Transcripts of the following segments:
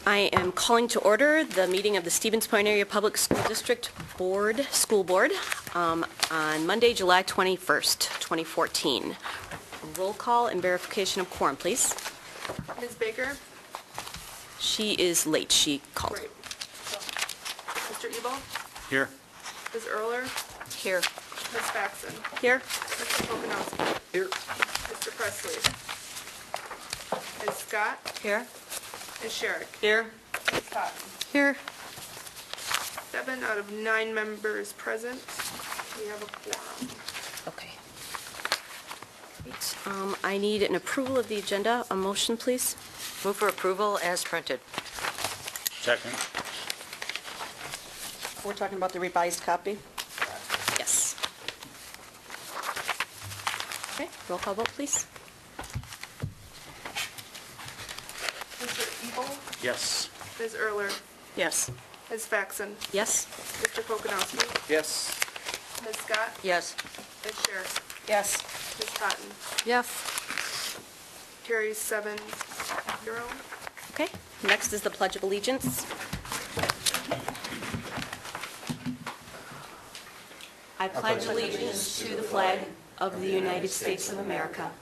I am calling to order the meeting of the Stevens Point Area Public School District School Board on Monday, July 21st, 2014. Roll call and verification of quorum, please. Ms. Baker? She is late. She called. Great. Mr. Ebel? Here. Ms. Erler? Here. Ms. Faxon? Here. Mr. Pokanowski? Here. Mr. Presley? Ms. Scott? Here. Ms. Sherrick? Here. Ms. Cotton? Here. 7 out of 9 members present. We have a quorum. Okay. Great. I need an approval of the agenda. A motion, please. Move for approval as printed. Second. We're talking about the revised copy? Yes. Okay. Roll call vote, please. Mr. Ebel? Yes. Ms. Erler? Yes. Ms. Faxon? Yes. Mr. Pokanowski? Yes. Ms. Scott? Yes. Ms. Sherrick? Yes. Ms. Cotton? Yes. Carries 7-0. Okay. Next is the Pledge of Allegiance. I pledge allegiance to the flag of the United States of America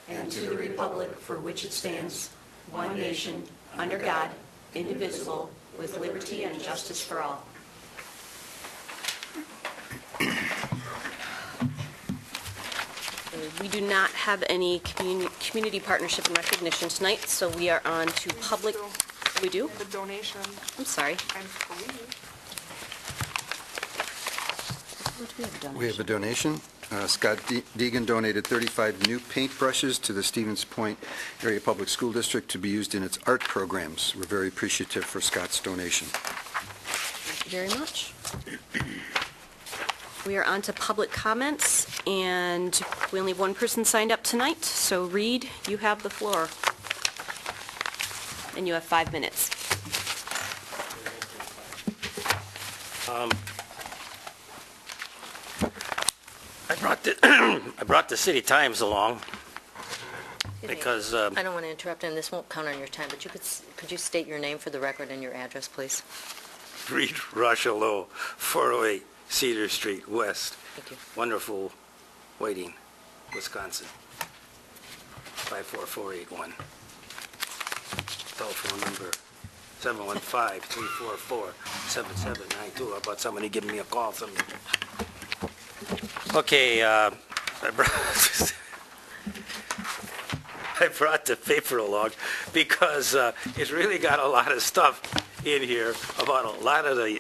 and to the republic for which it stands, one nation, under God, indivisible, with liberty and justice for all. We do not have any community partnership and recognition tonight, so we are on to public. We do? The donation, I'm sorry. I believe. We have a donation. Scott Deegan donated 35 new paintbrushes to the Stevens Point Area Public School District to be used in its art programs. We're very appreciative for Scott's donation. Thank you very much. We are on to public comments, and we only have one person signed up tonight, so Reed, you have the floor. And you have 5 minutes. I brought the City Times along because I don't want to interrupt, and this won't count on your time, but could you state your name for the record and your address, please? Reed Rochelot, 408 Cedar Street West. Thank you. Wonderful Waiting, Wisconsin. 54481. Telephone number 715-344-7792. How about somebody giving me a call someday? Okay, I brought the paper along because it's really got a lot of stuff in here about a lot of the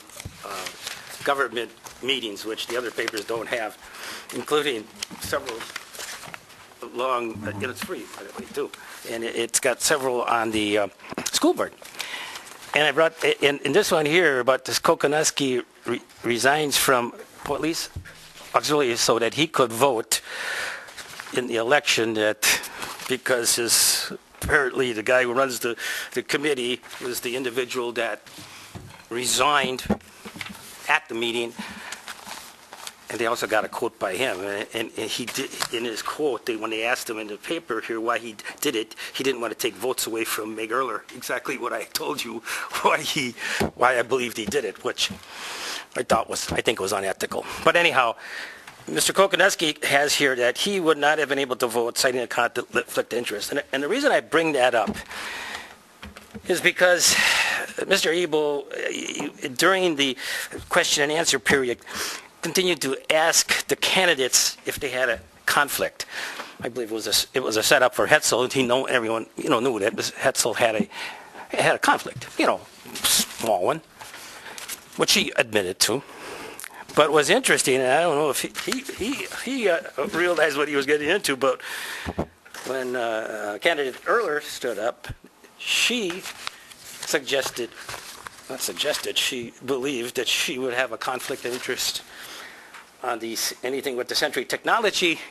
government meetings, which the other papers don't have, including several long, it's free, by the way, too, and it's got several on the school board. And I brought, in this one here, about this Kokonuski resigns from police auxiliary so that he could vote in the election, that because apparently the guy who runs the committee was the individual that resigned at the meeting. And they also got a quote by him, and he did, in his quote, when they asked him in the paper here why he did it, he didn't want to take votes away from Meg Erler. Exactly what I told you, why I believed he did it, which I think was unethical. But anyhow, Mr. Kokonuski has here that he would not have been able to vote, citing a conflict of interest. And the reason I bring that up is because Mr. Ebel, during the question and answer period, continued to ask the candidates if they had a conflict. I believe it was a setup for Hetzel. Everyone knew that Hetzel had a conflict, small one, which he admitted to. But what's interesting, and I don't know if he realized what he was getting into, but when candidate Erler stood up, she she believed that she would have a conflict of interest on anything with the Century Technology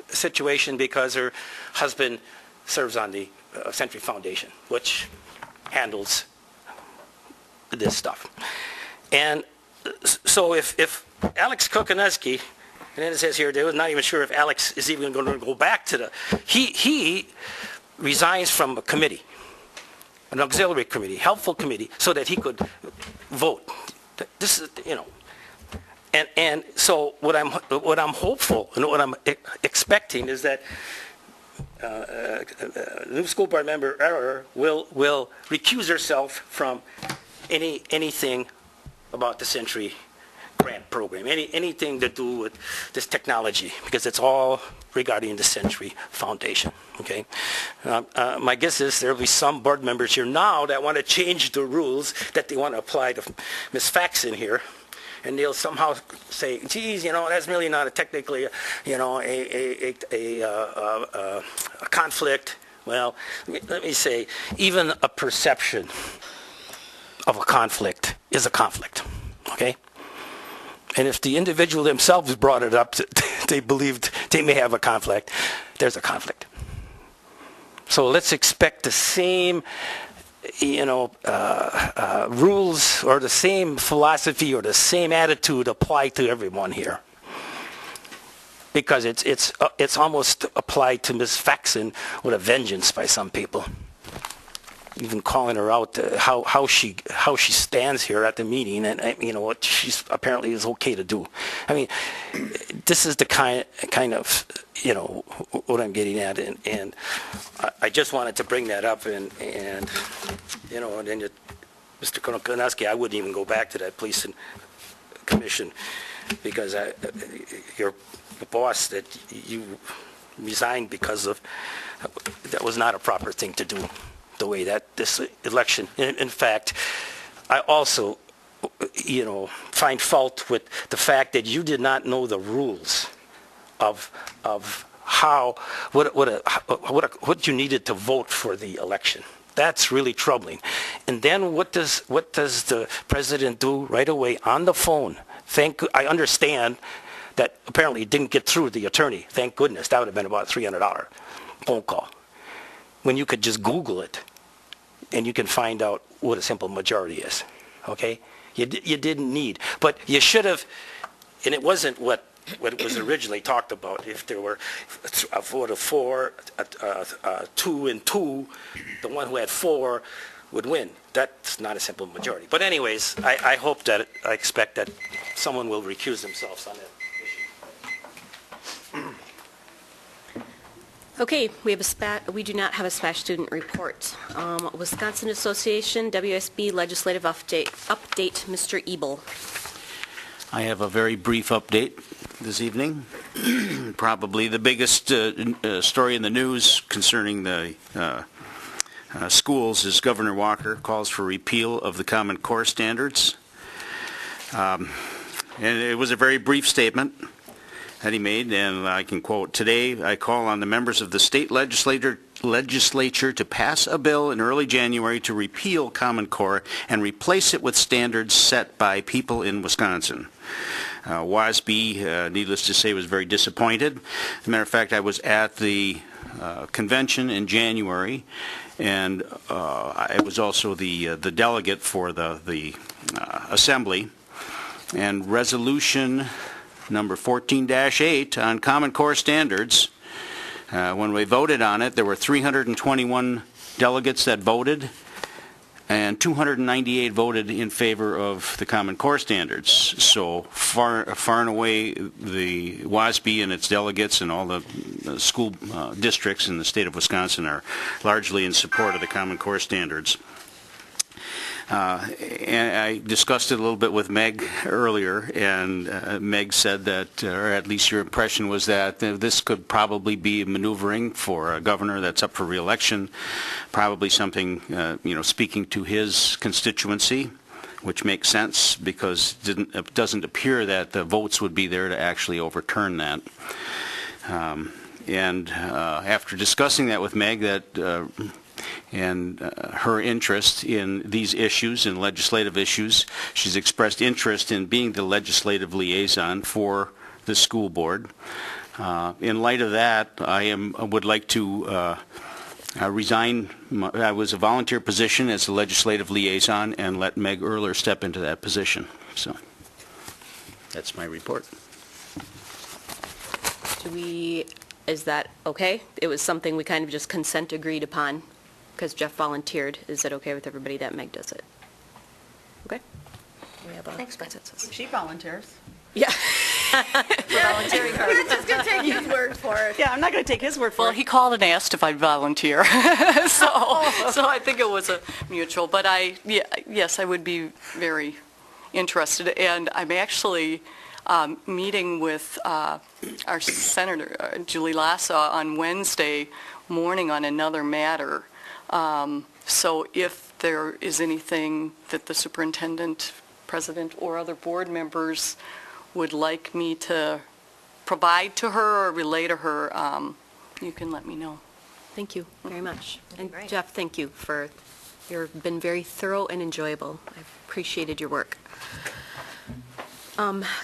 situation because her husband serves on the Century Foundation, which handles this stuff. And so if Alex Kokonuski, and then it says here, they were not even sure if Alex is even going to go back to he resigns from a committee. an auxiliary committee, helpful committee, so that he could vote. This is, and so what I'm hopeful and what I'm expecting is that new school board member Error will recuse herself from anything about the Century Grant Program, anything to do with this technology, because it's all regarding the Century Foundation, okay? My guess is there will be some board members here now that want to change the rules that they want to apply to Ms. Faxon here, and they'll somehow say, geez, that's really not technically, a conflict. Well, let me say, even a perception of a conflict is a conflict, okay? And if the individual themselves brought it up, they believed they may have a conflict, there's a conflict. So let's expect the same, rules or the same philosophy or the same attitude apply to everyone here. Because it's almost applied to Ms. Faxon with a vengeance by some people. Even calling her out how she stands here at the meeting, and what she's apparently is okay to do. I mean, this is the kind of what I'm getting at, and I just wanted to bring that up, and then Mr. Konowski, I wouldn't even go back to that police and commission, because your boss that you resigned because of, that was not a proper thing to do. The way that this election, in fact, I also, find fault with the fact that you did not know the rules of how what you needed to vote for the election. That's really troubling. And then what does the president do right away on the phone? I understand that apparently it didn't get through the attorney. Thank goodness. That would have been about a $300 phone call. When you could just Google it, and you can find out what a simple majority is, okay? You didn't need, but you should have, and it wasn't what was originally talked about. If there were a vote of 4, 2 and 2, the one who had 4 would win. That's not a simple majority. But anyways, I expect that someone will recuse themselves on that issue. Okay, we do not have a SPASH student report. Wisconsin Association, WSB Legislative Update, Mr. Ebel. I have a very brief update this evening. Probably the biggest story in the news concerning the schools is Governor Walker calls for repeal of the Common Core standards. And it was a very brief statement that he made, and I can quote, "Today I call on the members of the state legislature to pass a bill in early January to repeal Common Core and replace it with standards set by people in Wisconsin." WASB, needless to say, was very disappointed. As a matter of fact, I was at the convention in January, and I was also the delegate for the assembly, and resolution number 14-8 on Common Core standards. When we voted on it, there were 321 delegates that voted, and 298 voted in favor of the Common Core standards. So far and away, the WASB and its delegates and all the school districts in the state of Wisconsin are largely in support of the Common Core standards. And I discussed it a little bit with Meg earlier, and Meg said that, or at least your impression was that this could probably be maneuvering for a governor that's up for re-election, probably something, speaking to his constituency, which makes sense because it doesn't appear that the votes would be there to actually overturn that. And after discussing that with Meg, and her interest in these issues, in legislative issues, she's expressed interest in being the legislative liaison for the school board. In light of that, I would like to resign. I was a volunteer position as the legislative liaison and let Meg Erler step into that position. So that's my report. Is that okay? It was something we kind of just consent agreed upon, because Jeff volunteered. Is it okay with everybody that Meg does it? Okay? We have a Thanks, Meg. consensus. She volunteers. Yeah. Volunteering card. Just gonna take his word for it. Yeah, I'm not going to take his word for Well, it. he called and asked if I'd volunteer, so I think it was a mutual. But yes, I would be very interested, and I'm actually meeting with our Senator Julie Lassa on Wednesday morning on another matter. So if there is anything that the superintendent, president, or other board members would like me to provide to her or relay to her, you can let me know. Thank you very much. And Great. Jeff, thank you for, you've been very thorough and enjoyable. I've appreciated your work.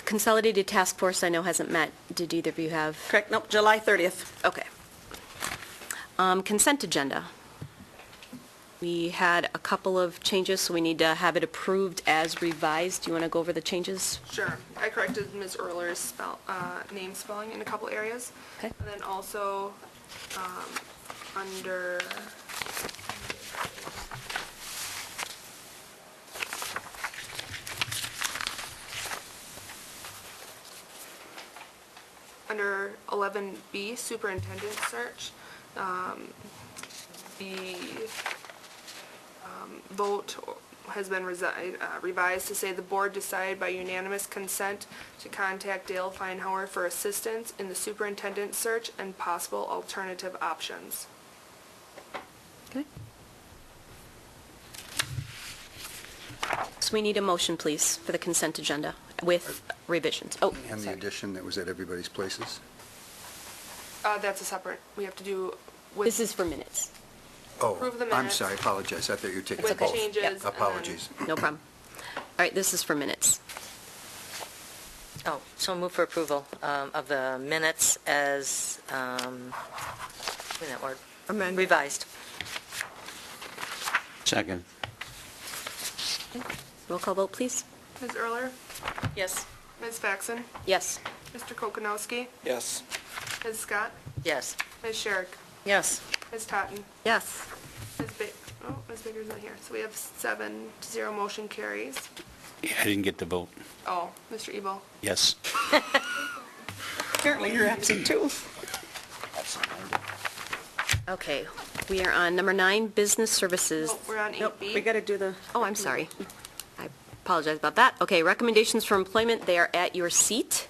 Consolidated Task Force, I know hasn't met. Did either of you have? Correct, nope, July 30th. Okay. Consent agenda. We had a couple of changes, so we need to have it approved as revised. Do you want to go over the changes? Sure. I corrected Ms. Erler's name spelling in a couple areas. Okay. And then also, under under 11B, superintendent search, the vote has been revised to say the board decided by unanimous consent to contact Dale Feinhauer for assistance in the superintendent search and possible alternative options. Okay. So we need a motion, please, for the consent agenda with revisions. Oh, And the sorry. addition that was at everybody's places? That's a separate, we have to do with. This is for minutes. Oh, Approve the I'm minutes. sorry, I apologize. I thought you were taking With both. changes. Yep. and then- Apologies. No problem. All right, this is for minutes. Oh, so move for approval of the minutes as, give me that word. Revised. Second. Roll call vote, please. Ms. Erler, Yes. Ms. Faxon, Yes. Mr. Kokonowski, Yes. Ms. Scott, Yes. Ms. Sherrick, Yes. Ms. Totten, Yes. Ms. Baker's not here. So we have 7-0, motion carries. Yeah, I didn't get the vote. Oh, Mr. Ebel. Yes. Apparently you're absent too. Okay, we are on number 9, business services. Oh, we're on 8B. Nope, we got to do the, Oh, I'm sorry. I apologize about that. Okay, recommendations for employment, they are at your seat.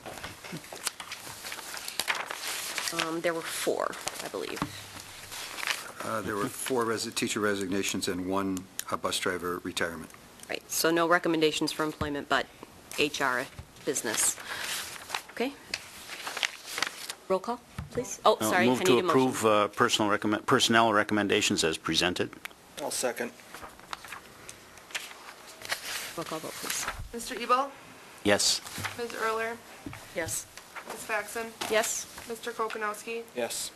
There were 4, I believe. There were 4 teacher resignations and 1 bus driver retirement. Right, so no recommendations for employment, but HR business. Okay? Roll call, please. Oh, sorry, I Move need to a motion. approve personnel recommendations as presented. I'll second. Roll call vote, please. Mr. Ebel, Yes. Ms. Erler, yes. Ms. Faxon, Yes? Mr. Kokonowski, Yes.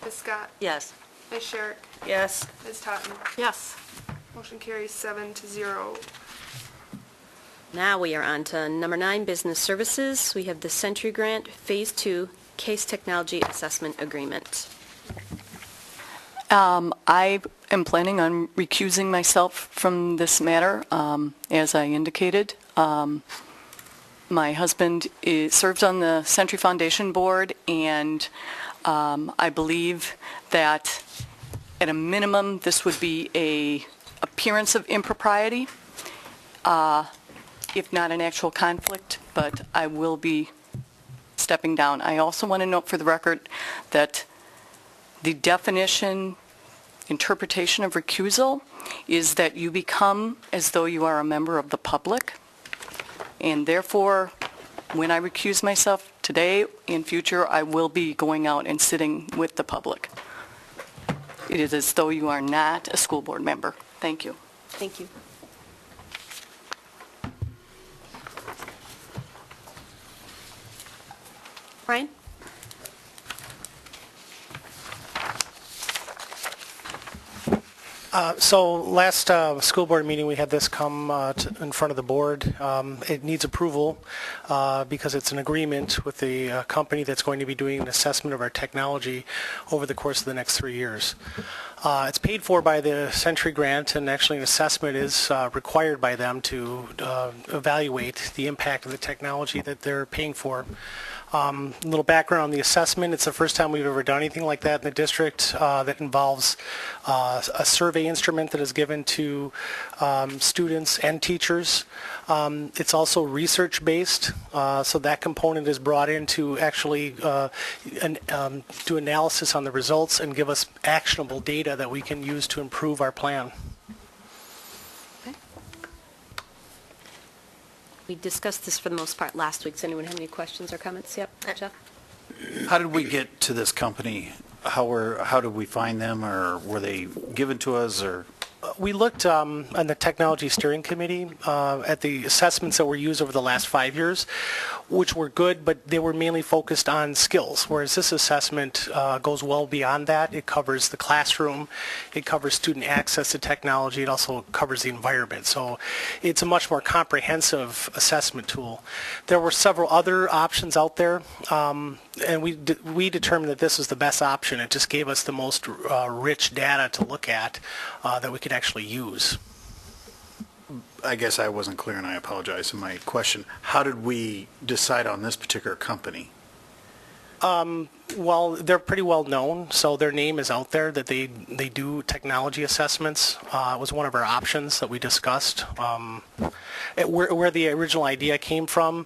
Ms. Scott, Yes. Ms. Sherrick, Yes. Ms. Totten. Yes. Motion carries 7-0. Now we are on to number 9, business services. We have the Century Grant Phase 2 Case Technology Assessment Agreement. I am planning on recusing myself from this matter, as I indicated. My husband serves on the Century Foundation Board, and I believe that at a minimum, this would be a appearance of impropriety, if not an actual conflict, but I will be stepping down. I also want to note for the record that the definition, interpretation of recusal is that you become as though you are a member of the public, and therefore, when I recuse myself today, in future, I will be going out and sitting with the public. It is as though you are not a school board member. Thank you. Thank you. Brian? So last school board meeting, we had this come in front of the board. It needs approval because it's an agreement with the company that's going to be doing an assessment of our technology over the course of the next 3 years. It's paid for by the Century Grant, and actually an assessment is required by them to evaluate the impact of the technology that they're paying for. A little background on the assessment. It's the first time we've ever done anything like that in the district that involves a survey instrument that is given to students and teachers. It's also research-based, so that component is brought in to actually do analysis on the results and give us actionable data that we can use to improve our plan. We discussed this for the most part last week. Does anyone have any questions or comments? Yep, Jeff? How did we get to this company? How did we find them, or were they given to us, or? We looked on the Technology Steering Committee at the assessments that were used over the last 5 years, which were good, but they were mainly focused on skills, whereas this assessment goes well beyond that. It covers the classroom, it covers student access to technology, it also covers the environment. So it's a much more comprehensive assessment tool. There were several other options out there, and we determined that this was the best option. It just gave us the most rich data to look at that we could actually use. I guess I wasn't clear, and I apologize in my question. How did we decide on this particular company? Well, they're pretty well known, so their name is out there that they do technology assessments. It was one of our options that we discussed. Where the original idea came from,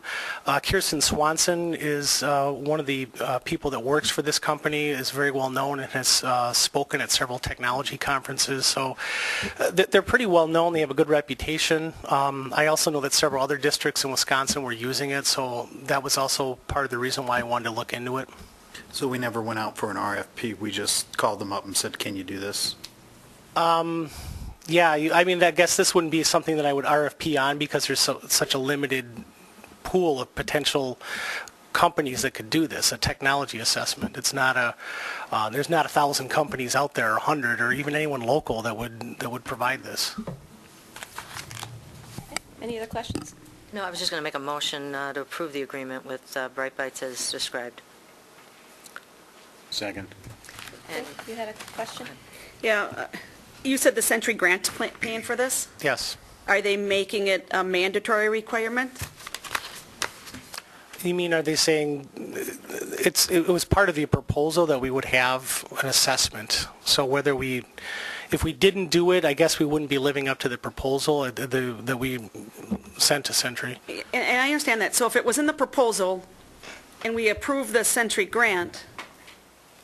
Kirsten Swanson is one of the people that works for this company, is very well known and has spoken at several technology conferences. So they're pretty well known. They have a good reputation. I also know that several other districts in Wisconsin were using it, so that was also part of the reason why I wanted to look into it. So we never went out for an RFP. We just called them up and said, "Can you do this?" Yeah, I mean, I guess this wouldn't be something that I would RFP on because there's such a limited pool of potential companies that could do this, a technology assessment. It's not there's not 1,000 companies out there, or 100, or even anyone local that would provide this. Any other questions? No, I was just going to make a motion to approve the agreement with Bright Bites as described. Second. And You had a question? Yeah, you said the Century Grant paying for this? Yes. Are they making it a mandatory requirement? You mean, are they saying it was part of the proposal that we would have an assessment? So if we didn't do it, I guess we wouldn't be living up to the proposal that we sent to Century. And I understand that. So if it was in the proposal and we approve the Century Grant,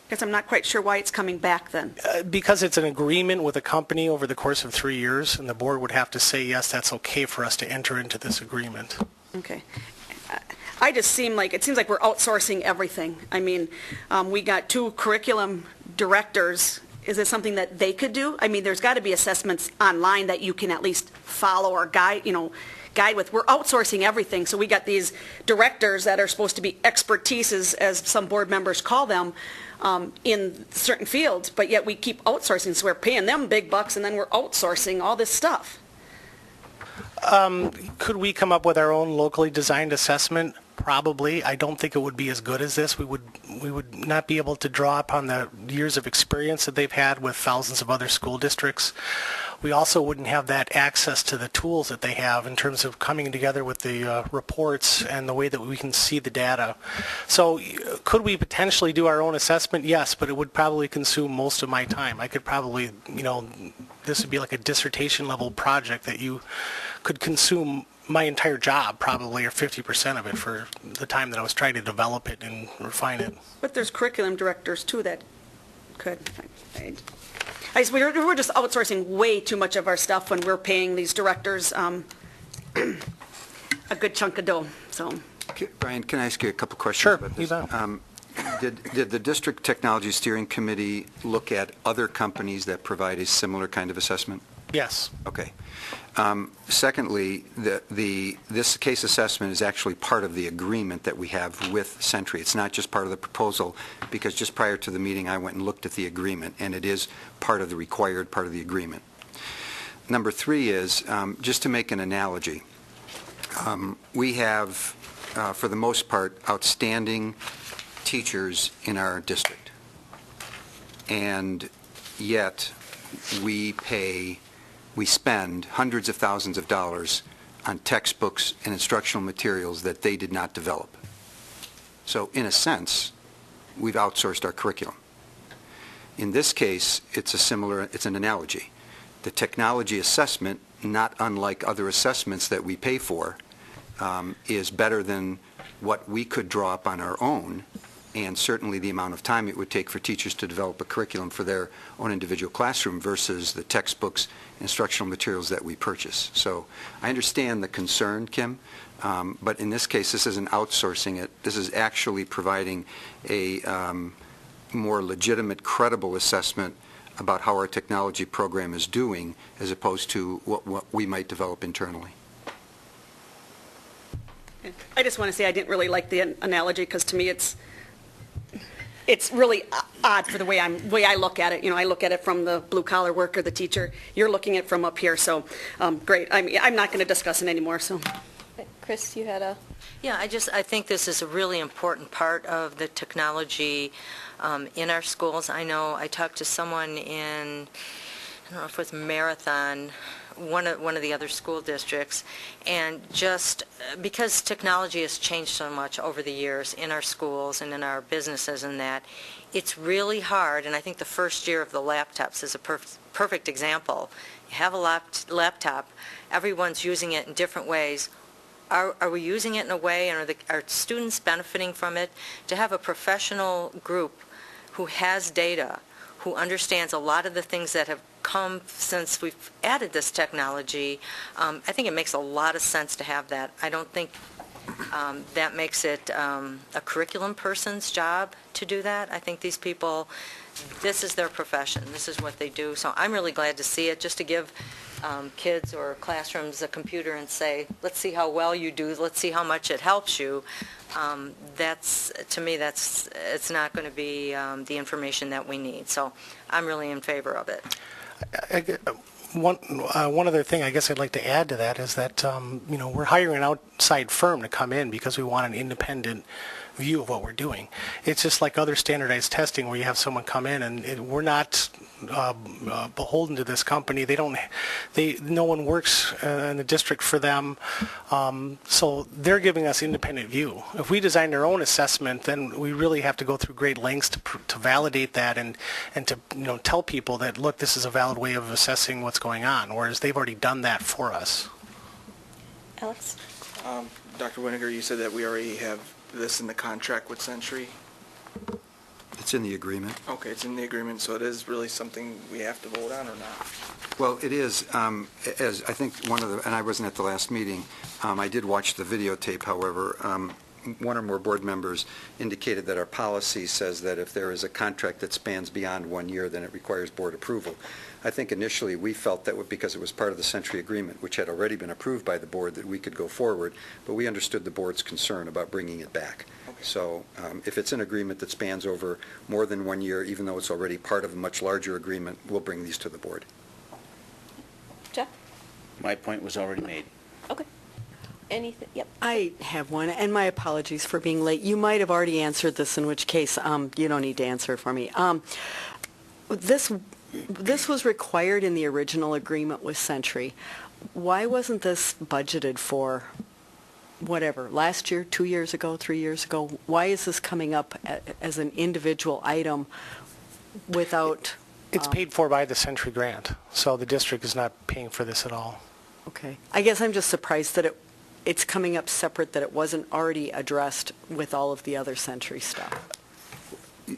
I guess I'm not quite sure why it's coming back then. Because it's an agreement with a company over the course of 3 years, and the board would have to say, yes, that's okay for us to enter into this agreement. Okay. It seems like we're outsourcing everything. I mean, we got 2 curriculum directors. Is it something that they could do? I mean, there's got to be assessments online that you can at least follow or guide with. We're outsourcing everything. So we got these directors that are supposed to be expertises, as some board members call them, in certain fields, but yet we keep outsourcing. So we're paying them big bucks, and then we're outsourcing all this stuff. Could we come up with our own locally designed assessment? Probably. I don't think it would be as good as this. We would not be able to draw upon the years of experience that they've had with thousands of other school districts. We also wouldn't have that access to the tools that they have in terms of coming together with the reports and the way that we can see the data. So could we potentially do our own assessment? Yes, but it would probably consume most of my time. I could probably, this would be like a dissertation level project that you could consume my entire job, probably, or 50% of it for the time that I was trying to develop it and refine it. But there's curriculum directors too that could. We're just outsourcing way too much of our stuff when we're paying these directors a good chunk of dough. So, Brian, can I ask you a couple questions Sure, about this? you bet. Did the District Technology Steering Committee look at other companies that provide a similar kind of assessment? Yes. Okay. Secondly, this case assessment is actually part of the agreement that we have with Century. It's not just part of the proposal, because just prior to the meeting, I went and looked at the agreement, and it is part of the required part of the agreement. Number 3 is, just to make an analogy, we have, for the most part, outstanding teachers in our district. And yet, we spend hundreds of thousands of dollars on textbooks and instructional materials that they did not develop. So in a sense, we've outsourced our curriculum. In this case, it's an analogy. The technology assessment, not unlike other assessments that we pay for, is better than what we could draw up on our own, and certainly the amount of time it would take for teachers to develop a curriculum for their own individual classroom versus the textbooks, instructional materials that we purchase. So I understand the concern, Kim, but in this case, this isn't outsourcing it. This is actually providing a more legitimate, credible assessment about how our technology program is doing as opposed to what we might develop internally. I just want to say I didn't really like the analogy because to me it's really odd for the way I look at it. You know, I look at it from the blue collar worker, the teacher. You're looking at it from up here, so great. I'm not going to discuss it anymore. So, Chris, you had a... Yeah, I think this is a really important part of the technology in our schools. I know I talked to someone in, I don't know if it was Marathon, one of the other school districts, and just because technology has changed so much over the years in our schools and in our businesses and that, it's really hard, and I think the first year of the laptops is a perfect example. You have a laptop, everyone's using it in different ways. Are we using it in a way, and are students benefiting from it? To have a professional group who has data, who understands a lot of the things that have come since we've added this technology, I think it makes a lot of sense to have that. I don't think that makes it a curriculum person's job to do that. I think these people, this is their profession. This is what they do. So I'm really glad to see it, just to give kids or classrooms a computer and say, let's see how well you do, let's see how much it helps you. To me, it's not going to be the information that we need. So I'm really in favor of it. One other thing I guess I'd like to add to that is that we're hiring an outside firm to come in because we want an independent view of what we're doing. It's just like other standardized testing where you have someone come in and we're not beholden to this company. No one works in the district for them, so they're giving us independent view. If we design our own assessment, then we really have to go through great lengths to validate that and to tell people that, look, this is a valid way of assessing what's going on, whereas they've already done that for us. Alex? Dr. Winiger, you said that we already have this in the contract with Century. It's in the agreement. Okay, it's in the agreement, so it is really something we have to vote on or not? Well, it is, as I think and I wasn't at the last meeting, I did watch the videotape, however, one or more board members indicated that our policy says that if there is a contract that spans beyond 1 year, then it requires board approval. I think initially we felt that because it was part of the Century Agreement, which had already been approved by the board, that we could go forward, but we understood the board's concern about bringing it back. Okay. So if it's an agreement that spans over more than 1 year, even though it's already part of a much larger agreement, we'll bring these to the board. Jeff? My point was already made. Okay. Anything? Yep. I have one, and my apologies for being late. You might have already answered this, in which case you don't need to answer it for me. This was required in the original agreement with Century. Why wasn't this budgeted for, whatever, last year, 2 years ago, 3 years ago? Why is this coming up as an individual item without... It's paid for by the Century grant, so the district is not paying for this at all. Okay. I guess I'm just surprised that it's coming up separate, that it wasn't already addressed with all of the other Century stuff.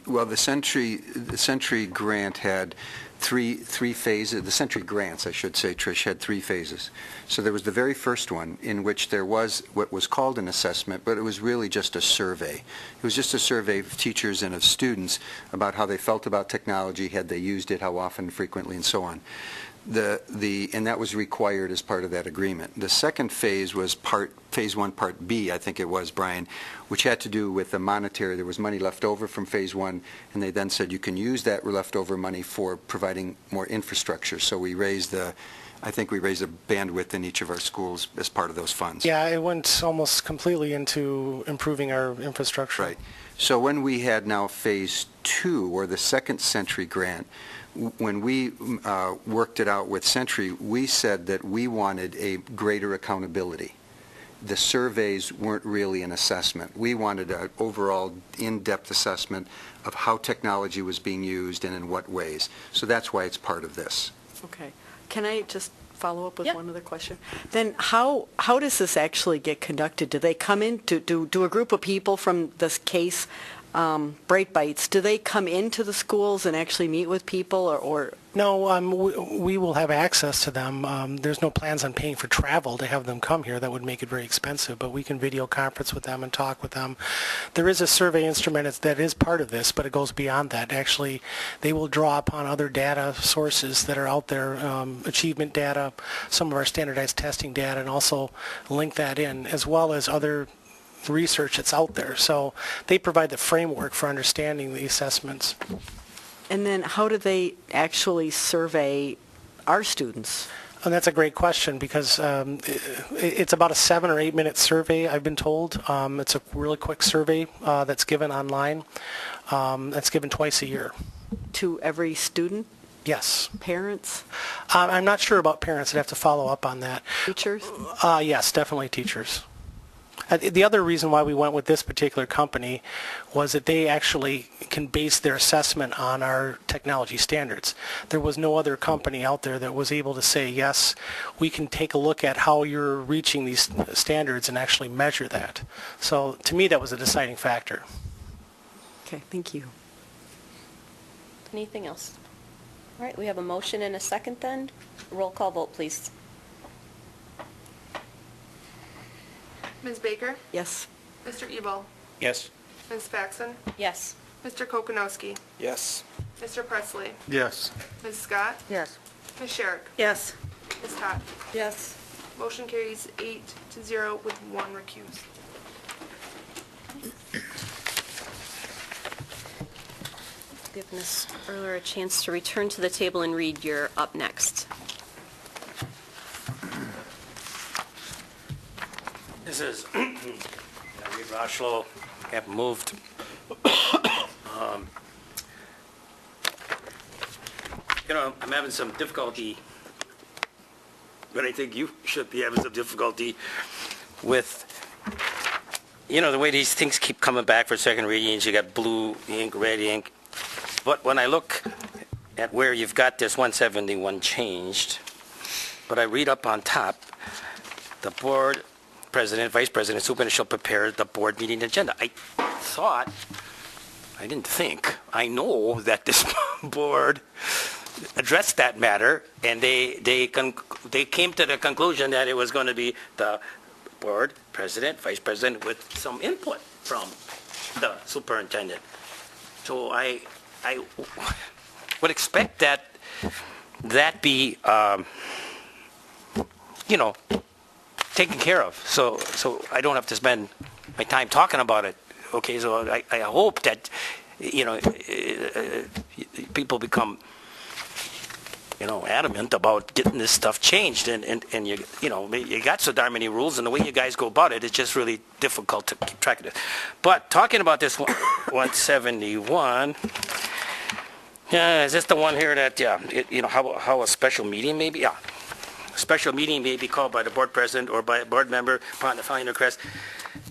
Well, the Century grant had three phases. The Century grants, I should say, Trish, had 3 phases. So there was the very first one in which there was what was called an assessment, but it was really just a survey. It was just a survey of teachers and of students about how they felt about technology, had they used it, how often, frequently, and so on. And that was required as part of that agreement. The second phase was phase 1, part B, I think it was, Brian, which had to do with the monetary. There was money left over from phase 1, and they then said you can use that leftover money for providing more infrastructure. So we raised the bandwidth in each of our schools as part of those funds. Yeah, it went almost completely into improving our infrastructure. Right. So when we had now phase 2, or the second Century grant, when we worked it out with Century, we said that we wanted a greater accountability. The surveys weren't really an assessment. We wanted an overall in-depth assessment of how technology was being used and in what ways. So that's why it's part of this. Okay. Can I just follow up with Yeah. one other question? Then how does this actually get conducted? Do they come in, do a group of people from this case, Bright Bites, do they come into the schools and actually meet with people or No, we will have access to them. There's no plans on paying for travel to have them come here. That would make it very expensive, but we can video conference with them and talk with them. There is a survey instrument that is part of this, but it goes beyond that. Actually, they will draw upon other data sources that are out there, achievement data, some of our standardized testing data, and also link that in, as well as other research that's out there. So they provide the framework for understanding the assessments. and then how do they actually survey our students? And that's a great question because it's about a 7 or 8 minute survey, I've been told. It's a really quick survey that's given online. That's given twice a year. To every student, Yes. parents, I'm not sure about parents. I'd have to follow up on that. teachers? Yes, definitely teachers. The other reason why we went with this particular company was that they actually can base their assessment on our technology standards. There was no other company out there that was able to say, yes, we can take a look at how you're reaching these standards and actually measure that. So to me, that was a deciding factor. Okay, thank you. Anything else? All right, we have a motion and a second then. Roll call vote, please. Ms. Baker? Yes. Mr. Ebel? Yes. Ms. Faxon? Yes. Mr. Kokonowski? Yes. Mr. Presley? Yes. Ms. Scott? Yes. Ms. Sherrick? Yes. Ms. Todd? Yes. Motion carries 8-0 with 1 recused. Given us earlier a chance to return to the table and read, you're up next. This is Reed Rochlo, have moved. I'm having some difficulty, but I think you should be having some difficulty with, the way these things keep coming back for second readings. You got blue ink, red ink. But when I look at where you've got this 171 changed, but I read up on top, the board president, vice president, superintendent shall prepare the board meeting agenda. I know that this board addressed that matter, and they came to the conclusion that it was going to be the board president, vice president, with some input from the superintendent. So I would expect that be, taken care of, so I don't have to spend my time talking about it. Okay, so I hope that people become adamant about getting this stuff changed, and you got so darn many rules, and the way you guys go about it, it's just really difficult to keep track of it. But talking about this 171, is this the one here that how a special meeting maybe? Yeah. A special meeting may be called by the board president or by a board member upon the following request.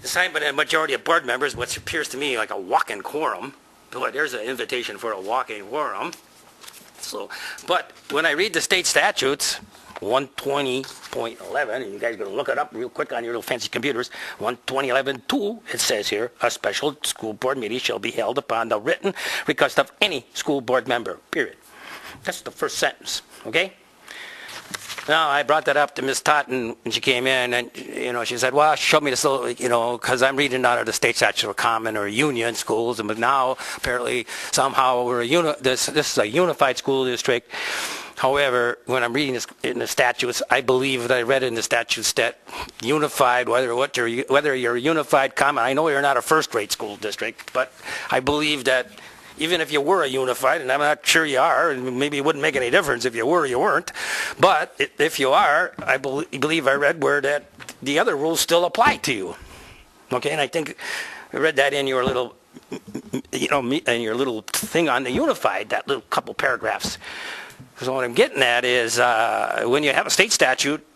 Signed by a majority of board members, which appears to me like a walk-in quorum. Boy, there's an invitation for a walk-in quorum. So, but when I read the state statutes, 120.11, and you guys are going to look it up real quick on your little fancy computers, 120.11.2, it says here, a special school board meeting shall be held upon the written request of any school board member, period. That's the first sentence, okay? Now, I brought that up to Ms. Totten when she came in, and, she said, well, show me this little, because I'm reading out of the state statute of common or union schools, but now, apparently, somehow, this is a unified school district. However, when I'm reading this in the statutes, I believe that I read in the statutes that unified, whether you're a unified common, I know you're not a first-rate school district, but I believe that even if you were a unified, and I'm not sure you are, and maybe it wouldn't make any difference if you were or you weren't, but if you are, I believe I read where that the other rules still apply to you. Okay, and I think I read that in your little and your little thing on the unified, that little couple paragraphs. So what I'm getting at is when you have a state statute,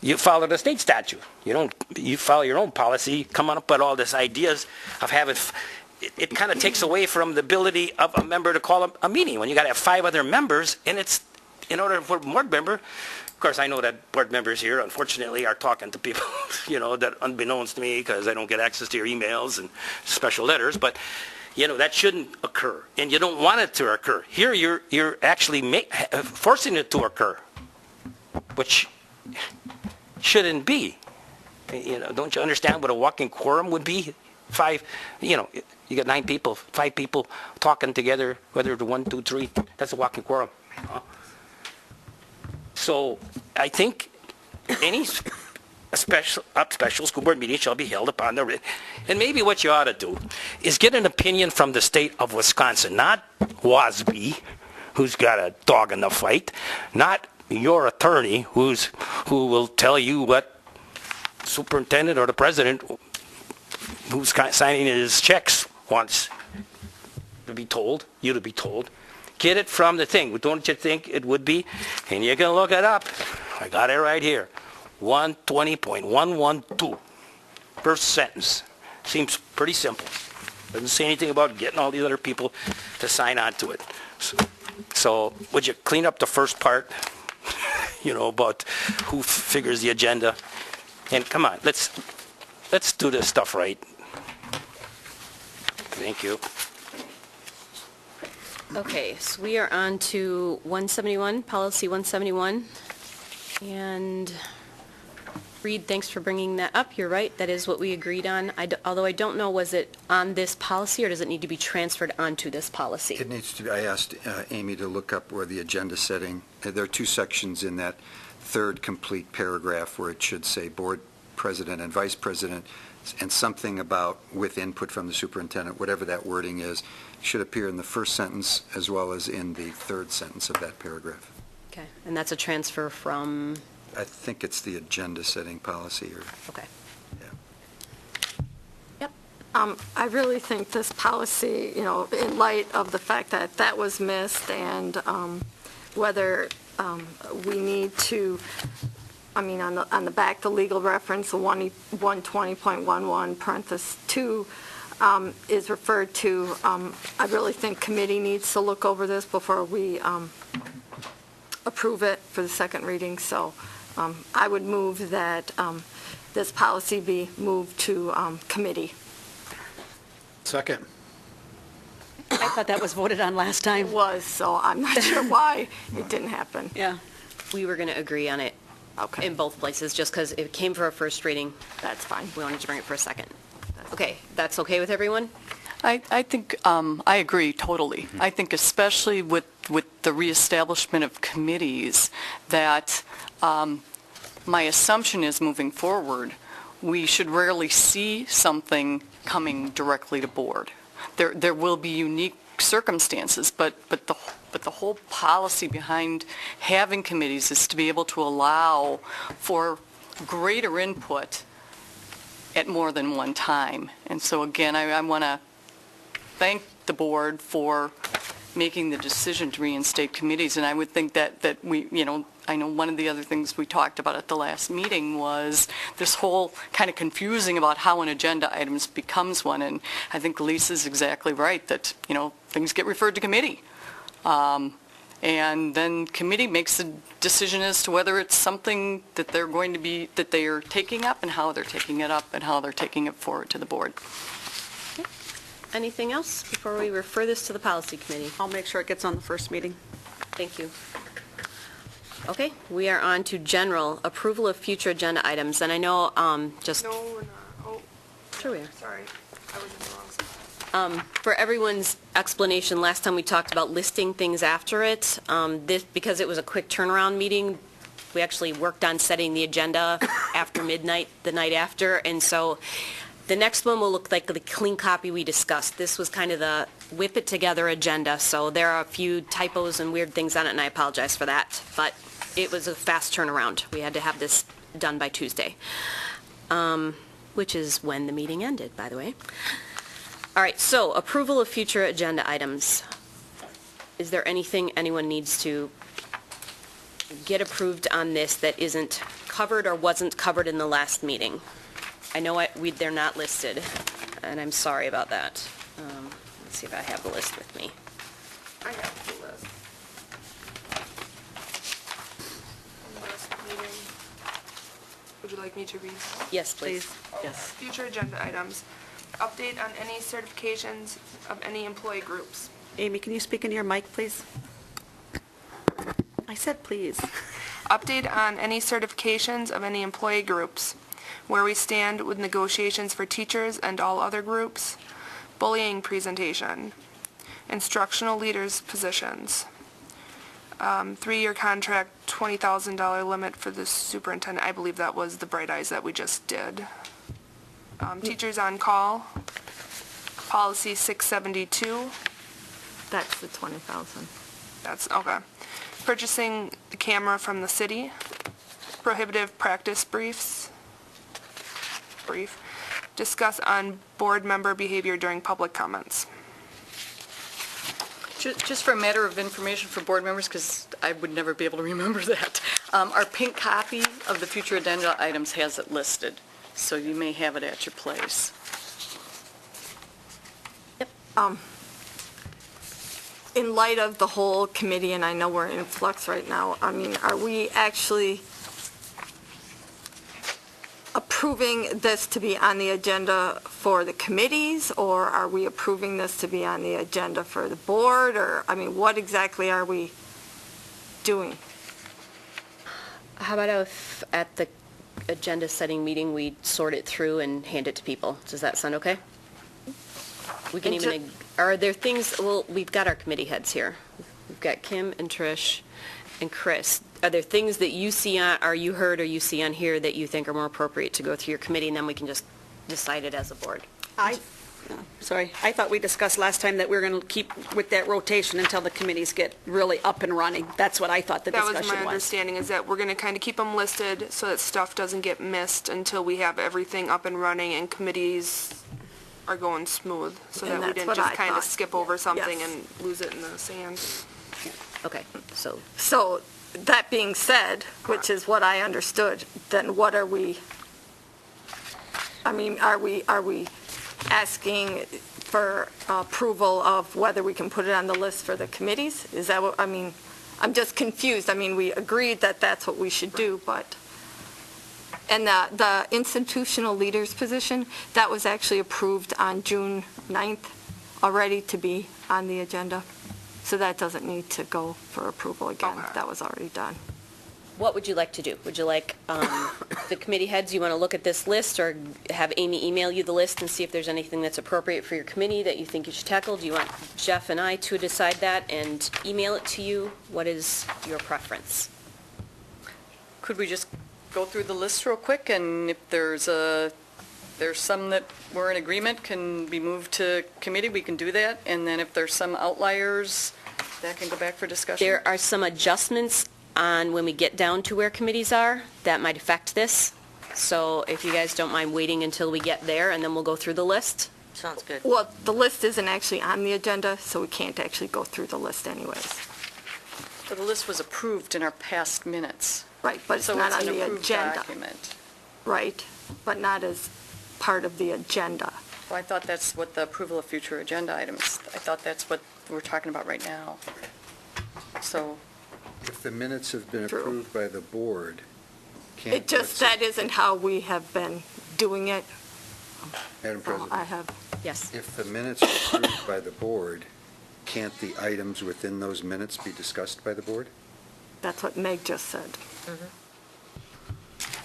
you follow the state statute. You follow your own policy, come up with all these ideas of having, it kind of takes away from the ability of a member to call a meeting when you got to have 5 other members, and it's, in order for a board member, of course I know that board members here unfortunately are talking to people, that unbeknownst to me because I don't get access to your emails and special letters, but that shouldn't occur, and you don't want it to occur. Here you're actually forcing it to occur, which shouldn't be. Don't you understand what a walking quorum would be? 5, you got 9 people, 5 people talking together, whether it's 1, 2, 3, that's a walking quorum. So I think any special school board meeting shall be held upon the written. And maybe what you ought to do is get an opinion from the state of Wisconsin, not WASB, who's got a dog in the fight, not your attorney who will tell you what superintendent or the president who's signing his checks wants to be told, you to be told. Get it from the thing. Don't you think it would be? And you can look it up. I got it right here. 120.112. First sentence. Seems pretty simple. Doesn't say anything about getting all these other people to sign on to it. So would you clean up the first part, about who figures the agenda? And come on, let's do this stuff right. Thank you. Okay, so we are on to 171, policy 171. And Reed, thanks for bringing that up. You're right, that is what we agreed on. Although I don't know, was it on this policy or does it need to be transferred onto this policy? It needs to be. I asked Amy to look up where the agenda setting, there are 2 sections in that third complete paragraph where it should say board president and vice president, and something about with input from the superintendent, whatever that wording is, should appear in the first sentence as well as in the third sentence of that paragraph. Okay, and that's a transfer from? I think it's the agenda setting policy. Okay. Yep. I really think this policy, in light of the fact that that was missed and whether we need to, on the back, the legal reference, the 120.11 parenthesis 2 is referred to. I really think committee needs to look over this before we approve it for the second reading. So I would move that this policy be moved to committee. Second. I thought that was voted on last time. It was, so I'm not sure why it didn't happen. Yeah. We were going to agree on it in both places, just because it came for a first reading. That's fine. We wanted to bring it for a second. Okay, that's okay with everyone? I think, I agree totally. I think especially with the reestablishment of committees, that my assumption is moving forward, we should rarely see something coming directly to board. There will be unique circumstances, but the whole policy behind having committees is to be able to allow for greater input at more than one time. And so again, I want to thank the board for making the decision to reinstate committees. And I would think that we, I know one of the other things we talked about at the last meeting was this whole kind of confusing about how an agenda items becomes one. And I think Lisa's exactly right that, things get referred to committee. And then committee makes a decision as to whether it's something that they're going to be, that they are taking up and how they're taking it up and how they're taking it forward to the board. Okay. Anything else before we refer this to the policy committee? I'll make sure it gets on the first meeting. Thank you. Okay, we are on to general approval of future agenda items. And I know just... No, we're not. Oh, sure we are. Sorry. I was in the wrong spot. For everyone's explanation, last time we talked about listing things after it. Because it was a quick turnaround meeting, we actually worked on setting the agenda after midnight, the night after. And so the next one will look like the clean copy we discussed. This was kind of the whip it together agenda. So there are a few typos and weird things on it, and I apologize for that. But it was a fast turnaround. We had to have this done by Tuesday, which is when the meeting ended, by the way. All right, so approval of future agenda items. Is there anything anyone needs to get approved on this that isn't covered or wasn't covered in the last meeting? I know they're not listed, and I'm sorry about that. Let's see if I have the list with me. I have the list. Last meeting. Would you like me to read? Yes, please. Yes. Future agenda items. Update on any certifications of any employee groups. Amy, can you speak into your mic, please? I said please. Update on any certifications of any employee groups. Where we stand with negotiations for teachers and all other groups. Bullying presentation. Instructional leaders positions. 3-year contract, $20,000 limit for the superintendent. I believe that was the Bright Eyes that we just did. Teachers on call. Policy 672. That's the 20,000. That's, okay. Purchasing the camera from the city. Prohibitive practice brief. Discuss on board member behavior during public comments. Just for a matter of information for board members, because I would never be able to remember that, our pink copy of the future agenda items has it listed, so you may have it at your place. In light of the whole committee, and I know we're in flux right now, I mean, are we actually approving this to be on the agenda for the committees, or are we approving this to be on the agenda for the board, or, I mean, what exactly are we doing? How about if at the agenda setting meeting, we sort it through and hand it to people? Does that sound okay? We can even, are there things, well, we've got our committee heads here. We've got Kim and Trish and Chris. Are there things that you see on, or you heard or you see on here that you think are more appropriate to go through your committee, and then we can just decide it as a board? I thought we discussed last time that we were going to keep with that rotation until the committees get really up and running. That's what I thought the discussion was. That was my understanding, is that we're going to kind of keep them listed so that stuff doesn't get missed until we have everything up and running and committees are going smooth, so that we didn't just kind of skip over something and lose it in the sand. Okay, so. So, that being said, which is what I understood, then what are we, I mean, are we asking for approval of whether we can put it on the list for the committees? Is that what, I mean, I'm just confused. I mean, we agreed that that's what we should do, but, and the institutional leaders position, that was actually approved on June 9th already to be on the agenda. So that doesn't need to go for approval again. Okay. That was already done. What would you like to do? Would you like the committee heads, you want to look at this list, or have Amy email you the list and see if there's anything that's appropriate for your committee that you think you should tackle? Do you want Jeff and I to decide that and email it to you? What is your preference? Could we just go through the list real quick, and if there's some that we're in agreement can be moved to committee, we can do that, and then if there's some outliers, that can go back for discussion? There are some adjustments on when we get down to where committees are that might affect this. So if you guys don't mind waiting until we get there, and then we'll go through the list. Sounds good. Well, the list isn't actually on the agenda, so we can't actually go through the list anyways. So the list was approved in our past minutes. Right, but it's not on the So it's an approved agenda. document. Right, but not as part of the agenda. Well, I thought that's what the approval of future agenda items, I thought that's what we're talking about right now. So, If the minutes have been True. approved by the board, can't... It just, that isn't how we have been doing it. Madam So President, I have, Yes. if the minutes are approved by the board, can't the items within those minutes be discussed by the board? that's what Meg just said.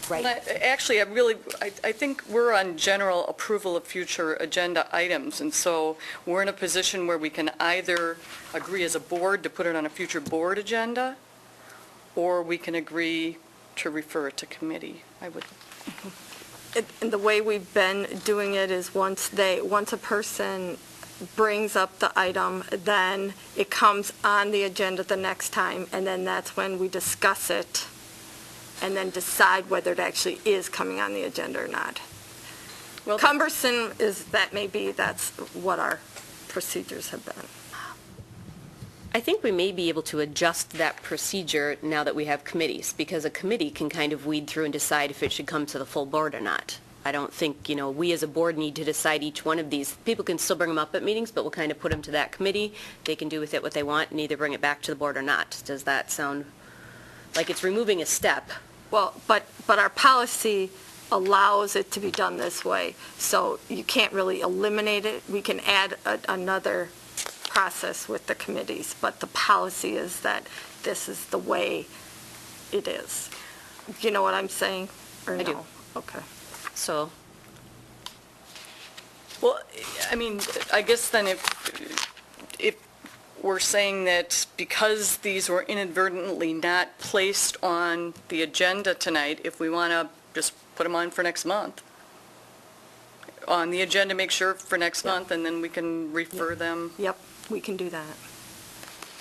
Right. actually, I think we're on general approval of future agenda items, and so we're in a position where we can either agree as a board to put it on a future board agenda, or we can agree to refer it to committee. And the way we've been doing it is once a person brings up the item, then it comes on the agenda the next time, and then that's when we discuss it, and then decide whether it actually is coming on the agenda or not. cumbersome as that may be, that's what our procedures have been. I think we may be able to adjust that procedure now that we have committees, because a committee can kind of weed through and decide if it should come to the full board or not. I don't think, we as a board need to decide each one of these. People can still bring them up at meetings, but we'll kind of put them to that committee. They can do with it what they want and either bring it back to the board or not. Does that sound like it's removing a step? Well, but our policy allows it to be done this way, so you can't really eliminate it. We can add another process with the committees, but the policy is that this is the way it is. You know what I'm saying? Or I do. no? Okay. So, Well, I mean, I guess then if we're saying that because these were inadvertently not placed on the agenda tonight, if we want to just put them on for next month, on the agenda, make sure for next month, and then we can refer them. Yep, we can do that.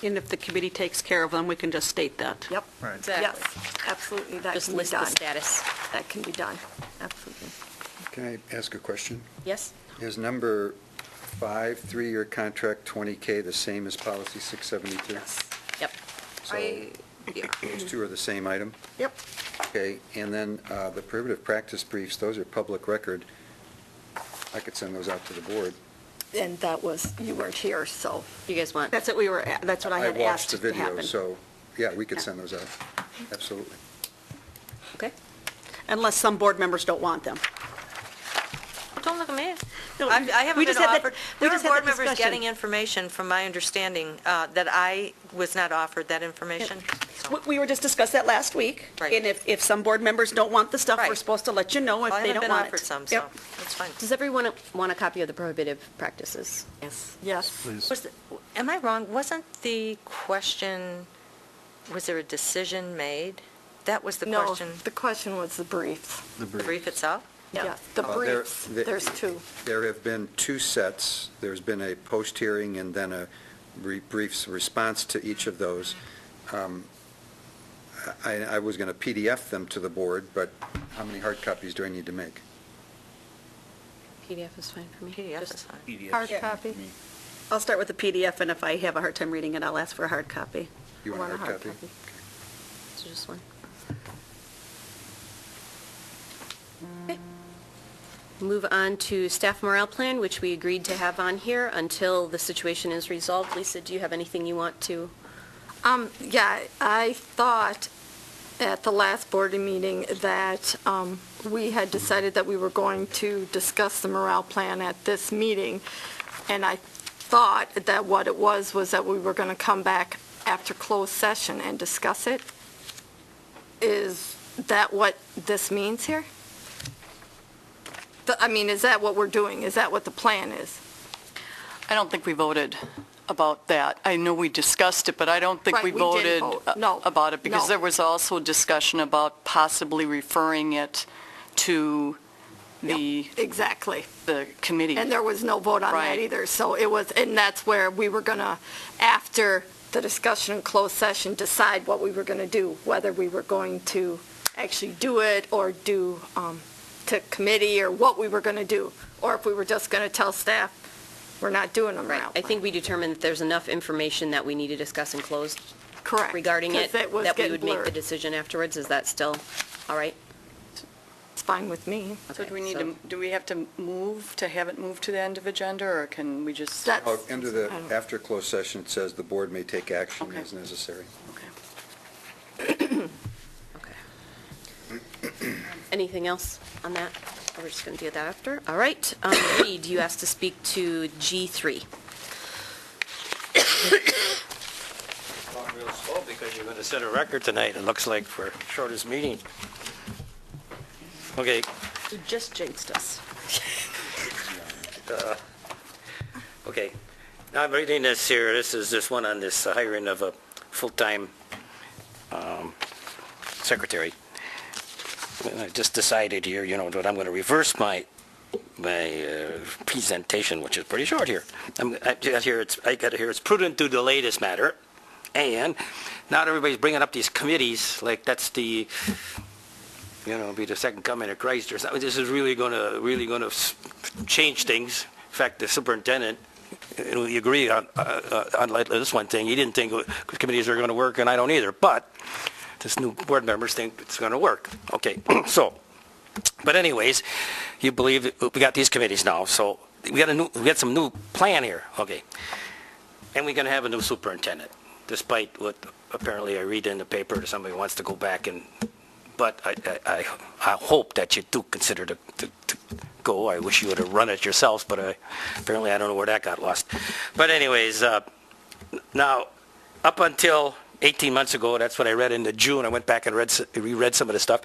And if the committee takes care of them, we can just state that. Yep. Exactly. Yes, absolutely, that just can be list the done. status. That can be done, absolutely. Can I ask a question? Yes? Is number 5, 3-year contract, 20K, the same as policy 672? Yep. So those two are the same item? Yep. Okay, and then the prohibitive practice briefs, those are public record. I could send those out to the board. And that was, you weren't here, so. You guys want? That's what I had watched asked the to video, happen. so, yeah, we could send those out. Absolutely. Okay. Unless some board members don't want them. Don't look at me. No, I we haven't been just had that- offered. we There were just had board that members discussion. getting information, from my understanding, that I was not offered that information. So, We were just discussed that last week. Right. And if some board members don't want the stuff, we're Right. supposed to let you know if I they haven't don't been want it. offered some, so Yep. that's fine. Does everyone want a copy of the prohibitive practices? Yes. Yes. Am I wrong? Wasn't the question, was there a decision made? That was the No, question. the question was the briefs. The brief itself? Yes, the briefs, there's two. There have been two sets. There's been a post-hearing and then a brief response to each of those. I was going to PDF them to the board, but how many hard copies do I need to make? PDF is fine for me. PDF Just- is fine. Hard copy. I'll start with the PDF, and if I have a hard time reading it, I'll ask for a hard copy. You want a hard copy? So just one. Move on to staff morale plan, which we agreed to have on here until the situation is resolved. Lisa, do you have anything you want to? Yeah, I thought at the last board meeting that we had decided that we were going to discuss the morale plan at this meeting, and I thought that what it was that we were going to come back after closed session and discuss it. Is that what this means here? Is that what we're doing? Is that what the plan is? I don't think we voted about that. I know we discussed it, but I don't think Right, we we didn't voted vote. No, about it, because no. there was also discussion about possibly referring it to the Exactly. committee. And there was no vote on that Right. either, so it was, and that's where we were going to, after the discussion in closed session, decide what we were going to do, whether we were going to actually do it or do to committee, or what we were going to do, or if we were just going to tell staff, we're not doing them Right. now. I think we determined that there's enough information that we need to discuss in closed Correct. regarding it, 'Cause was that we getting would make the blurred. decision afterwards. Is that still all right? It's fine with me. So do we Okay, need to, do we have to move, to have it moved to the end of agenda, or can we just? That's, Oh, under the, I don't- after closed session, it says the board may take action Okay. as necessary. Okay. Anything else on that? Or we're just going to do that after? All right. Reed, you asked to speak to G3. Going real slow because you're going to set a record tonight, it looks like, for shortest meeting. Okay, You just jinxed us. okay. Now I'm reading this here. This is this one on this hiring of a full-time secretary. I just decided here, that I'm going to reverse my presentation, which is pretty short here. I got here. It's prudent to delay this matter, and not everybody's bringing up these committees like that's the be the second coming of Christ or something. This is really going to change things. In fact, the superintendent, we agree on this one thing. He didn't think committees are going to work, and I don't either. But this new board members think it's going to work. Okay, so, but anyways, you believe that we got these committees now. So we got some new plan here. Okay, and we're going to have a new superintendent, despite what apparently I read in the paper that somebody wants to go back and. But I hope that you do consider to go. I wish you would have run it yourselves, but apparently I don't know where that got lost. But anyways, now, up until 18 months ago, that's what I read in June. I went back and reread some of the stuff.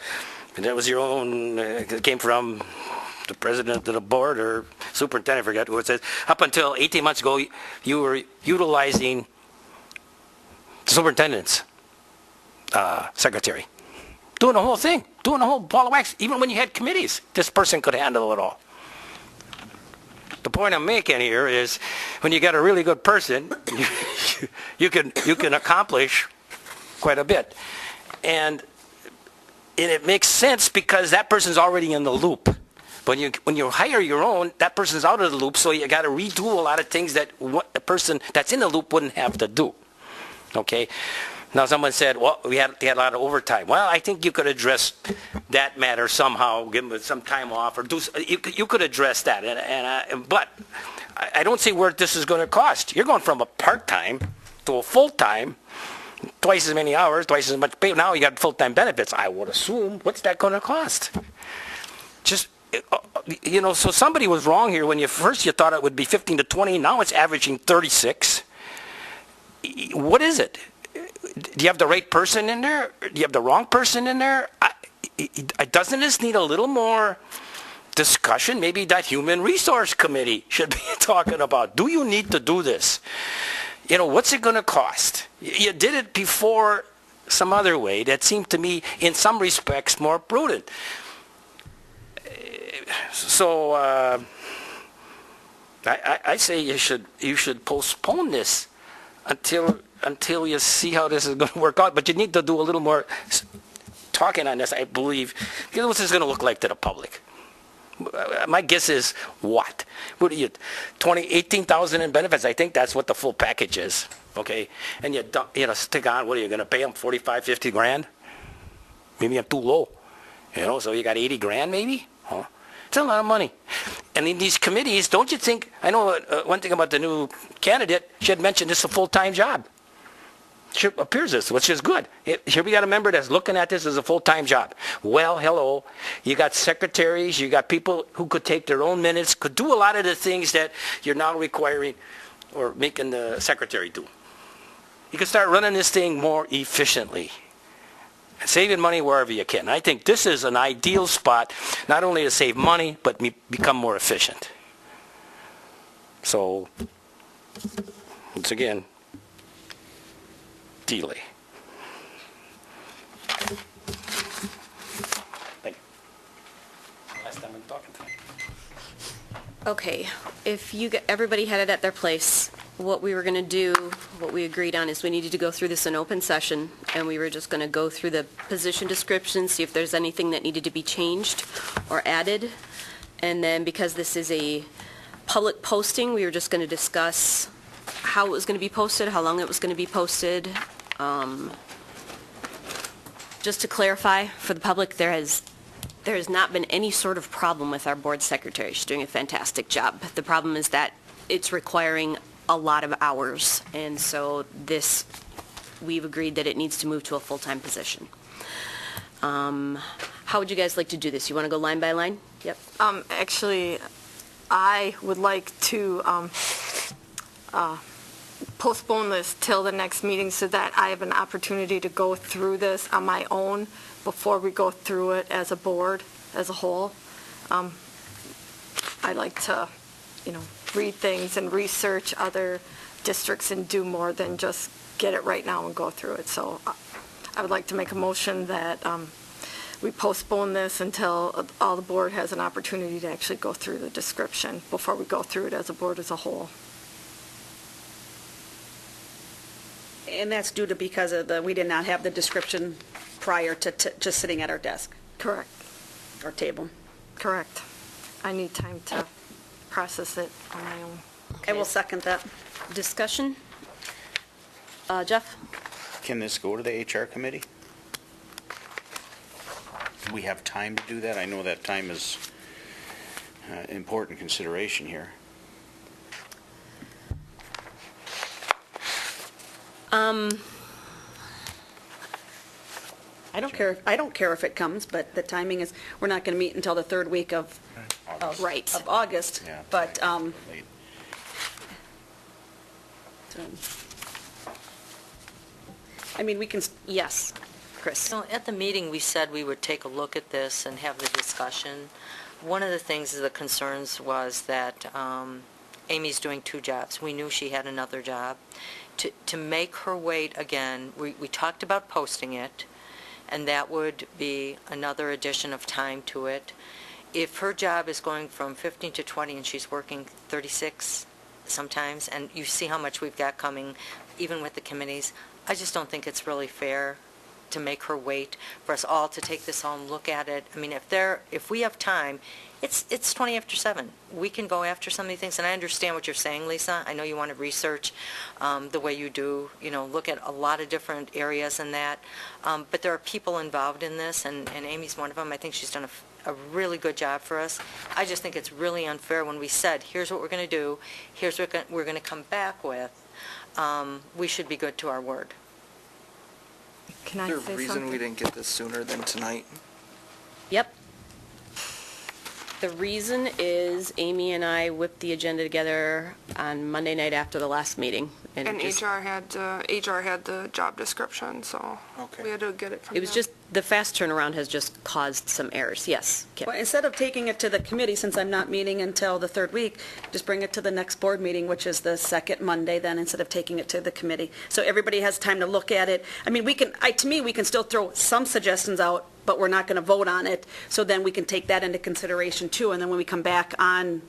And that was your own, it came from the president of the board or superintendent, I forget who it says. Up until 18 months ago, you were utilizing the superintendent's secretary. Doing the whole thing, doing the whole ball of wax. Even when you had committees, this person could handle it all. The point I'm making here is when you got a really good person, you can accomplish quite a bit. And it makes sense because that person's already in the loop. When you hire your own, that person's out of the loop, so you got to redo a lot of things that the person that's in the loop wouldn't have to do. Okay? Now, someone said, well, they had a lot of overtime. Well, I think you could address that matter somehow, give them some time off, or you could address that. But I don't see where this is going to cost. You're going from a part-time to a full-time, twice as many hours, twice as much pay. Now you got full-time benefits. I would assume, what's that going to cost? Just, so somebody was wrong here when you thought it would be 15 to 20. Now it's averaging 36. What is it? Do you have the right person in there? Do you have the wrong person in there? Doesn't this need a little more discussion? Maybe that Human Resource Committee should be talking about, do you need to do this? What's it going to cost? You did it before some other way that seemed to me, in some respects, more prudent. So I say you should postpone this until you see how this is going to work out. But you need to do a little more talking on this, I believe. What's this going to look like to the public? My guess is what? What are you, 18,000 in benefits? I think that's what the full package is. Okay? And stick on, what are you going to pay them, 45, 50 grand? Maybe I'm too low. So you got 80 grand maybe? Huh? It's a lot of money. And in these committees, don't you think, I know one thing about the new candidate, she had mentioned this is a full-time job. She appears this, which is good. Here we got a member that's looking at this as a full-time job. Well, hello. You got secretaries, you got people who could take their own minutes, could do a lot of the things that you're now requiring or making the secretary do. You can start running this thing more efficiently. And saving money wherever you can. I think this is an ideal spot, not only to save money, but become more efficient. So, once again, delay. Thank you. Last time I'm talking to you. Okay, if everybody had it at their place, what we were going to do, what we agreed on is we needed to go through this in open session, and we were just going to go through the position description, see if there's anything that needed to be changed or added. And then because this is a public posting, we were just going to discuss how it was going to be posted, how long it was going to be posted. Just to clarify for the public, there has not been any sort of problem with our board secretary. She's doing a fantastic job. The problem is that it's requiring a lot of hours, and so we've agreed that it needs to move to a full-time position. How would you guys like to do this? You want to go line by line? Yep. Actually, I would like to postpone this till the next meeting so that I have an opportunity to go through this on my own before we go through it as a board, as a whole. I like to, read things and research other districts and do more than just get it right now and go through it. So I would like to make a motion that we postpone this until all the board has an opportunity to actually go through the description before we go through it as a board as a whole. And that's due to because of we did not have the description prior to just sitting at our desk. Correct. our table. Correct. I need time to process it on my own. I will second that. Discussion? Jeff? Can this go to the HR committee? Do we have time to do that? I know that time is important consideration here. I don't care if it comes, but the timing is, we're not going to meet until the third week of Right. August. Yeah. But, Late. I mean, we can, Yes. Chris? So at the meeting, we said we would take a look at this and have the discussion. One of the things, the concerns was that Amy's doing 2 jobs. We knew she had another job. To make her wait again, we talked about posting it, and that would be another addition of time to it. If her job is going from 15 to 20 and she's working 36 sometimes, and you see how much we've got coming, even with the committees, I just don't think it's really fair to make her wait for us all to take this home, look at it. I mean, if we have time, it's 20 after 7. We can go after some of these things, and I understand what you're saying, Lisa. I know you want to research the way you do, look at a lot of different areas in that. But there are people involved in this, and Amy's one of them. I think she's done a really good job for us. I just think it's really unfair when we said, here's what we're going to do, here's what we're going to come back with. We should be good to our word. Can I Is there say a reason something? we didn't get this sooner than tonight? Yep. The reason is Amy and I whipped the agenda together on Monday night after the last meeting. And just- HR had the job description, so Okay. we had to get it from It was them. just, the fast turnaround has just caused some errors. Yes, Kim? well, instead of taking it to the committee, since I'm not meeting until the third week, just bring it to the next board meeting, which is the second Monday then, instead of taking it to the committee. So everybody has time to look at it. I mean, to me, we can still throw some suggestions out, but we're not going to vote on it. So then we can take that into consideration too. And then when we come back on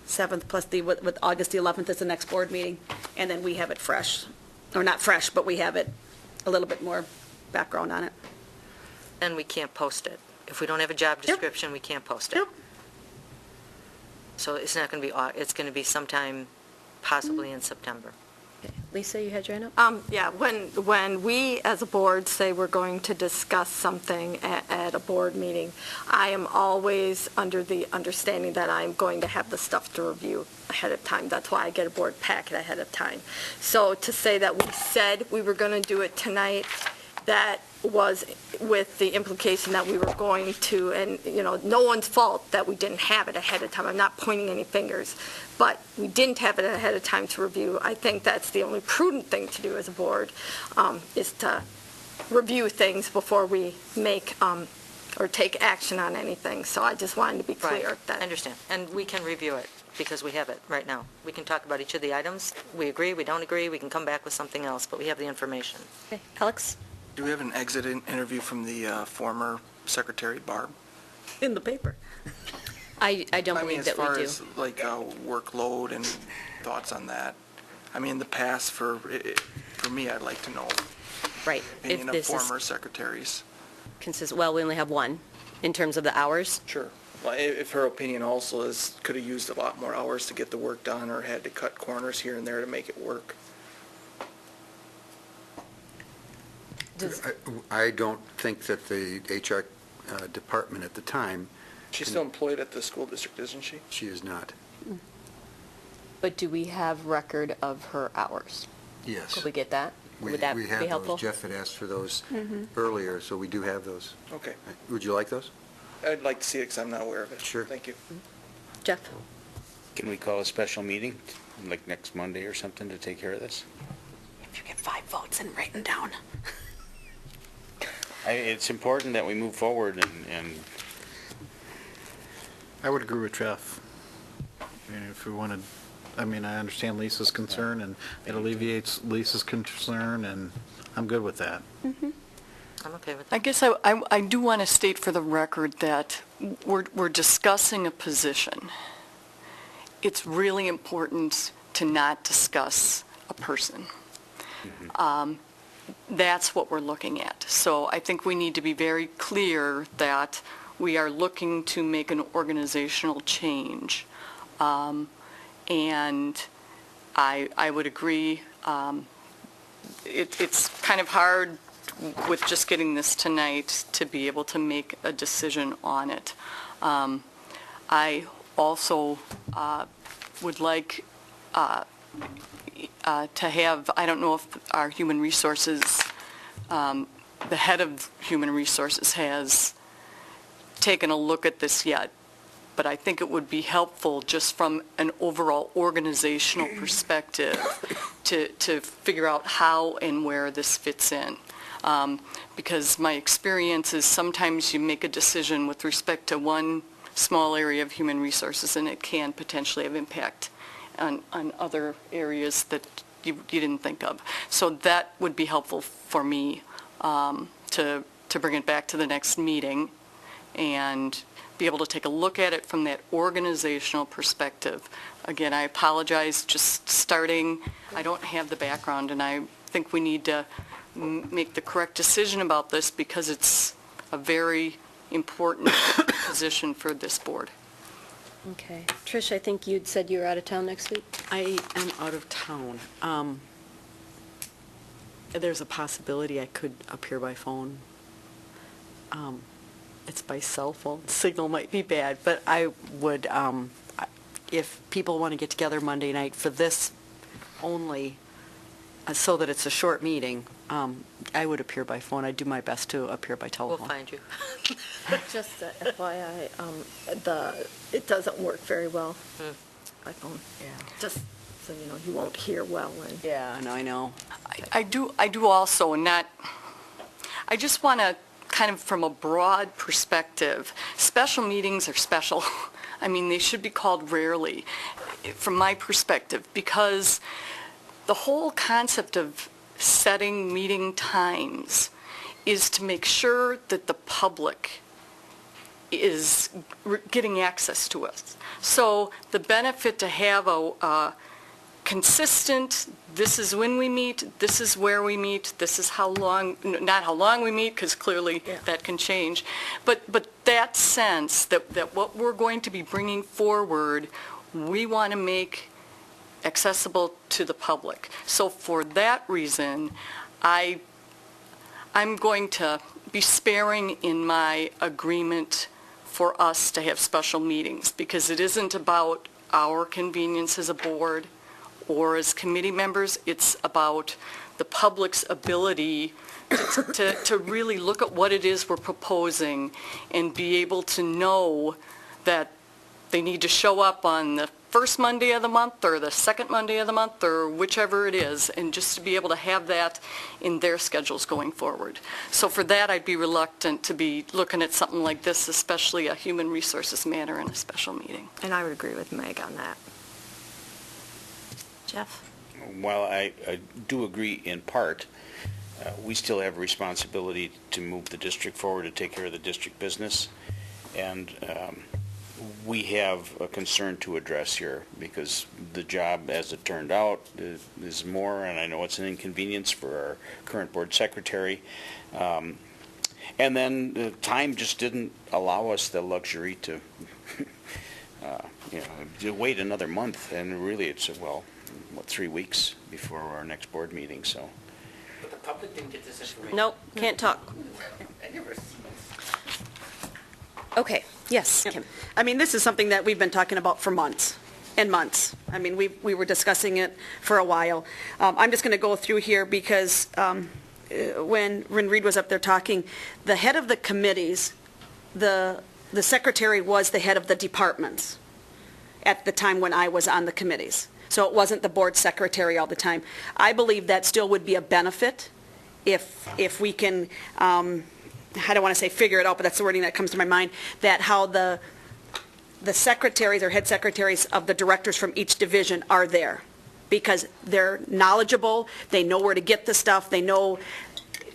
7th plus with August the 11th is the next board meeting, and then we have it fresh. Or not fresh, but we have it a little bit more background on it. And we can't post it. If we don't have a job description, we can't post it. Yep. So it's not going to be, it's going to be sometime possibly in September. Lisa, you had your hand up? Yeah, when we as a board say we're going to discuss something at a board meeting, I am always under the understanding that I'm going to have the stuff to review ahead of time. That's why I get a board packet ahead of time. So to say that we said we were going to do it tonight, that was with the implication that we were going to, and, no one's fault that we didn't have it ahead of time. I'm not pointing any fingers, but we didn't have it ahead of time to review. I think that's the only prudent thing to do as a board, is to review things before we make or take action on anything. So I just wanted to be clear Right. that. I understand. And we can review it because we have it right now. We can talk about each of the items. We agree, we don't agree, we can come back with something else, but we have the information. Okay. Alex? Do we have an exit interview from the former Secretary Barb? In the paper. I don't I mean, believe as that far we do. as like workload and thoughts on that. I mean, in the past, for me, I'd like to know Right. opinion If of this is former secretaries. well, we only have one in terms of the hours. Sure. Well, if her opinion also is, could have used a lot more hours to get the work done or had to cut corners here and there to make it work. I don't think that the HR department at the time, She's still employed at the school district, isn't she? she is not. But do we have record of her hours? Yes. Could we get that? Would that We be have helpful? those. Jeff had asked for those earlier, so we do have those. Okay. Would you like those? I'd like to see it because I'm not aware of it. Sure. Thank you. Jeff? Can we call a special meeting, like next Monday or something, to take care of this? If you get 5 votes and write them down. It's important that we move forward and I would agree with Jeff. I mean, if we wanted, I understand Lisa's concern, and it alleviates Lisa's concern, and I'm good with that. I'm okay with that. I guess I do want to state for the record that we're discussing a position. It's really important to not discuss a person. That's what we're looking at. So I think we need to be very clear that we are looking to make an organizational change. And I would agree, it's kind of hard with just getting this tonight to be able to make a decision on it. I also would like to have, I don't know if our human resources, the head of human resources has taken a look at this yet, but I think it would be helpful just from an overall organizational perspective to figure out how and where this fits in. Because my experience is sometimes you make a decision with respect to one small area of human resources and it can potentially have impact on other areas that you didn't think of. So that would be helpful for me to bring it back to the next meeting and be able to take a look at it from that organizational perspective. Again, I apologize, just starting, I don't have the background, and I think we need to make the correct decision about this because it's a very important position for this board. Okay. Trish, I think you'd said you were out of town next week? I am out of town. There's a possibility I could appear by phone. It's by cell phone. Signal might be bad, but I would, if people want to get together Monday night for this only, so that it's a short meeting, I would appear by phone. I'd do my best to appear by We'll telephone. find you. Just FYI, it doesn't work very well by phone. Yeah. Just so you know, you won't hear well. And Yeah, no, I know. I do also, and not, I just want to kind of from a broad perspective, special meetings are special. I mean, they should be called rarely, from my perspective, because the whole concept of setting meeting times is to make sure that the public is getting access to us. So the benefit to have a consistent, this is when we meet, this is where we meet, this is how long, not how long we meet, because clearly that can change, but that sense that what we're going to be bringing forward, we want to make accessible to the public. So for that reason, I'm going to be sparing in my agreement for us to have special meetings, because it isn't about our convenience as a board or as committee members. It's about the public's ability to really look at what it is we're proposing and be able to know that they need to show up on the first Monday of the month or the second Monday of the month or whichever it is, and just to be able to have that in their schedules going forward. So for that, I'd be reluctant to be looking at something like this, especially a human resources matter in a special meeting. I would agree with Meg on that. Jeff? While I do agree in part, we still have a responsibility to move the district forward, to take care of the district business, and we have a concern to address here, because the job, as it turned out, is more, and I know it's an inconvenience for our current board secretary. And then time just didn't allow us the luxury to, to wait another month, and really it's, 3 weeks before our next board meeting, so. But the public didn't get this information. Nope, can't talk. Okay, yes, Kim. I mean, this is something that we've been talking about for months and months. I mean, we were discussing it for a while. I'm just going to go through here because when Reed was up there talking, the head of the committees, the secretary was the head of the departments at the time when I was on the committees. So it wasn't the board secretary all the time. I believe that still would be a benefit if we can, I don't want to say figure it out, but that's the wording that comes to my mind, that how the secretaries or head secretaries of the directors from each division are there, because they're knowledgeable, they know where to get the stuff, they know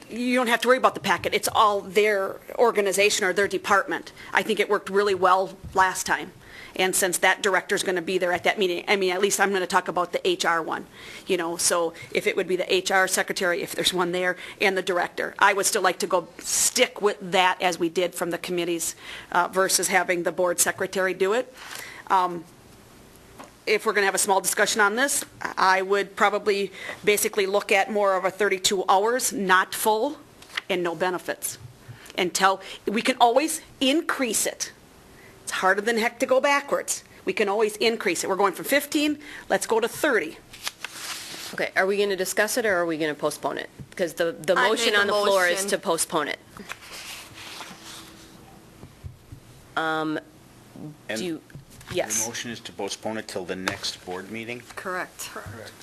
you don't have to worry about the packet. It's all their organization or their department. I think it worked really well last time. And since that director's going to be there at that meeting, I mean, at least I'm going to talk about the HR one, you know, so if it would be the HR secretary, if there's one there, and the director. I would still like to stick with that as we did from the committees versus having the board secretary do it. If we're going to have a small discussion on this, I would probably basically look at more of a 32 hours, not full, and no benefits. Until, we can always increase it. It's harder than heck to go backwards. We can always increase it. We're going from 15, let's go to 30. Okay, are we going to discuss it or are we going to postpone it? Because the I motion make a on the floor is motion. to postpone it. Do you, The yes. motion is to postpone it till the next board meeting? Correct.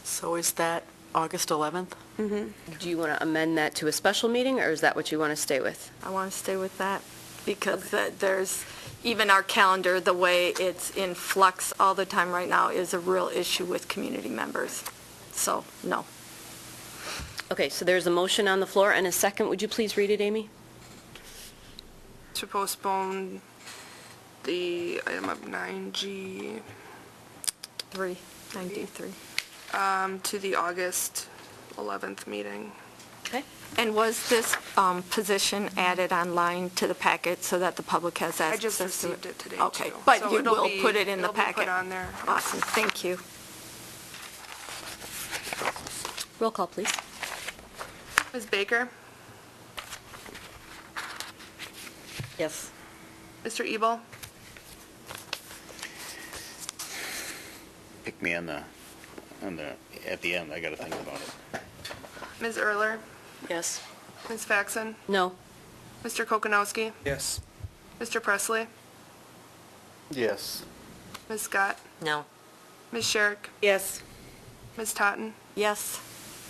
So is that August 11th? Do you want to amend that to a special meeting or is that what you want to stay with? I want to stay with that because there's, even our calendar, the way it's in flux all the time right now is a real issue with community members. So, no. Okay, so there's a motion on the floor and a second. Would you please read it, Amy? To postpone the item of 9G 93. to the August 11th meeting. Okay. And was this position added online to the packet so that the public has access I just to it? received it today, Okay, too. but So you it'll will be- put it in the it'll be packet? put on there. Awesome, thank you. Roll call, please. Ms. Baker? Yes. Mr. Ebel? Pick me at the end, I gotta think about it. Ms. Erler? Yes. Ms. Faxon? No. Mr. Kokonowski? Yes. Mr. Presley? Yes. Ms. Scott? No. Ms. Sherrick? Yes. Ms. Totten? Yes.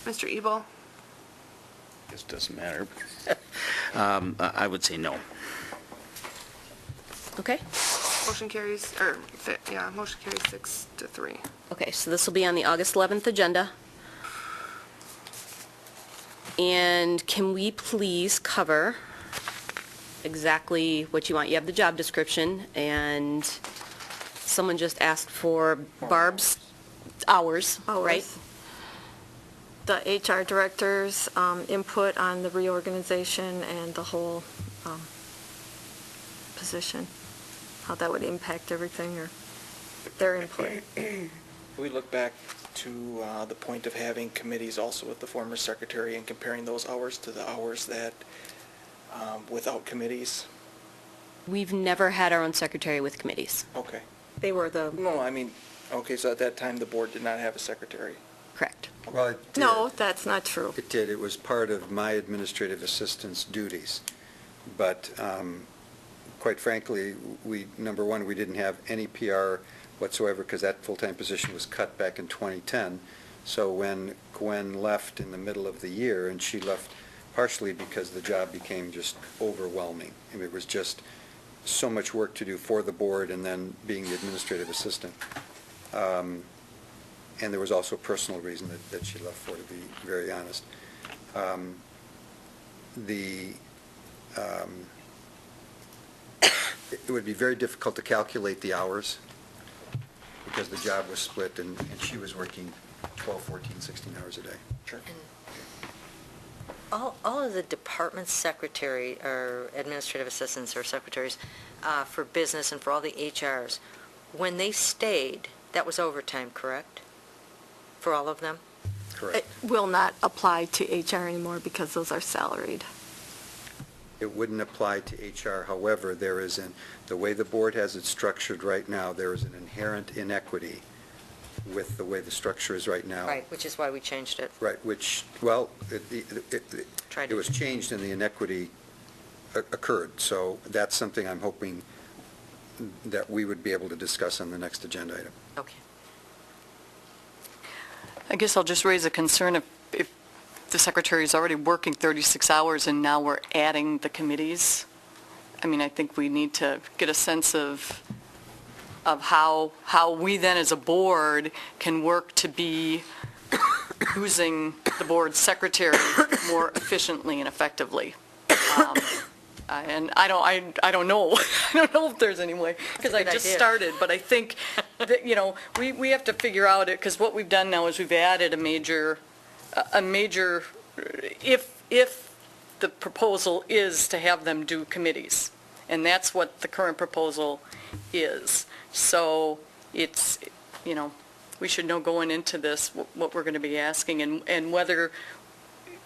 Mr. Ebel? This doesn't matter. I would say no. Okay. Motion carries, motion carries 6-3. Okay, so this will be on the August 11th agenda. And can we please cover exactly what you want? You have the job description, and someone just asked for Barb's hours, right? The HR director's input on the reorganization and the whole position, how that would impact everything, or their input. We look back to the point of having committees also with the former secretary and comparing those hours to the hours that without committees. We've never had our own secretary with committees. Okay. They were the, No, I mean, okay, so at that time, the board did not have a secretary. Correct. Well, it did. No, that's not true. It did. It was part of my administrative assistant's duties. But quite frankly, number one, we didn't have any PR whatsoever because that full-time position was cut back in 2010. So when Gwen left in the middle of the year, and she left partially because the job became just overwhelming. I mean, it was just so much work to do for the board and then being the administrative assistant. And there was also a personal reason that she left for, to be very honest. It would be very difficult to calculate the hours because the job was split and she was working 12, 14, 16 hours a day. Sure. All of the department secretary or administrative assistants or secretaries for business and for all the HRs, when they stayed, that was overtime, correct? For all of them? Correct. It will not apply to HR anymore because those are salaried. It wouldn't apply to HR. However, the way the board has it structured right now, there is an inherent inequity with the way the structure is right now. Right, which is why we changed it. Right, which, well, it was changed and the inequity occurred. So that's something I'm hoping that we would be able to discuss on the next agenda item. Okay. I guess I'll just raise a concern if the secretary is already working 36 hours and now we're adding the committees. I mean, I think we need to get a sense of how we then as a board can work to be using the board's secretary more efficiently and effectively. And I don't know. I don't know if there's any way, because I Good just idea. started, but I think that, we have to figure out it, because what we've done now is we've added a major, if the proposal is to have them do committees, and that's what the current proposal is. So it's, we should know going into this what we're going to be asking, and whether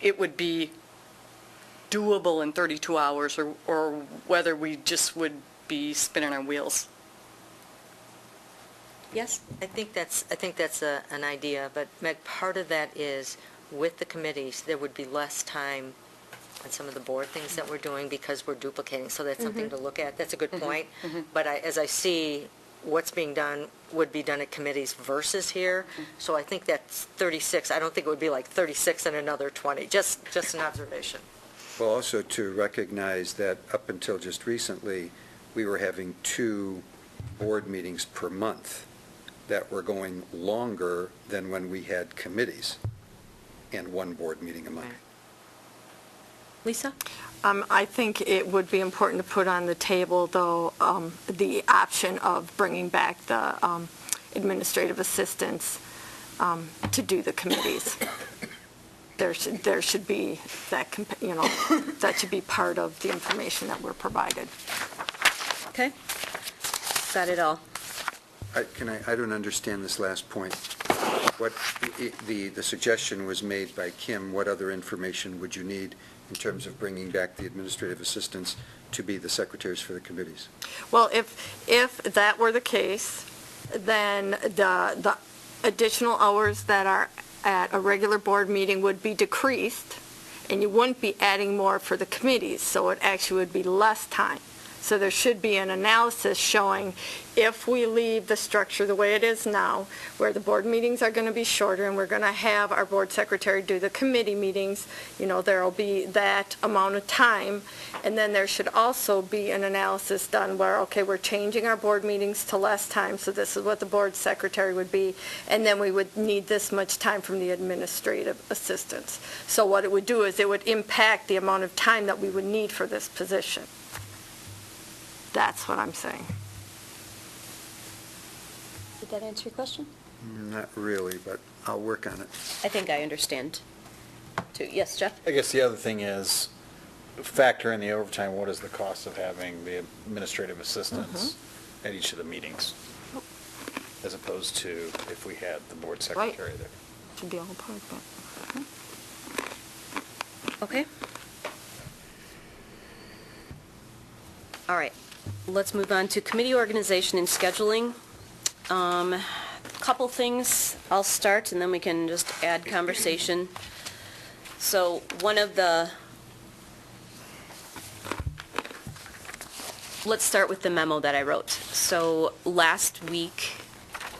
it would be doable in 32 hours, or whether we just would be spinning our wheels. Yes? I think that's an idea, but Meg, part of that is with the committees, there would be less time on some of the board things that we're doing because we're duplicating, so that's something to look at. That's a good point. But as I see what's being done would be done at committees versus here, so I think that's 36. I don't think it would be like 36 and another 20, just an observation. Well, also to recognize that up until just recently, we were having 2 board meetings per month that were going longer than when we had committees and 1 board meeting a month. Lisa? I think it would be important to put on the table, though, the option of bringing back the administrative assistants to do the committees. There should be that, that should be part of the information that we're provided. Okay. Got it all. I don't understand this last point. What, the suggestion was made by Kim, what other information would you need in terms of bringing back the administrative assistants to be the secretaries for the committees? Well, if that were the case, then the additional hours that are at a regular board meeting would be decreased, and you wouldn't be adding more for the committees, so it actually would be less time. So there should be an analysis showing if we leave the structure the way it is now, where the board meetings are going to be shorter and we're going to have our board secretary do the committee meetings, there will be that amount of time. And then there should also be an analysis done where, okay, we're changing our board meetings to less time, so this is what the board secretary would be, and then we would need this much time from the administrative assistants. So what it would do is it would impact the amount of time that we would need for this position. That's what I'm saying. Did that answer your question? Not really, but I'll work on it. I think I understand, too. Yes, Jeff? I guess the other thing is, factor in the overtime, what is the cost of having the administrative assistants at each of the meetings? As opposed to if we had the board secretary there. Should be all part of it. Okay. All right. Let's move on to committee organization and scheduling. Couple things. I'll start, and then we can just add conversation. So let's start with the memo that I wrote. So last week,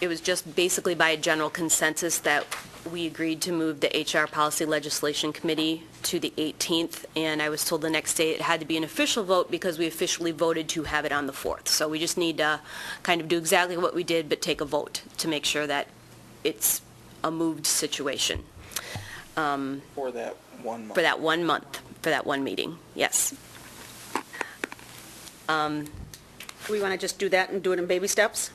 it was just basically by a general consensus that we agreed to move the HR Policy Legislation Committee to the 18th, and I was told the next day it had to be an official vote because we officially voted to have it on the 4th. So we just need to kind of do exactly what we did, but take a vote to make sure that it's a moved situation. For that 1 month. For that 1 month, for that one meeting, yes. We want to just do that and do it in baby steps?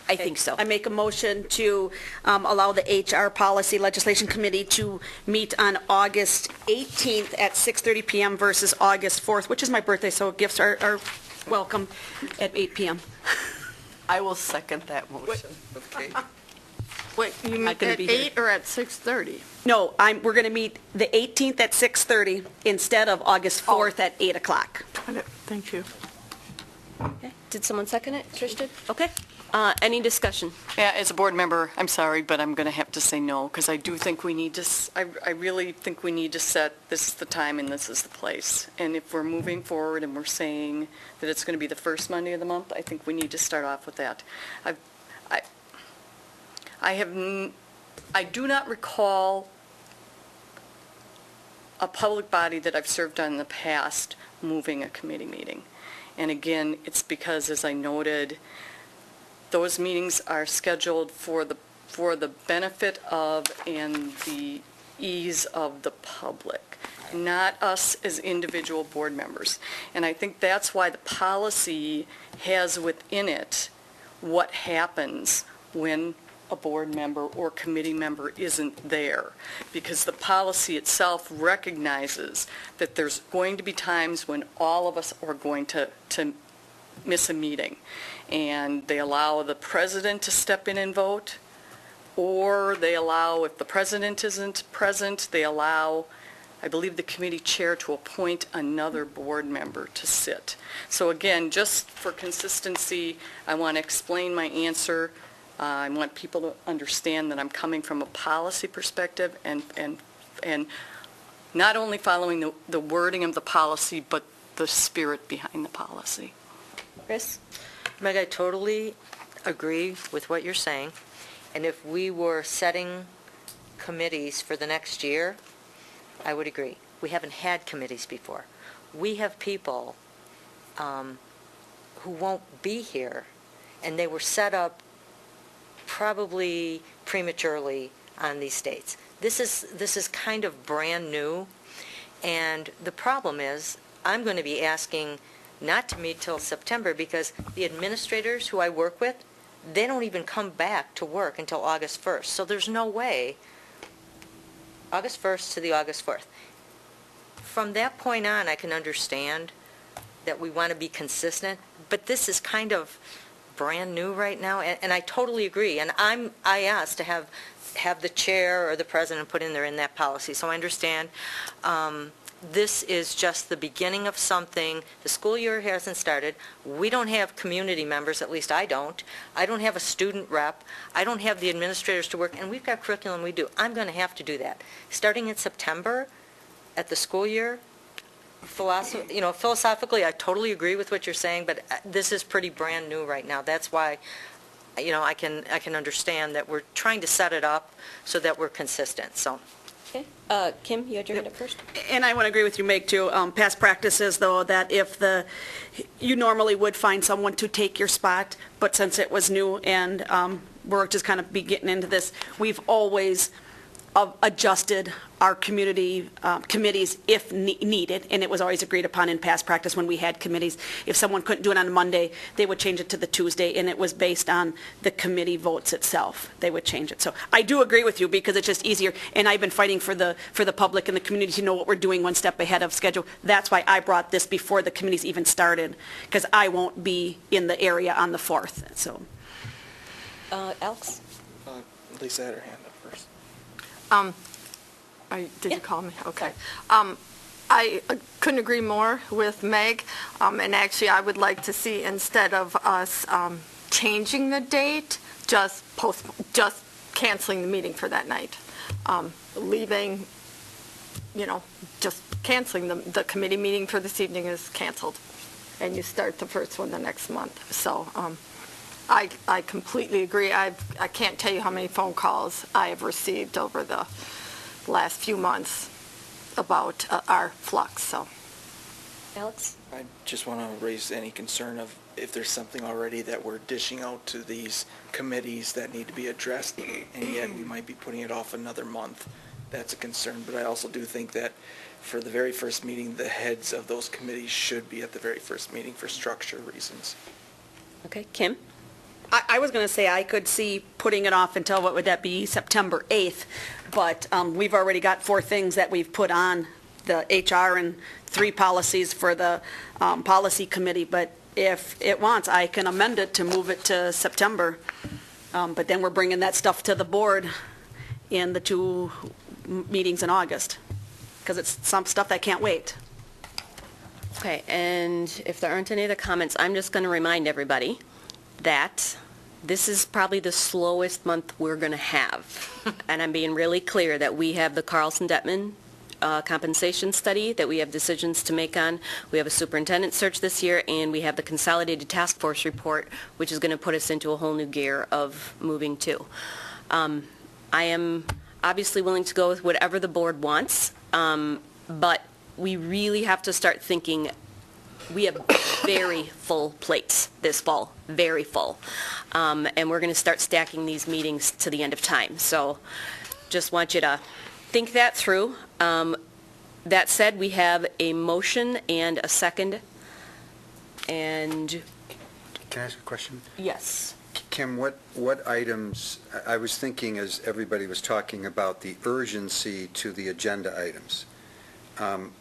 I think so. I make a motion to allow the HR Policy Legislation Committee to meet on August 18th at 6:30 PM versus August 4th, which is my birthday, so gifts are welcome at 8 PM. I will second that motion. Okay. Wait, you mean gonna at be here. 8 or at 6:30? No, we're going to meet the 18th at 6:30 instead of August 4th at 8 o'clock. Thank you. Okay. Did someone second it? Trish did? Okay. Any discussion? Yeah, as a board member, I'm sorry, but I'm going to have to say no, because I do think we need to, I really think we need to set, this is the time and this is the place. And if we're moving forward and we're saying that it's going to be the first Monday of the month, I think we need to start off with that. I do not recall a public body that I've served on in the past moving a committee meeting. And again, it's because, as I noted, those meetings are scheduled for the benefit of and the ease of the public. not us as individual board members. And I think that's why the policy has within it what happens when a board member or committee member isn't there, because the policy itself recognizes that there's going to be times when all of us are going to miss a meeting, and they allow the president to step in and vote, or they allow, if the president isn't present, they allow, I believe, the committee chair to appoint another board member to sit. So again, just for consistency, I want to explain my answer. I want people to understand that I'm coming from a policy perspective and not only following the wording of the policy, but the spirit behind the policy. Chris? Meg, I totally agree with what you're saying. And if we were setting committees for the next year, I would agree. We haven't had committees before. We have people who won't be here, and they were set up probably prematurely on these dates. This is kind of brand new, and the problem is I'm going to be asking not to meet till September because the administrators who I work with, they don't even come back to work until August 1st. So there's no way, August 1st to the August 4th. From that point on, I can understand that we want to be consistent, but this is kind of brand new right now, and I totally agree. And I asked to have the chair or the president put in there in that policy, so I understand. This is just the beginning of something. The school year hasn't started. We don't have community members, at least I don't. I don't have a student rep. I don't have the administrators to work, and we've got curriculum we do. I'm going to have to do that. Starting in September at the school year, philosophically, I totally agree with what you're saying, but this is pretty brand new right now. That's why, I can understand that we're trying to set it up so that we're consistent, so. Okay. Kim, you had your hand up first. And I want to agree with you, Meg, too. Past practices, though, that if you normally would find someone to take your spot, but since it was new and we're just kind of getting into this, we've always adjusted our community committees if needed, and it was always agreed upon in past practice when we had committees. If someone couldn't do it on a Monday, they would change it to the Tuesday, and it was based on the committee votes itself. They would change it. So I do agree with you because it's just easier, and I've been fighting for the public and the community to know what we're doing one step ahead of schedule. That's why I brought this before the committees even started, because I won't be in the area on the 4th. So, Alex? Lisa had her hand up first. Did you call me? Okay. I couldn't agree more with Meg, and actually I would like to see, instead of us changing the date, just canceling the meeting for that night. Leaving, just canceling the committee meeting for this evening is canceled, and you start the first one the next month. So I completely agree. I can't tell you how many phone calls I have received over the last few months about our flux. So, Alex? I just want to raise any concern of if there's something already that we're dishing out to these committees that need to be addressed, and yet we might be putting it off another month. That's a concern. But I also do think that for the very first meeting, the heads of those committees should be at the very first meeting for structure reasons. Okay. Kim? I was going to say I could see putting it off until, what would that be, September 8th, but we've already got 4 things that we've put on the HR and 3 policies for the policy committee, but if it wants, I can amend it to move it to September, but then we're bringing that stuff to the board in the 2 meetings in August, because it's some stuff that can't wait. Okay, and if there aren't any other comments, I'm just going to remind everybody that this is probably the slowest month we're going to have. And I'm being really clear that we have the Carlson-Detman compensation study that we have decisions to make on. We have a superintendent search this year, and we have the consolidated task force report, which is going to put us into a whole new gear of moving to. I am obviously willing to go with whatever the board wants, but we really have to start thinking. We have very full plates this fall, very full. And we're going to start stacking these meetings to the end of time. So just want you to think that through. That said, we have a motion and a second, and Can I ask a question? yes. Kim, what items, I was thinking as everybody was talking about the urgency to the agenda items.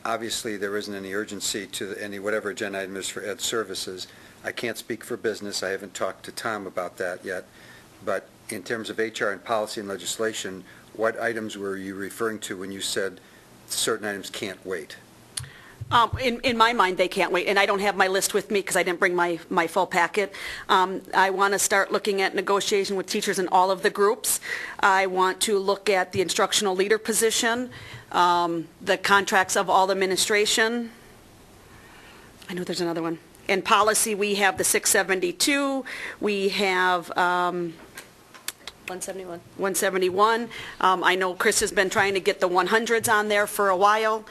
Obviously, there isn't any urgency to any whatever agenda item is for ed services. I can't speak for business. I haven't talked to Tom about that yet. But in terms of HR and policy and legislation, what items were you referring to when you said certain items can't wait? In my mind, they can't wait, and I don't have my list with me because I didn't bring my full packet. I want to start looking at negotiation with teachers in all of the groups. I want to look at the instructional leader position, the contracts of all administration. I know there's another one. In policy, we have the 672, we have 171. 171. I know Chris has been trying to get the 100s on there for a while.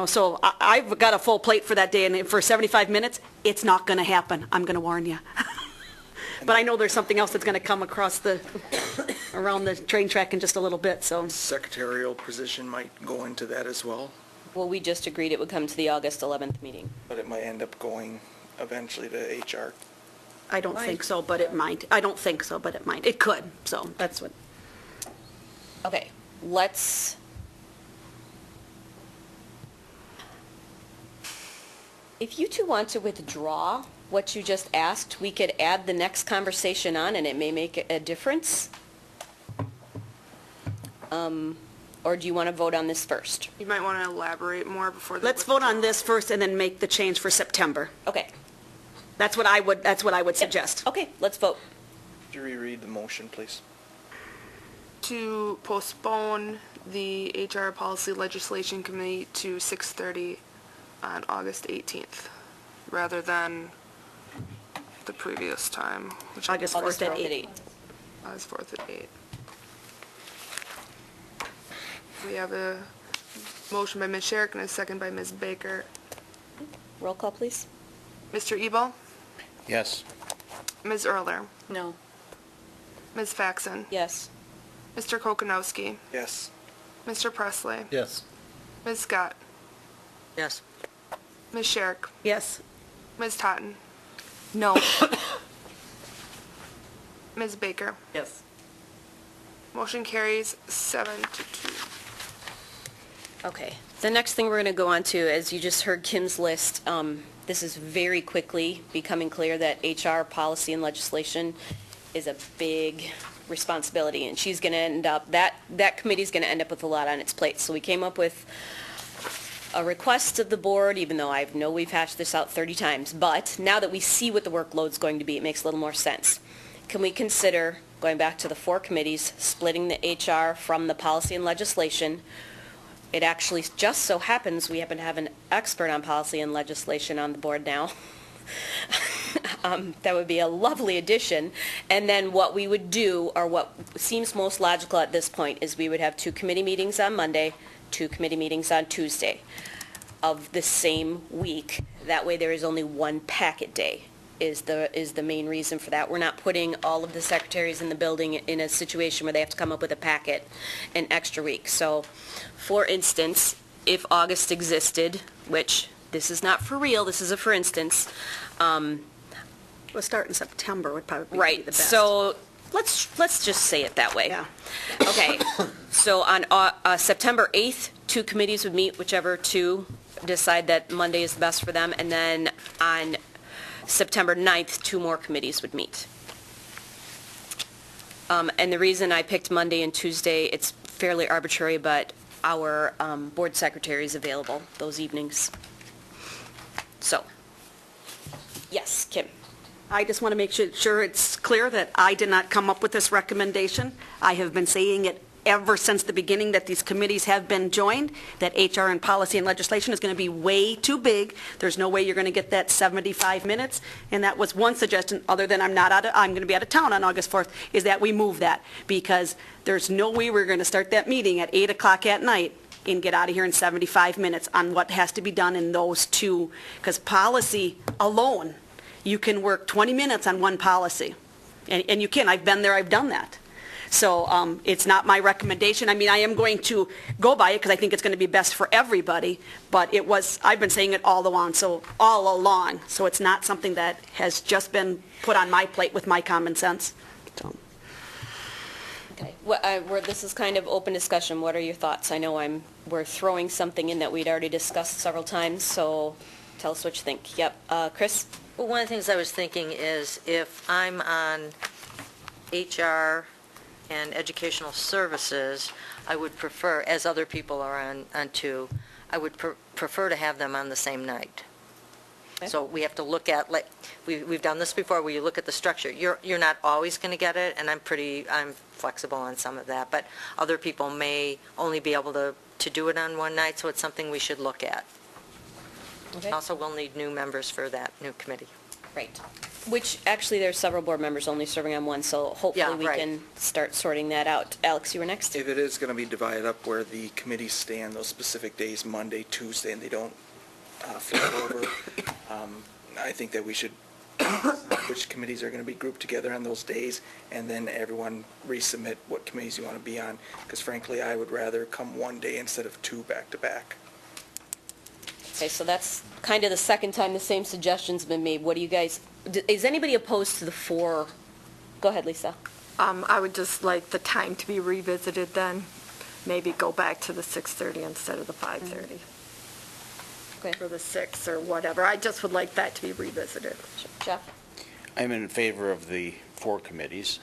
So I've got a full plate for that day, and for 75 minutes, it's not going to happen. I'm going to warn you. But I know there's something else that's going to come around the train track in just a little bit, so. Secretarial position might go into that as well, Well, we just agreed it would come to the August 11th meeting. but it might end up going eventually to HR. I don't think so, but it might. I don't think so, but it might. It could, so that's what. Okay, let's... If you two want to withdraw what you just asked, we could add the next conversation on, and it may make a difference. Or do you want to vote on this first? You might want to elaborate more before the... Let's vote on this first and then make the change for September. Okay. That's what I would suggest. Okay, let's vote. Could you reread the motion, please? To postpone the HR Policy Legislation Committee to 6:30 on August 18th, rather than the previous time, which August 4th at 8. August 4th at 8. We have a motion by Ms. Sherrick and a second by Ms. Baker. Roll call, please. Mr. Ebel? Yes. Ms. Erler? No. Ms. Faxon? Yes. Mr. Kokonowski? Yes. Mr. Presley? Yes. Ms. Scott? Yes. Ms. Sherrick? Yes. Ms. Totten? No. Ms. Baker? Yes. Motion carries 7-2. Okay. The next thing we're going to go on to, as you just heard Kim's list, this is very quickly becoming clear that HR policy and legislation is a big responsibility, and she's going to end up, that committee's going to end up with a lot on its plate. So we came up with a request of the board, even though I know we've hashed this out 30 times, but now that we see what the workload's going to be, it makes a little more sense. Can we consider, going back to the 4 committees, splitting the HR from the policy and legislation? It actually just so happens we happen to have an expert on policy and legislation on the board now. That would be a lovely addition. And then what we would do, or what seems most logical at this point, is we would have 2 committee meetings on Monday, 2 committee meetings on Tuesday of the same week. That way there is only 1 packet day is the main reason for that. We're not putting all of the secretaries in the building in a situation where they have to come up with a packet an extra week. So, for instance, if August existed, which this is not for real, this is a for instance. We'll start in September would probably be the Right, best. so let's just say it that way. Yeah. Okay, so on September 8th, 2 committees would meet, whichever 2 decide that Monday is the best for them, and then on September 9th, 2 more committees would meet. And the reason I picked Monday and Tuesday, it's fairly arbitrary, but our board secretary is available those evenings. So, yes, Kim. I just want to make sure it's clear that I did not come up with this recommendation. I have been saying it ever since the beginning that these committees have been joined, that HR and policy and legislation is going to be way too big. There's no way you're going to get that 75 minutes. And that was one suggestion, other than I'm going to be out of town on August 4th, is that we move that, because there's no way we're going to start that meeting at 8 o'clock at night and get out of here in 75 minutes on what has to be done in those 2, because policy alone, you can work 20 minutes on one policy. And you can. I've been there. I've done that. So it's not my recommendation. I mean, I am going to go by it because I think it's going to be best for everybody, but I've been saying it all along, so it's not something that has just been put on my plate with my common sense. So. Okay, this is kind of open discussion. What are your thoughts? I know we're throwing something in that we'd already discussed several times, so tell us what you think. Yep, Chris? Well, one of the things I was thinking is if I'm on HR and educational services, I would prefer, as other people are on two, I would prefer to have them on the same night. Okay. So we have to look at, like, we've done this before, where you look at the structure. You're not always going to get it, and I'm flexible on some of that, but other people may only be able to do it on one night, so it's something we should look at. Okay. Also, we'll need new members for that new committee. Right. Which, actually, there's several board members only serving on one, so hopefully we can start sorting that out. Alex, you were next? If it is going to be divided up where the committees stay on those specific days, Monday, Tuesday, and they don't flip over, I think that we should which committees are going to be grouped together on those days, and then everyone resubmit what committees you want to be on, because frankly, I would rather come one day instead of two back-to-back. Okay, so that's kind of the second time the same suggestion's been made. What do you guys, is anybody opposed to the 4? Go ahead, Lisa. I would just like the time to be revisited then. Maybe go back to the 6:30 instead of the 5:30. Okay. For the 6 or whatever. I just would like that to be revisited. Jeff? I'm in favor of the 4 committees,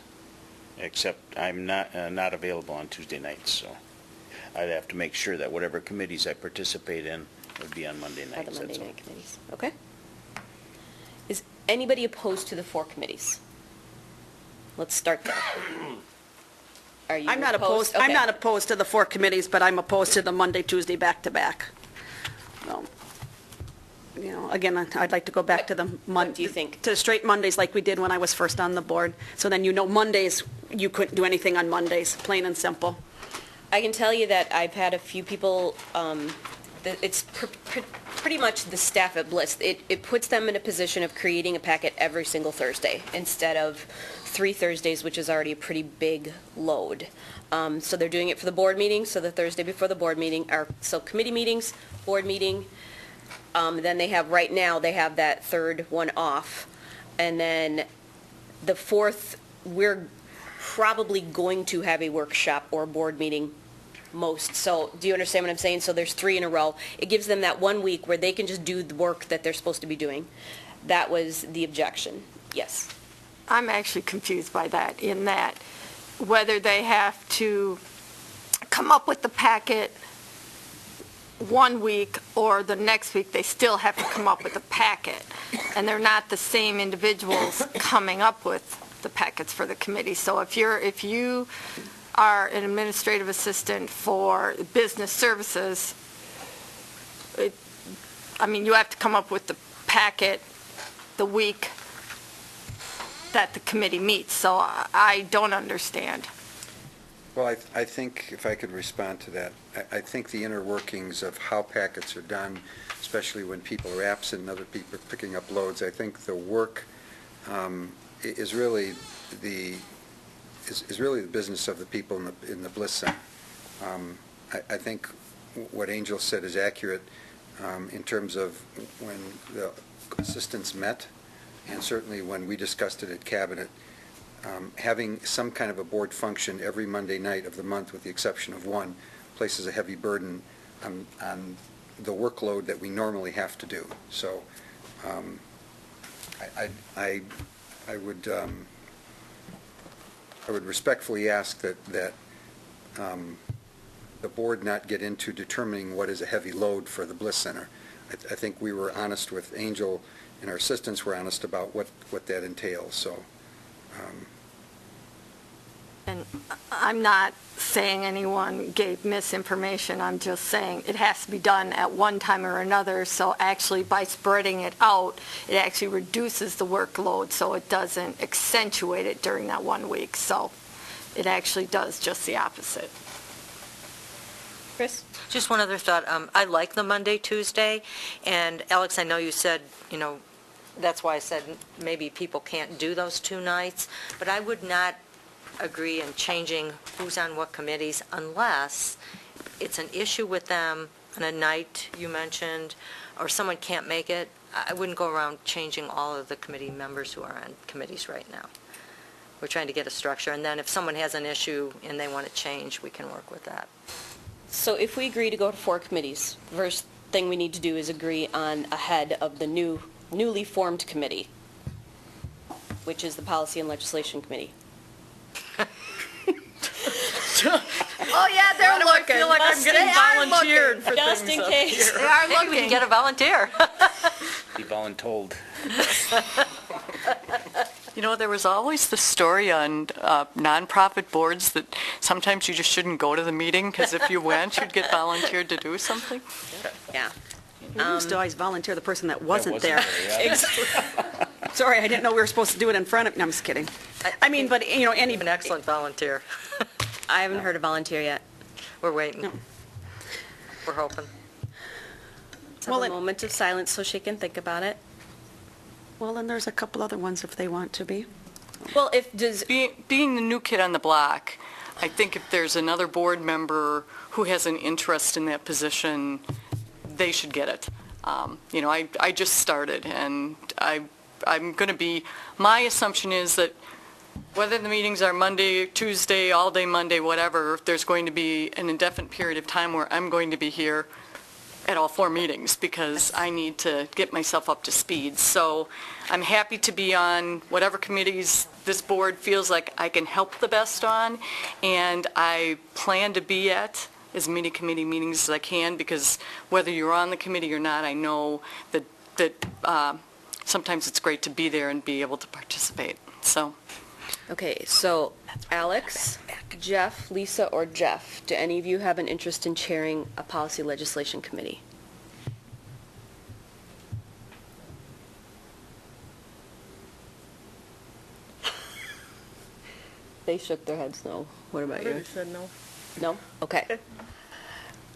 except I'm not available on Tuesday nights, so I'd have to make sure that whatever committees I participate in would be on Monday nights. The Monday that's all. night committees. Okay. Is anybody opposed to the 4 committees? Let's start there. Are you I'm not opposed. Okay. I'm not opposed to the 4 committees, but I'm opposed to the Monday, Tuesday back-to-back. So, again, I'd like to go back to the What do you think? to straight Mondays like we did when I was first on the board. So then Mondays, you couldn't do anything on Mondays, plain and simple. I can tell you that I've had a few people, it's pretty much the staff at Bliss. It puts them in a position of creating a packet every single Thursday instead of 3 Thursdays, which is already a pretty big load. So they're doing it for the board meeting, so the Thursday before the board meeting, so committee meetings, board meeting, then they have, right now, they have that third one off. And then the 4th, we're probably going to have a workshop or board meeting most. So do you understand what I'm saying? So there's 3 in a row. It gives them that 1 week where they can just do the work that they're supposed to be doing. That was the objection. Yes. I'm actually confused by that, in that whether they have to come up with the packet 1 week or the next week, they still have to come up with a packet. And they're not the same individuals coming up with the packets for the committee. So if you are an administrative assistant for business services, you have to come up with the packet the week that the committee meets. So I don't understand. Well, I think, if I could respond to that, I think the inner workings of how packets are done, especially when people are absent and other people are picking up loads, I think the work is really the business of the people in the Bliss Center. I think what Angel said is accurate in terms of when the assistants met, and certainly when we discussed it at Cabinet. Having some kind of a board function every Monday night of the month, with the exception of one, places a heavy burden on the workload that we normally have to do. So I would respectfully ask that the board not get into determining what is a heavy load for the Bliss Center. I think we were honest with Angel, and our assistants were honest about what that entails. So. And I'm not saying anyone gave misinformation. I'm just saying it has to be done at one time or another. So actually, by spreading it out, it actually reduces the workload, so it doesn't accentuate it during that 1 week. So it actually does just the opposite. Chris? Just one other thought. I like the Monday, Tuesday, and Alex, I know you said, that's why I said maybe people can't do those 2 nights, but I would not agree in changing who's on what committees unless it's an issue with them on a night you mentioned, or someone can't make it. I wouldn't go around changing all of the committee members who are on committees right now. We're trying to get a structure, and then if someone has an issue and they want to change, we can work with that. So if we agree to go to 4 committees, the first thing we need to do is agree on a head of the newly formed committee, which is the Policy and Legislation Committee. Oh, yeah, they're looking. I feel like I'm getting volunteered for Just things in up case. here. They are Maybe we can looking. get a volunteer. Be voluntold. You know, there was always the story on nonprofit boards that sometimes you just shouldn't go to the meeting because if you went, you'd get volunteered to do something. Yeah. We used to always volunteer the person that wasn't That there. yeah. Sorry, I didn't know we were supposed to do it in front of, no, I'm just kidding. I mean, but, you know, any, An excellent volunteer. I haven't heard a volunteer yet. We're waiting. No. We're hoping. Let's have Well, a moment of silence so she can think about it. well, then there's a couple other ones if they want to be. Well, does Being the new kid on the block, I think if there's another board member who has an interest in that position, they should get it. You know, I just started, and I'm going to be, my assumption is that whether the meetings are Monday, Tuesday, all day Monday, whatever, there's going to be an indefinite period of time where I'm going to be here at all 4 meetings because I need to get myself up to speed. So I'm happy to be on whatever committees this board feels like I can help the best on, and I plan to be at as many committee meetings as I can because whether you're on the committee or not, I know that sometimes it's great to be there and be able to participate. So. Okay, so Alex, Jeff, Lisa, or Jeff, do any of you have an interest in chairing a policy legislation committee? They shook their heads no. What about you? said no. No? Okay.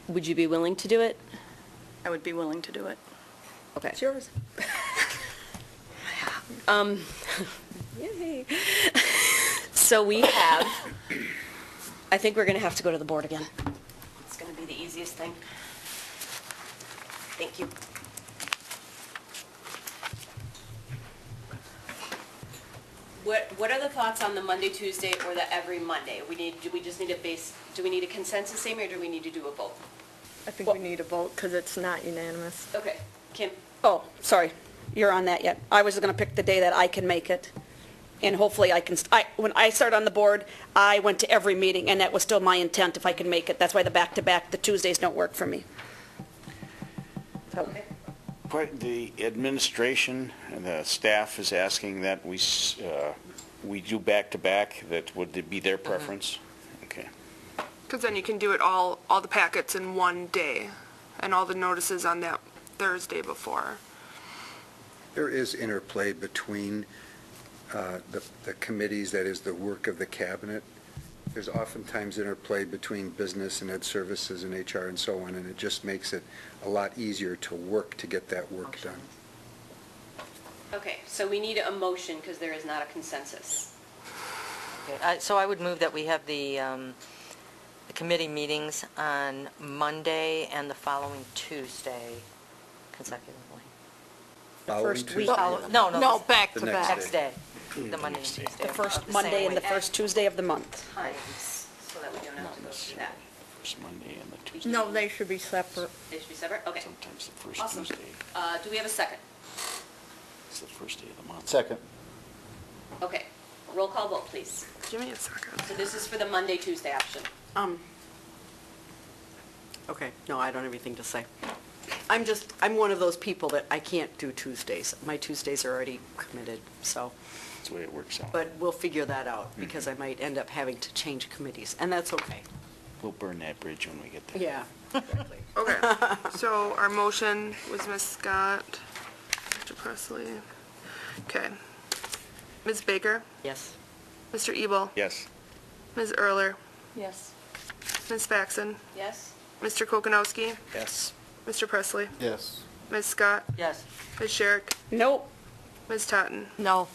Would you be willing to do it? I would be willing to do it. Okay. It's yours. Yay. So we have, I think we're going to have to go to the board again. It's going to be the easiest thing. Thank you. What are the thoughts on the Monday, Tuesday, or the every Monday? Do we need a consensus, Amy, or do we need to do a vote? I think we need a vote because it's not unanimous. Okay. Kim? Oh, sorry, you're on that yet. I was going to pick the day that I can make it, and hopefully I can, when I started on the board, I went to every meeting, and that was still my intent if I can make it. That's why the back-to-back, the Tuesdays don't work for me. So, The administration and the staff is asking that we do back-to-back. That would be their preference? Okay. Because then you can do it all the packets in one day, and all the notices on that Thursday before. There is interplay between the committees, that is the work of the cabinet. There's oftentimes interplay between business and ed services and HR and so on, and it just makes it a lot easier to work to get that work done. Okay, so we need a motion because there is not a consensus. Okay, so I would move that we have the committee meetings on Monday and the following Tuesday consecutively. Following Tuesday? No, back The to next back. Next day, the Monday and Tuesday. the first same Monday and the week. first Tuesday of the month. Times, so that we don't have to go through that. First Monday and the Tuesday. No, they should be separate. They should be separate? Okay. Sometimes the first Awesome. Tuesday Do we have a second? is the first day of the month. Second. Okay. Roll call vote, please. Give me a second. So this is for the Monday, Tuesday option. Okay, no, I don't have anything to say. I'm one of those people that I can't do Tuesdays. My Tuesdays are already committed, so, That's the way it works out. but we'll figure that out because I might end up having to change committees, and that's okay. We'll burn that bridge when we get there. Yeah, exactly. Okay, so our motion was Ms. Scott, Mr. Presley. Okay. Ms. Baker, Yes. Mr. Ebel, Yes. Ms. Erler, Yes. Ms. Faxon, Yes? Mr. Kokonowski, Yes. Mr. Presley, Yes. Ms. Scott, Yes. Ms. Sherrick, Nope. Ms. Totten. No.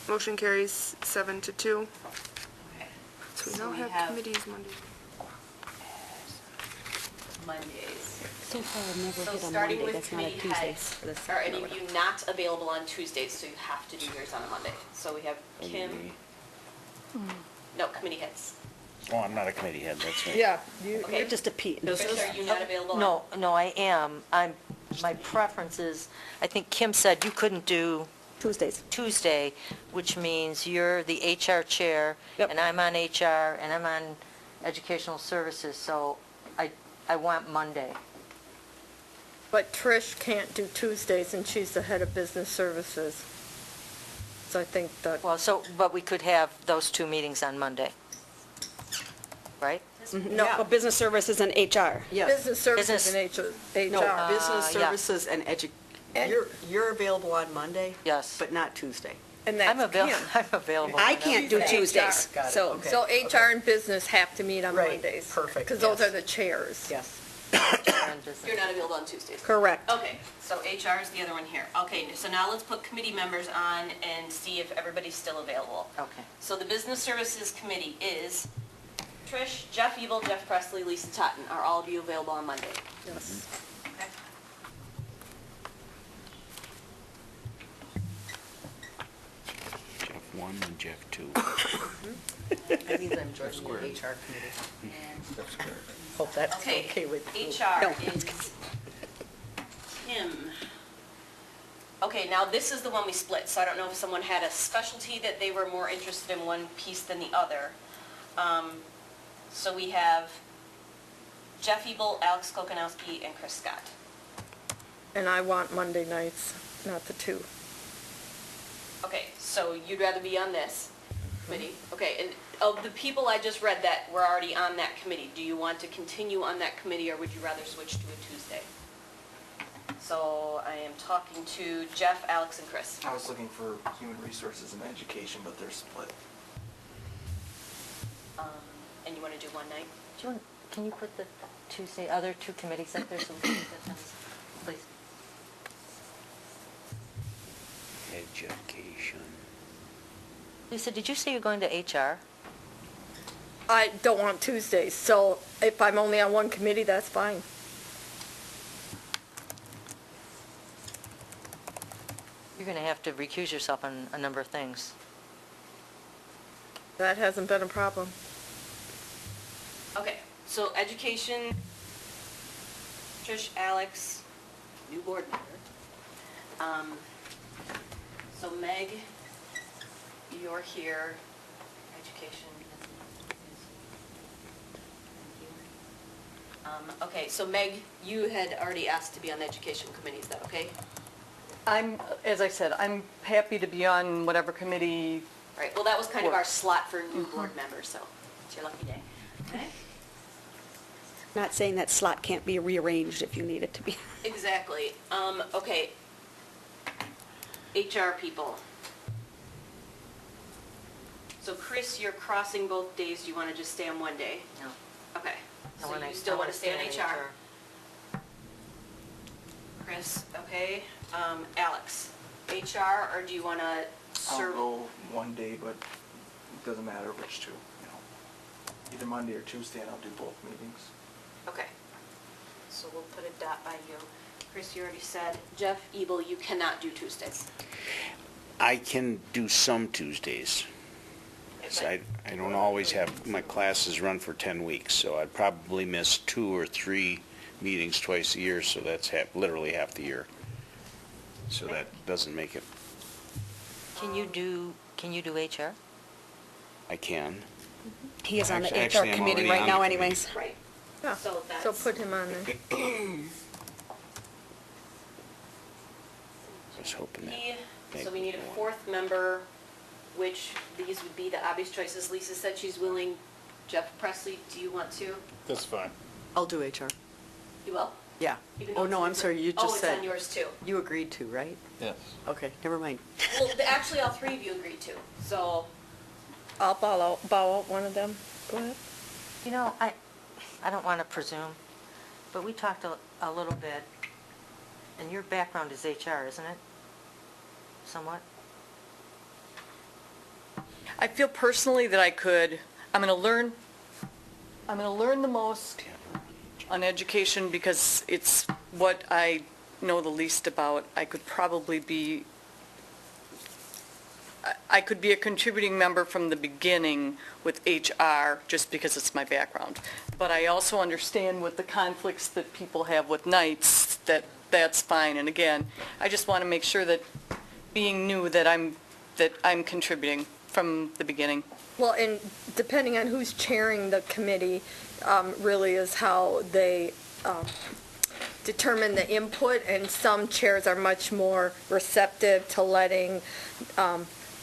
Motion carries 7-2. So we now have committees Monday. Mondays. So far, I've never So hit on starting Monday, with that's not a committee Tuesday. heads, That's- are any of you not available on Tuesdays, so you have to do yours on a Monday? So we have Kim. No, committee heads. Oh, I'm not a committee head, that's right. Yeah, Okay. you're just a P. Trish, are you not available? on- No, I am. My preference is, I think Kim said you couldn't do Tuesdays. Tuesday, which means you're the HR chair, Yep. and I'm on HR, and I'm on educational services, so I want Monday. But Trish can't do Tuesdays, and she's the head of business services. So I think that, Well, but we could have those two meetings on Monday, right? No, but business services and HR. Yes. business services Business- and No, HR. business yeah. services and you're available on Monday? Yes. But not Tuesday? And I'm that's Kim. I'm available. I can't do She's Tuesdays. HR. Got it, So, okay, so okay. HR and business have to meet on Right, Mondays. perfect, Because those yes. are the chairs. Yes. You're not available on Tuesdays? Correct. Okay, so HR is the other one here. Okay, so now let's put committee members on and see if everybody's still available. Okay. So the Business Services Committee is Trish, Jeff Ebel, Jeff Presley, Lisa Totten. Are all of you available on Monday? Yes. Okay. Jeff 1 and Jeff 2. That means I'm joining the HR committee. Hope that's Okay, okay with you. HR No. is Kim. Okay, now this is the one we split, so I don't know if someone had a specialty that they were more interested in one piece than the other. So we have Jeff Ebel, Alex Kokanowski, and Chris Scott. And I want Monday nights, not the two. Okay, so you'd rather be on this committee? Okay, and of the people I just read that were already on that committee, do you want to continue on that committee, or would you rather switch to a Tuesday? So I am talking to Jeff, Alex, and Chris. I was looking for human resources and education, but they're split. And you want to do one night? Can you put the other two committees up there so we can get them, please? Education. Lisa, did you say you're going to HR? I don't want Tuesdays, so if I'm only on one committee, that's fine. You're going to have to recuse yourself on a number of things. That hasn't been a problem. Okay, so education, Trish, Alex, new board member. So Meg, you're here. Education is. Okay, so Meg, you had already asked to be on the education committee, is that okay? As I said, I'm happy to be on whatever committee. All right, well, that was kind of our slot for new board members, so it's your lucky day. Okay? Not saying that slot can't be rearranged if you need it to be. Exactly. Okay. HR people. So Chris, you're crossing both days. Do you want to just stay on one day? No. Okay. I So wanna- you still I want to stay on in HR? Chris, okay. Alex, HR, or do you want to I'll serve? go one day, but it doesn't matter which two, you know. Either Monday or Tuesday, and I'll do both meetings. Okay. So we'll put a dot by you. Chris, you already said. Jeff Ebel, you cannot do Tuesdays. I can do some Tuesdays. So I don't always have, my classes run for 10 weeks, so I'd probably miss 2 or 3 meetings twice a year, so that's literally half the year. So that doesn't make it, Can you do HR? I can. He is on the Actually, HR I'm committee already right on now the anyways. Right. Yeah, So that's. so put him on there. I was hoping that. So we need a fourth member, which these would be the obvious choices. Lisa said she's willing. Jeff Presley, do you want to? That's fine. I'll do HR. You will? Yeah. Even though Oh, it's no, I'm different- sorry, you Oh, just it's said. on yours too. You agreed to, right? Yes. Okay, never mind. Well, actually, all three of you agreed to. So, I'll bow out one of them. Go ahead. You know, I don't want to presume, but we talked a little bit, and your background is HR, isn't it? Somewhat? I feel personally that I could I'm going to learn the most on education because it's what I know the least about. I could be a contributing member from the beginning with HR just because it's my background. But I also understand with the conflicts that people have with nights, that's fine. And again, I just want to make sure that being new that I'm contributing from the beginning. Well, and depending on who's chairing the committee, really is how they determine the input, and some chairs are much more receptive to letting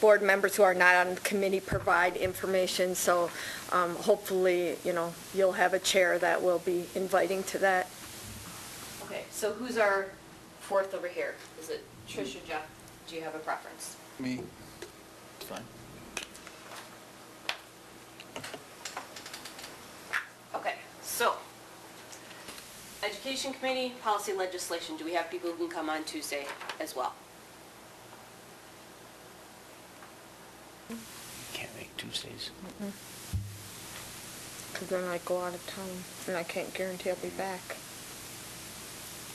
board members who are not on the committee provide information, so hopefully, you'll have a chair that will be inviting to that. Okay, so who's our fourth over here? Is it Trish or Jeff? Do you have a preference? Me. It's fine. Okay, so, Education Committee, Policy Legislation, do we have people who can come on Tuesday as well? Can't make Tuesdays. Because then I go out of town, and I can't guarantee I'll be back.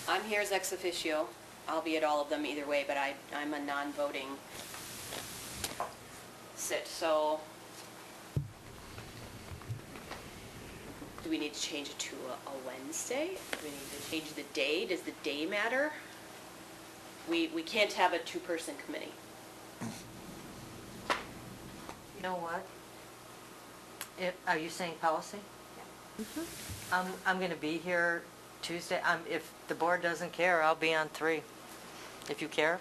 I'm here as ex officio. I'll be at all of them either way, but I'm a non-voting sit, so do we need to change it to a Wednesday? Do we need to change the day? Does the day matter? We can't have a two-person committee. You know what? Are you saying policy? Yeah. I'm going to be here Tuesday. If the board doesn't care, I'll be on 3. If you care,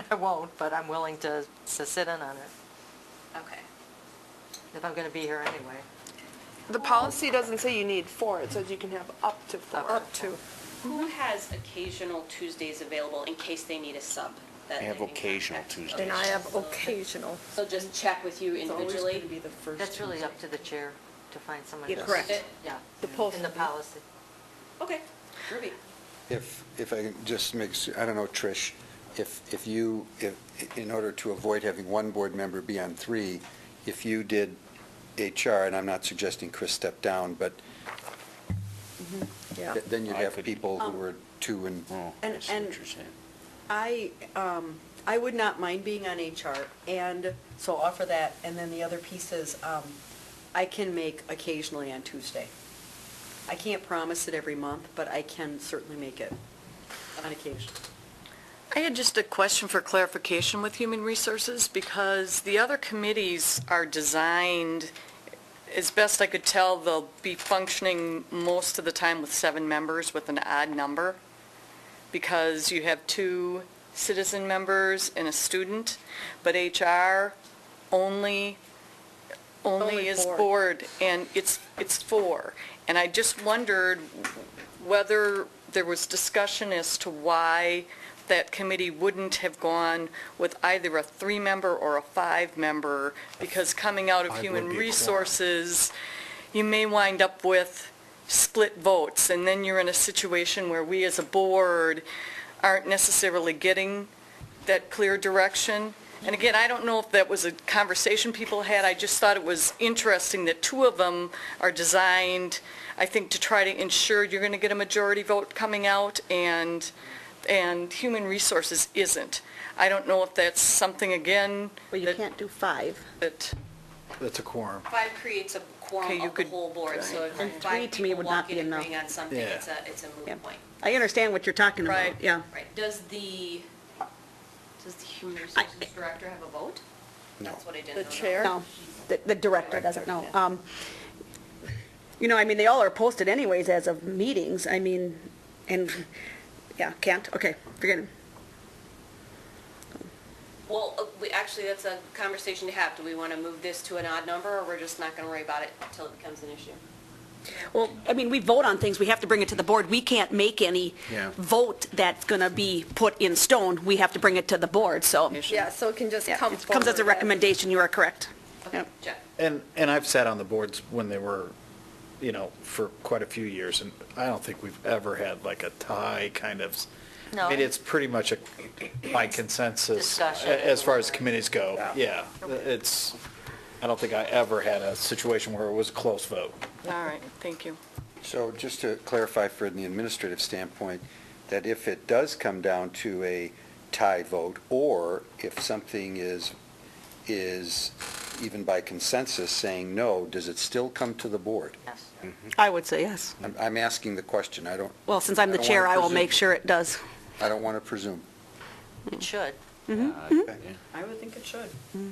I won't, but I'm willing to sit in on it. Okay. If I'm going to be here anyway. The policy doesn't say you need 4, it says you can have up to 4. Up to. Who has occasional Tuesdays available in case they need a sub? I have occasional Tuesdays. And I have occasional. So just check with you individually? That's really up to the chair to find someone. Yeah, who correct. does it. Yeah. The post. In the policy. Okay, Ruby. If I can just make, I don't know, Trish, if in order to avoid having one board member be on 3, if you did HR, and I'm not suggesting Chris step down, but Yeah. then you'd have people who were 2 and... Oh, And- I see and- what you're saying. I would not mind being on HR, and so offer that, and then the other piece is, I can make occasionally on Tuesday. I can't promise it every month, but I can certainly make it on occasion. I had just a question for clarification with Human Resources, because the other committees are designed, as best I could tell, they'll be functioning most of the time with 7 members with an odd number, because you have 2 citizen members and a student, but HR only is 4. board, and it's 4. And I just wondered whether there was discussion as to why that committee wouldn't have gone with either a 3-member or a 5-member, because coming out of 5 Human would be a Resources, you may wind up with split votes, and then you're in a situation where we as a board aren't necessarily getting that clear direction. And again, I don't know if that was a conversation people had. I just thought it was interesting that 2 of them are designed, I think, to try to ensure you're going to get a majority vote coming out, and Human Resources isn't. I don't know if that's something, again, Well, you can't do 5. that, That's a quorum. 5 creates a quorum Okay, you of the could- whole board, so if And 5 3 to me people would walk not be in enough. agreeing on something, Yeah. it's a Yeah. moot point. I understand what you're talking about, Right. yeah. Right, does the Human Resources Director have a vote? No. That's what I didn't The know. chair? No, the director doesn't know. They all are posted anyways as of meetings, and, yeah, can't, okay, forget it. Well, actually, that's a conversation to have. Do we want to move this to an odd number, or we're just not going to worry about it until it becomes an issue? Well, we vote on things, we have to bring it to the board. We can't make any Yeah. vote that's going to be put in stone. We have to bring it to the board, so. Yeah, so it can just Yeah, come it comes as a forward recommendation, you are correct. Okay, Yep. Jeff? And I've sat on the boards when they were, for quite a few years, and I don't think we've ever had like a tie kind of. No. I mean, it's pretty much by consensus Discussion. as far as committees go. Yeah. Yeah, it's, I don't think I ever had a situation where it was a close vote. All right, thank you. So just to clarify from the administrative standpoint, that if it does come down to a tie vote, or if something is even by consensus saying no, does it still come to the board? Yes. I would say yes. I'm asking the question. I don't, Well, since I'm the I don't chair, wanna I will presume. make sure it does. I don't want to presume. It should. Okay. I would think it should.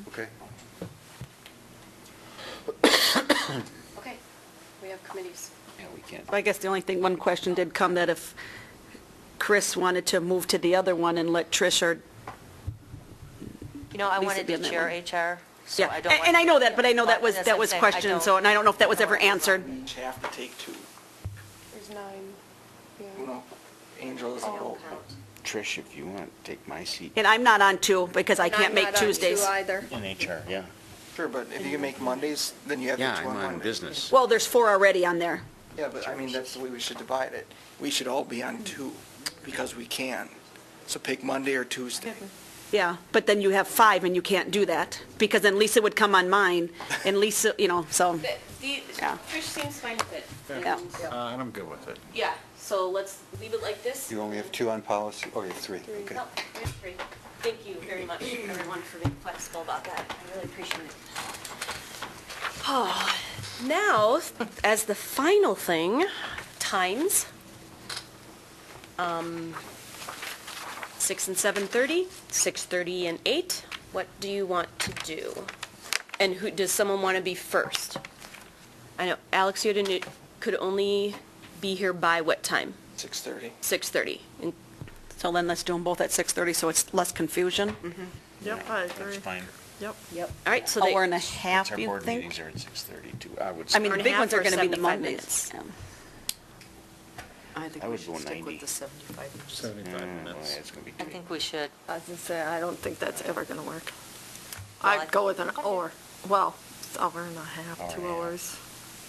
Okay. Okay, we have committees. Yeah, we can't. I guess the only thing, one question did come that if Chris wanted to move to the other one and let Trish or, You know, I Lisa wanted be to on that chair one. HR, so yeah, I don't want... and I know that, but I know that But was, as that I'm was saying, I questioned, don't- so, and I don't know if that was ever answered. Each have to take two. There's 9. Yeah. No, Angel is a vote. Trish, if you want, take my seat And I'm not on two because I can't make Tuesdays. either. in HR, yeah. Sure, but if you can make Mondays, then you have Yeah, each I'm one on Monday. business. Well, there's 4 already on there. Yeah, but I mean, that's the way we should divide it. We should all be on 2 because we can. So pick Monday or Tuesday. Yeah, but then you have 5 and you can't do that because then Lisa would come on mine and Lisa, so, Yeah. Trish seems fine with it. Yeah. And I'm good with it. Yeah, so let's leave it like this. You only have 2 on policy? Oh, you have 3. Okay. No, there's 3. Thank you very much, everyone, for being flexible about that. I really appreciate it. Oh, now, as the final thing, times. 6 and 7:30, 6:30 and 8. What do you want to do? And who, does someone want to be first? I know, Alex, you could only be here by what time? 6:30. 6:30. And so then let's do them both at 6:30 so it's less confusion. Yep, I agree. That's fine. Yep. All right, so Hour they, and a half, Our you board think? meetings are at 6:30 too. I would, I mean, Hour the and a big half ones are or going to be the 75 Mondays. minutes? Yeah. I think I we would go should stick 90. with the 75 minutes. 75 boy, minutes. it's going to be I too. think we should. I was gonna say, I don't think that's ever gonna work. Well, I'd go with an hour, well, it's hour and a half, Hour 2 and a half. hours.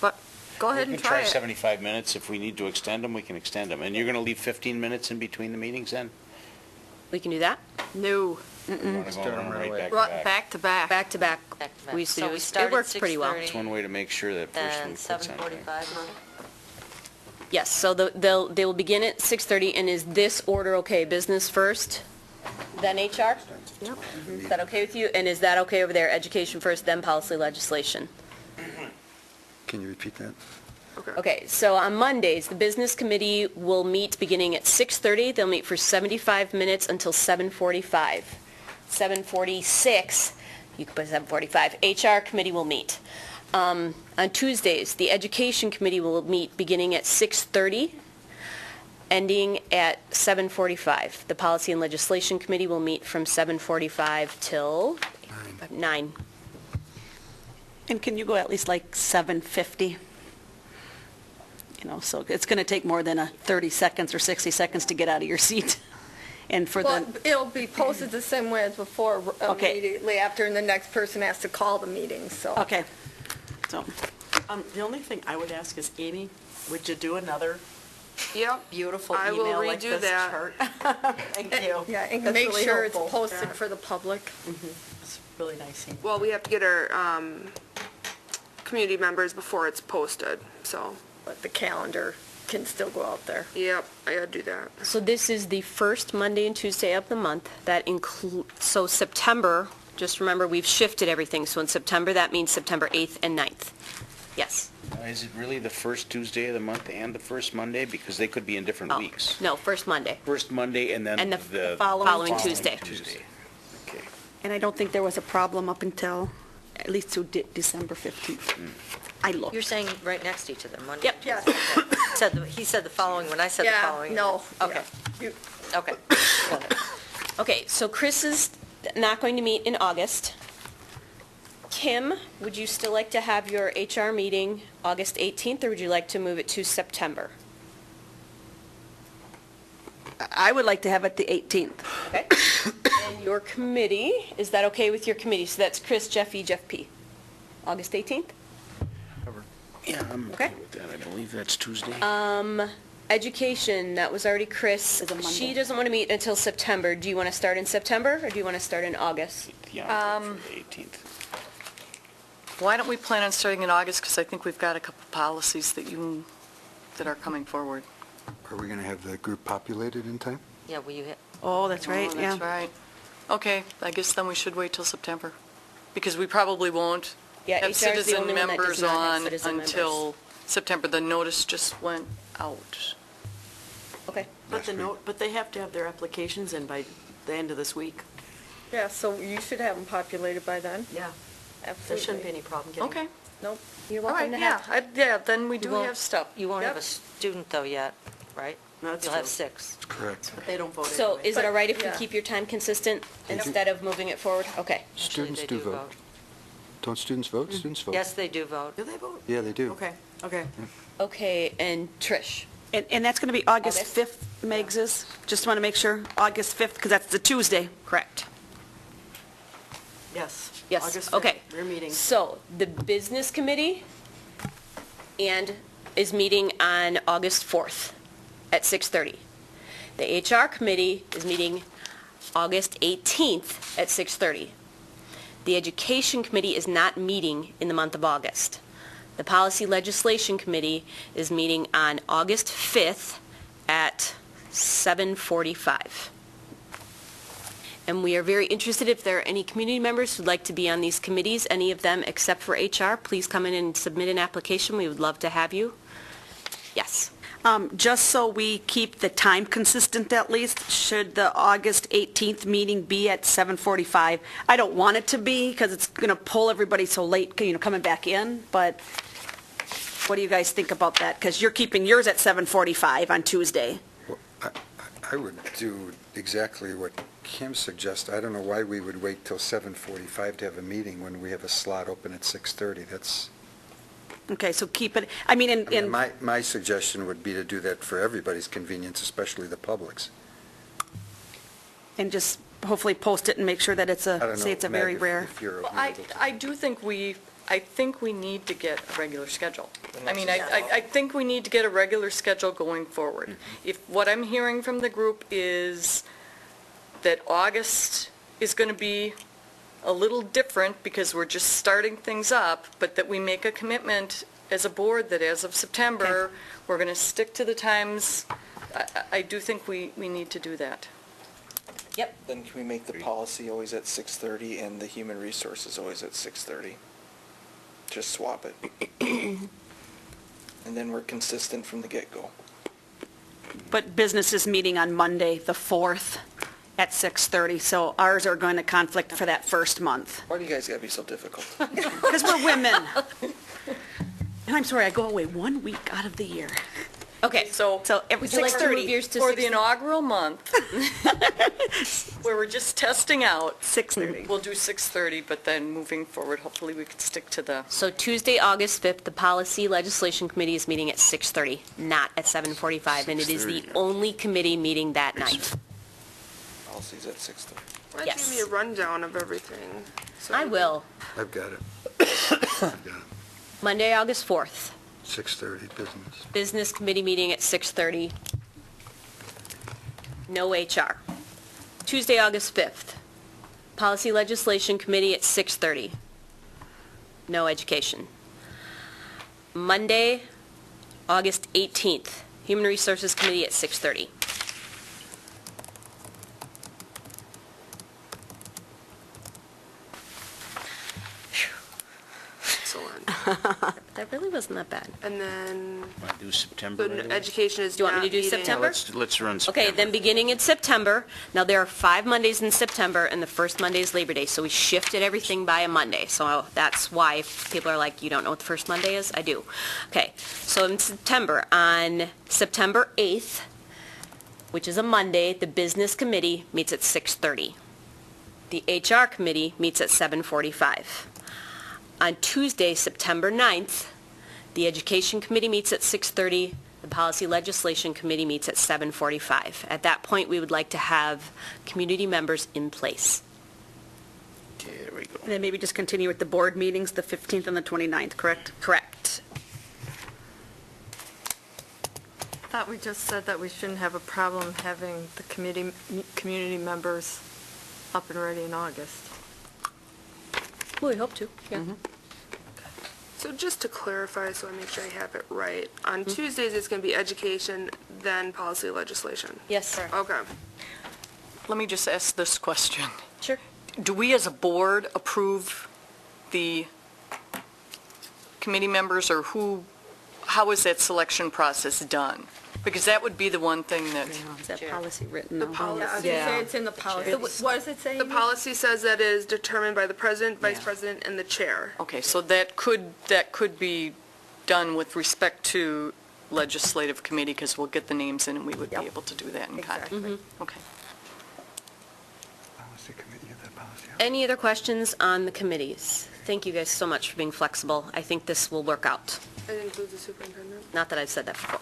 But go ahead We and can try try it. 75 minutes. If we need to extend them, we can extend them. And you're going to leave 15 minutes in between the meetings then? we can do that? No, You want to go Start 'em on right right away. back to right, back? back to back. Back to back. Back to back. We used to So do we it. start It at works pretty well. 6:30. It's one way to make sure that first Then week puts on time. 7:45, huh? Yes, so they will begin at 6:30, and is this order okay? Business first, then HR? Yep. Is that okay with you? And is that okay over there? Education first, then policy legislation? Can you repeat that? Okay, so on Mondays, the business committee will meet beginning at 6:30. They'll meet for 75 minutes until 7:45. 7:46, you could put 7:45, HR committee will meet. On Tuesdays, the education committee will meet beginning at 6:30, ending at 7:45. The policy and legislation committee will meet from 7:45 till 9. And can you go at least like 7:50? So it's going to take more than 30 seconds or 60 seconds to get out of your seat. And for Well, the, it'll be posted the same way as before, Okay. immediately after, and the next person has to call the meeting, so. okay. So, The only thing I would ask is, Amy, would you do another Yep. beautiful I will email like redo this that. chart? Thank you. Yeah, and That's make really sure it's helpful. posted for the public. It's really nice. Amy. Well, we have to get our community members before it's posted, so, But the calendar can still go out there. yep, I gotta do that. So this is the first Monday and Tuesday of the month. That so September, just remember, we've shifted everything. So in September, that means September 8th and 9th. Yes. Is it really the first Tuesday of the month and the first Monday? Because they could be in different Oh, weeks. No, first Monday. First Monday and then And the the following Tuesday. Tuesday. Okay. and I don't think there was a problem up until at least to December 15th. I looked. You're saying right next to each other, Monday? Yep. Yes. He said the following when I said the Yeah, following. no. Okay. You- Okay. Got it. Okay, so Chris is not going to meet in August. Kim, would you still like to have your HR meeting August 18th, or would you like to move it to September? I would like to have it the 18th. Okay. And your committee, is that okay with your committee? So that's Chris, Jeff E., Jeff P. August 18th? Yeah, I'm Okay. okay with that. I believe that's Tuesday. Education, that was already Chris. Is a Monday. She doesn't want to meet until September. Do you want to start in September, or do you want to start in August? Yeah, for the 18th. Why don't we plan on starting in August? Because I think we've got a couple policies that are coming forward. Are we going to have the group populated in time? Yeah, will you hit? Oh, that's right, yeah. That's right. Okay, I guess then we should wait till September, because we probably won't Yeah, have HR is the citizen only one that does members not have on citizen members. until September. The notice just went out. Okay. But they have to have their applications in by the end of this week. Yeah, so you should have them populated by then. Yeah. Absolutely. There shouldn't be any problem getting. Okay. Nope. You're All welcome right, to have. yeah, then we do won't- have stuff. You won't have Yep. a student though yet, right? No, that's You'll have true. 6. Correct. But they don't vote So anyway. is it all right if we Yeah. keep your time consistent instead of moving it forward? Okay. Actually, Students they do vote. Don't students vote? Students vote. Yes, they do vote. Do they vote? Yeah, they do. Okay, okay. Okay, and Trish? And that's going to be August August? 5th, Megs is? Just want to make sure, August 5th, because that's the Tuesday. Correct. Yes. Yes, August 5th, okay. We're meeting. So the business committee is meeting on August 4th at 6:30. The HR committee is meeting August 18th at 6:30. The education committee is not meeting in the month of August. The policy legislation committee is meeting on August 5th at 7:45. And we are very interested if there are any community members who'd like to be on these committees, any of them except for HR, please come in and submit an application. We would love to have you. Yes. Just so we keep the time consistent at least, should the August 18th meeting be at 7:45? I don't want it to be, because it's going to pull everybody so late, coming back in, but what do you guys think about that? Because you're keeping yours at 7:45 on Tuesday. Well, I would do exactly what Kim suggests. I don't know why we would wait till 7:45 to have a meeting when we have a slot open at 6:30. That's, Okay, so keep it, I mean, my suggestion would be to do that for everybody's convenience, especially the public's. and just hopefully post it and make sure that I don't know, say it's a very Meg, rare. if you're Well, amenable to I do think I think we need to get a regular schedule. I mean, I think we need to get a regular schedule going forward. If what I'm hearing from the group is that August is going to be a little different because we're just starting things up, but that we make a commitment as a board that as of September, we're going to stick to the times, I do think we need to do that. Yep. Then can we make the policy always at 6:30 and the human resources always at 6:30? Just swap it. And then we're consistent from the get-go. But business is meeting on Monday, the 4th, at 6:30, so ours are going to conflict for that first month. Why do you guys gotta be so difficult? Because we're women. And I'm sorry, I go away 1 week out of the year. Okay, so every Would you like to move 6:30. yours to for the 6:30? inaugural month, where we're just testing out, 6:30. we'll do 6:30, but then moving forward, hopefully we could stick to the, So Tuesday, August 5th, the Policy Legislation Committee is meeting at 6:30, not at 7:45, and it is the 6:30. only committee meeting that night. Policy's at 6:30. Why don't Yes. you give me a rundown of everything? I will. I've got it. I've got it. Monday, August 4th, 6:30 business. Business Committee meeting at 6:30. No HR. Tuesday, August 5th, Policy Legislation Committee at 6:30. No education. Monday, August 18th, Human Resources Committee at 6:30. Excellent. That really wasn't that bad. And then, Want to do September? so right away? education is Do you want me not to do meeting- September? Let's run September. Okay, then beginning in September, now there are 5 Mondays in September, and the first Monday is Labor Day, so we shifted everything by a Monday. So that's why if people are like, you don't know what the first Monday is? I do. Okay, so in September, on September 8th, which is a Monday, the Business Committee meets at 6:30. The HR Committee meets at 7:45. On Tuesday, September 9th, the Education Committee meets at 6:30. The Policy Legislation Committee meets at 7:45. At that point, we would like to have community members in place. Okay, there we go. And then maybe just continue with the board meetings, the 15th and the 29th, correct? Correct. I thought we just said that we shouldn't have a problem having the community members up and ready in August. Well, we hope to, yeah. So just to clarify, so I make sure I have it right, on Tuesdays, it's going to be education, then policy legislation? Yes. Okay. Let me just ask this question. Sure. Do we as a board approve the committee members, or how is that selection process done? Because that would be the one thing that, Is that policy written? The though? policy. Yeah. It's in the policy. What does it say? The policy says that is determined by the president, vice president, and the chair. okay, so that could be done with respect to legislative committee, because we'll get the names in and we would be able to do that in contact. Okay. Policy committee of the policy. Any other questions on the committees? Thank you guys so much for being flexible. I think this will work out. It includes the superintendent? Not that I've said that before.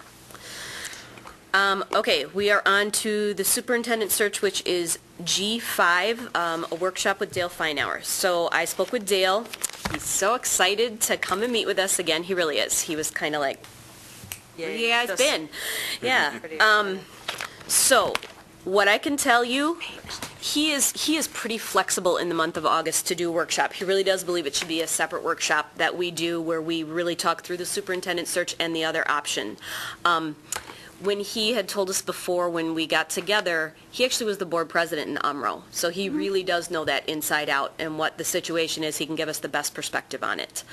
Okay, we are on to the superintendent search, which is G5, a workshop with Dale Feinauer. So I spoke with Dale. He's so excited to come and meet with us again. He really is. He was kind of like, where you guys been? Yeah. So what I can tell you, he is pretty flexible in the month of August to do a workshop. He really does believe it should be a separate workshop that we do where we really talk through the superintendent search and the other option. When he had told us before when we got together, he actually was the board president in UMRO. So he really does know that inside out and what the situation is. He can give us the best perspective on it.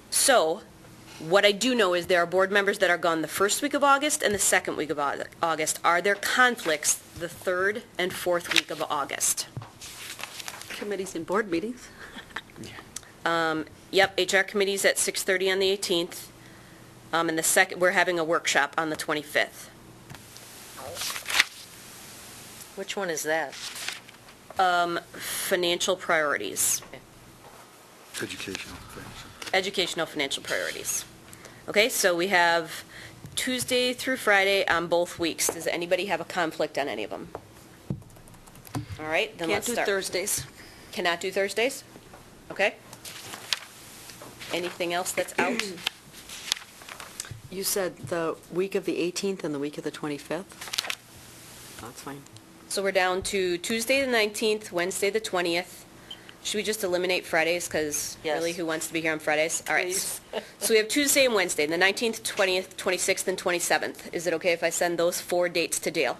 So what I do know is there are board members that are gone the first week of August and the second week of August. Are there conflicts the third and fourth week of August? Committees and board meetings. Yep, HR committee's at 6:30 on the 18th. And the second, we're having a workshop on the 25th. Which one is that? Financial priorities, Educational. educational financial priorities. Okay, so we have Tuesday through Friday on both weeks. Does anybody have a conflict on any of them? All right, then Can't let's do start. Thursdays. Cannot do Thursdays? Okay. Anything else that's out? You said the week of the 18th and the week of the 25th? That's fine. So we're down to Tuesday the 19th, Wednesday the 20th. Should we just eliminate Fridays? Because Yes. really, who wants to be here on Fridays? All right. Please. So we have Tuesday and Wednesday, the 19th, 20th, 26th, and 27th. Is it okay if I send those 4 dates to Dale?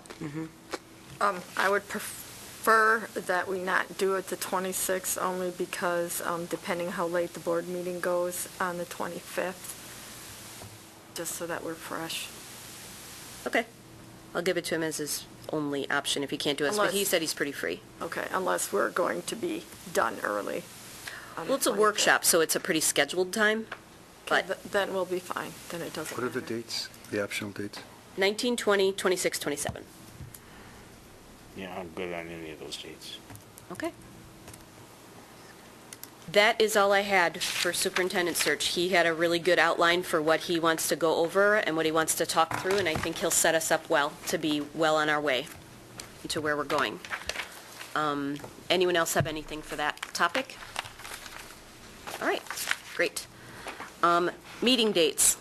I would prefer that we not do it the 26th, only because depending how late the board meeting goes on the 25th, just so that we're fresh. Okay. I'll give it to him as his only option if he can't do it. But he Unless- said he's pretty free. Okay, unless we're going to be done early. on the Well, it's a 25th. workshop, so it's a pretty scheduled time. Okay, But then we'll be fine, then it doesn't What are the matter. dates, the optional dates? 19, 20, 26, 27. Yeah, I'm good on any of those dates. Okay. That is all I had for superintendent search. He had a really good outline for what he wants to go over and what he wants to talk through, and I think he'll set us up well to be well on our way to where we're going. Anyone else have anything for that topic? All right, great. Meeting dates.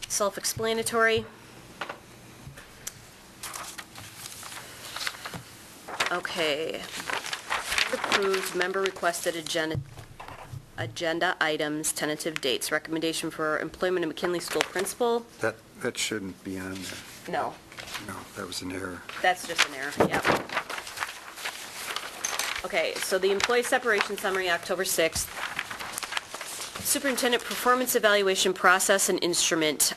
Self-explanatory. Okay. Approved member requested agenda items, tentative dates, recommendation for employment of McKinley School principal. That shouldn't be on there. No, No, that was an error. that's just an error, yep. Okay, so the employee separation summary, October 6th. Superintendent performance evaluation process and instrument.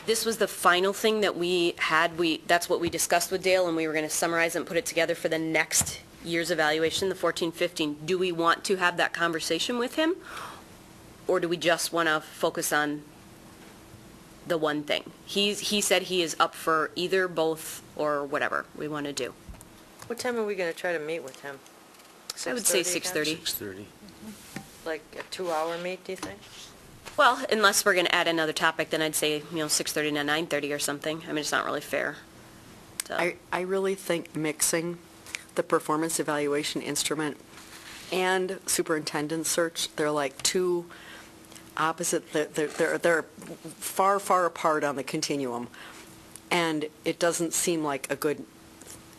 This was the final thing that we had. That's what we discussed with Dale, and we were going to summarize and put it together for the next year's evaluation, the 14-15. Do we want to have that conversation with him? Or do we just want to focus on the one thing? He said he is up for either, both, or whatever we want to do. What time are we going to try to meet with him? I would say 6:30 again? 6:30. 6:30. Like a 2-hour meet, do you think? Well, unless we're going to add another topic, then I'd say, 6:30 to 9:30 or something. I mean, it's not really fair. So- I really think mixing the performance evaluation instrument and superintendent search, they're like two opposite, they're far, far apart on the continuum. And it doesn't seem like a good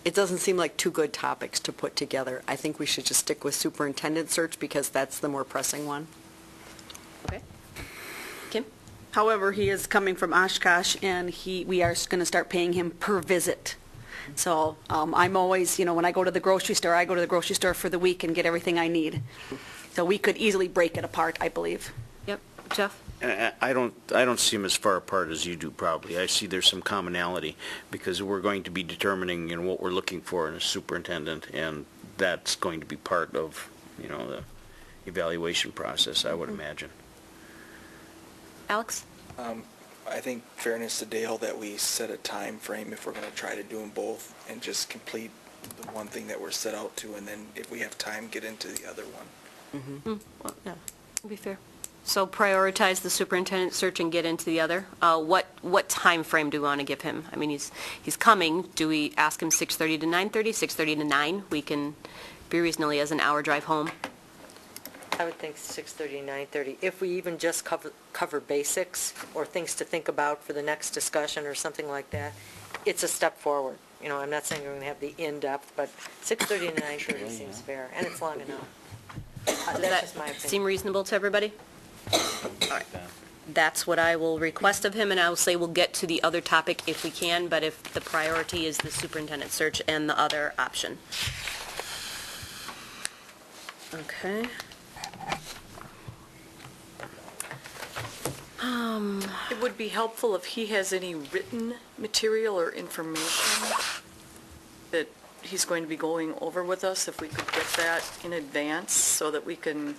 it doesn't seem like two good topics to put together. I think we should just stick with superintendent search because that's the more pressing one. Okay. Kim? However, he is coming from Oshkosh, and we are going to start paying him per visit. So I'm always, when I go to the grocery store, I go to the grocery store for the week and get everything I need. So we could easily break it apart, I believe. Yep. Jeff? And I don't see them as far apart as you do probably. I see there's some commonality because we're going to be determining, what we're looking for in a superintendent, and that's going to be part of, the evaluation process, I would imagine. Alex? I think fairness to Dale that we set a time frame if we're going to try to do them both and just complete the one thing that we're set out to, and then if we have time, get into the other one. Well, yeah, that'd be fair. So prioritize the superintendent search and get into the other. What time frame do we want to give him? I mean, he's coming. Do we ask him 6:30 to 9:30, 6:30 to 9? We can be reasonably as an hour drive home. I would think 6:30, 9:30. If we even just cover basics or things to think about for the next discussion or something like that, it's a step forward. I'm not saying we're going to have the in-depth, but 6:30 to 9:30 seems fair, and it's long enough. Does That's just my that opinion. seem reasonable to everybody? All right. That's what I will request of him, and I will say we'll get to the other topic if we can, but if the priority is the superintendent search and the other option. Okay. It would be helpful if he has any written material or information that he's going to be going over with us, if we could get that in advance so that we can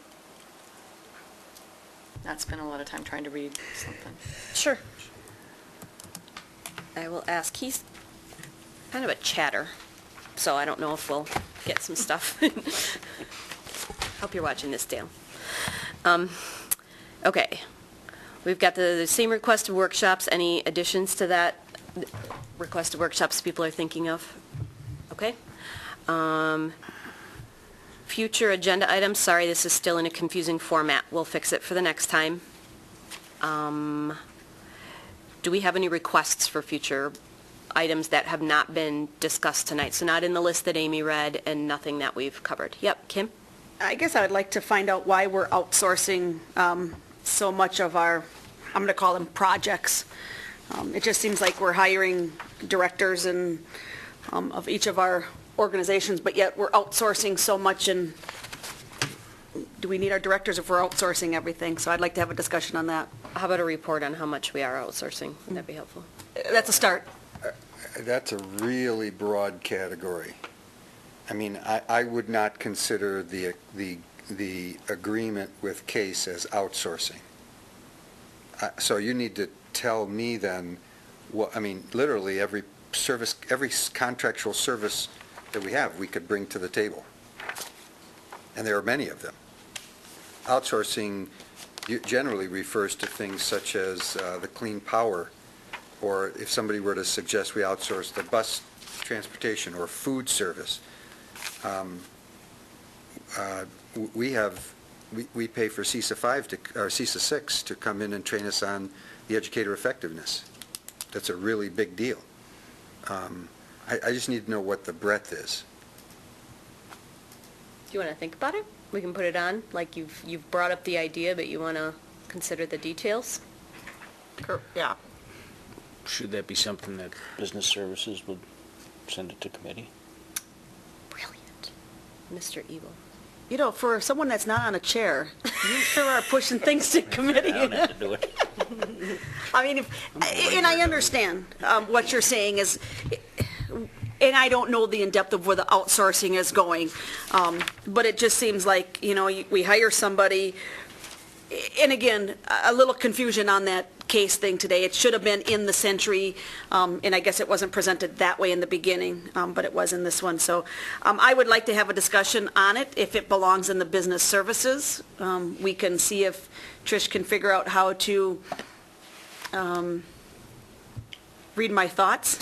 not spend a lot of time trying to read something. Sure. I will ask. He's kind of a chatter, so I don't know if we'll get some stuff. Hope you're watching this, Dale. Okay. We've got the same request of workshops. Any additions to that request of workshops people are thinking of? Okay. Future agenda items. Sorry, this is still in a confusing format. We'll fix it for the next time. Do we have any requests for future items that have not been discussed tonight? So not in the list that Amy read and nothing that we've covered. Yep, Kim? I guess I would like to find out why we're outsourcing so much of our, I'm going to call them projects. It just seems like we're hiring directors and of each of our organizations, but yet we're outsourcing so much. And do we need our directors if we're outsourcing everything? So I'd like to have a discussion on that. How about a report on how much we are outsourcing? Would that be helpful? That's a start. That's a really broad category. I mean, I would not consider the agreement with Case as outsourcing. So you need to tell me then, literally every service, every contractual service that we have, we could bring to the table. And there are many of them. Outsourcing generally refers to things such as the clean power, or if somebody were to suggest we outsource the bus transportation or food service. We pay for CISA 5 or CISA 6 to come in and train us on the educator effectiveness. That's a really big deal. I just need to know what the breadth is. Do you want to think about it? We can put it on, like you've brought up the idea, but you want to consider the details? Yeah. Should that be something that business services would send it to committee? Brilliant. Mr. Evil. For someone that's not on a chair, you sure are pushing things to committee. I don't have to do it. I mean, and I understand what you're saying is, and I don't know the in-depth of where the outsourcing is going, but it just seems like, we hire somebody, and again, a little confusion on that Case thing today. It should have been in the Century, and I guess it wasn't presented that way in the beginning, but it was in this one. So I would like to have a discussion on it. If it belongs in the business services, we can see if Trish can figure out how to read my thoughts.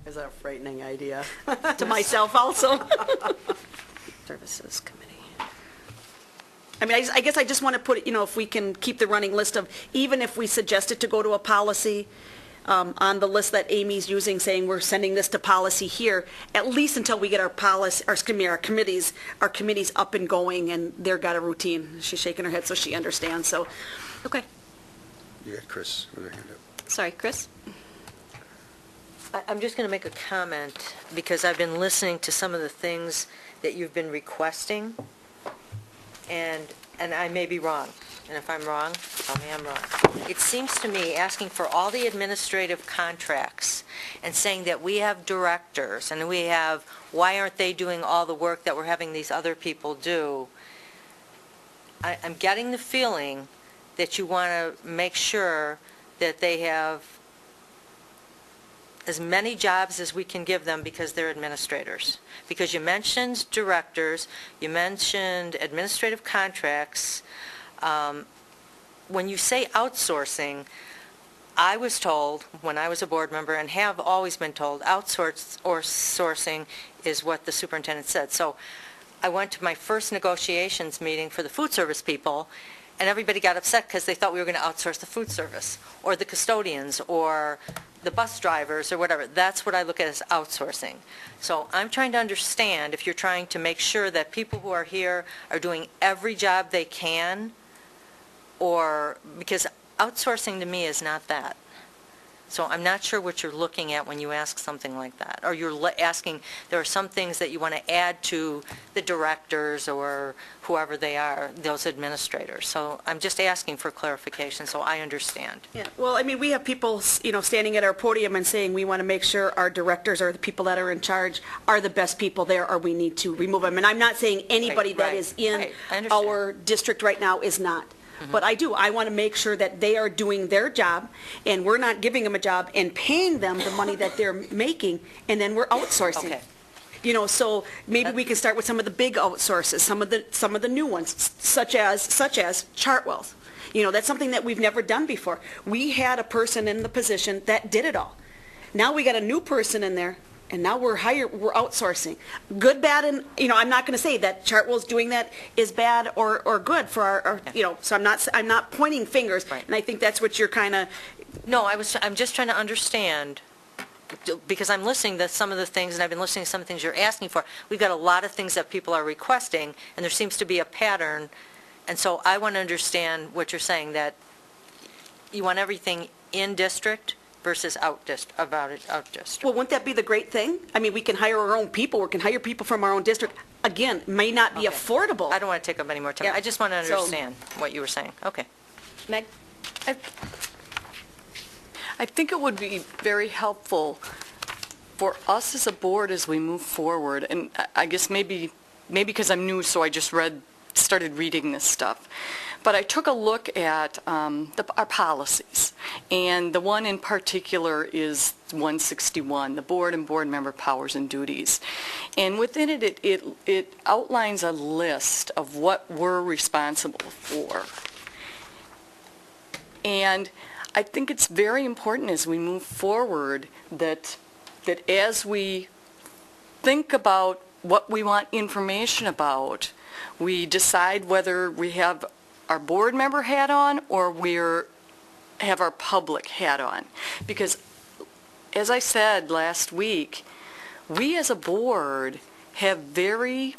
Is that a frightening idea? To myself also. Services Committee. I mean, I guess I just want to put it, if we can keep the running list of, even if we suggest it to go to a policy, on the list that Amy's using, saying we're sending this to policy here, at least until we get our policy, our committees up and going, and they've got a routine. She's shaking her head so she understands, so. Okay. You got Chris with her hand up. Sorry, Chris? I'm just going to make a comment, because I've been listening to some of the things that you've been requesting, and I may be wrong. And if I'm wrong, tell me I'm wrong. It seems to me, asking for all the administrative contracts and saying that we have directors and we have, why aren't they doing all the work that we're having these other people do? I'm getting the feeling that you want to make sure that they have as many jobs as we can give them because they're administrators. Because you mentioned directors, you mentioned administrative contracts. When you say outsourcing, I was told when I was a board member, and have always been told, outsourcing is what the superintendent said. So I went to my first negotiations meeting for the food service people, and everybody got upset because they thought we were going to outsource the food service, or the custodians, or the bus drivers, or whatever. That's what I look at as outsourcing. So I'm trying to understand if you're trying to make sure that people who are here are doing every job they can, or, because outsourcing to me is not that. So I'm not sure what you're looking at when you ask something like that. Or you're asking, there are some things that you want to add to the directors or whoever they are, those administrators. So I'm just asking for clarification so I understand. Yeah, well, I mean, we have people, standing at our podium and saying we want to make sure our directors or the people that are in charge are the best people there, or we need to remove them. And I'm not saying anybody that is in our district right now is not. But I want to make sure that they are doing their job, and we're not giving them a job and paying them the money that they're making, and then we're outsourcing. Okay. So maybe we can start with some of the big outsources, some of the new ones, such as Chartwell's. That's something that we've never done before. We had a person in the position that did it all. Now we got a new person in there, and now we're outsourcing. Good, bad, and, I'm not going to say that Chartwell's doing that is bad or good for our so I'm not pointing fingers, Right. And I think that's what you're kind of. No, I'm just trying to understand, because I'm listening to some of the things, and I've been listening to some of the things you're asking for. We've got a lot of things that people are requesting, and there seems to be a pattern. And so I want to understand what you're saying, that you want everything in district versus out district. Well, wouldn't that be the great thing? I mean, we can hire our own people. We can hire people from our own district. Again, may not be affordable. I don't want to take up any more time. Yeah. I just want to understand what you were saying. Okay. Meg? I think it would be very helpful for us as a board as we move forward, and I guess maybe because I'm new, so I just started reading this stuff. But I took a look at our policies, and the one in particular is 161, the board and board member powers and duties. And within it outlines a list of what we're responsible for. And I think it's very important as we move forward that as we think about what we want information about, we decide whether we have our board member hat on or we have our public hat on. Because, as I said last week, we as a board have very,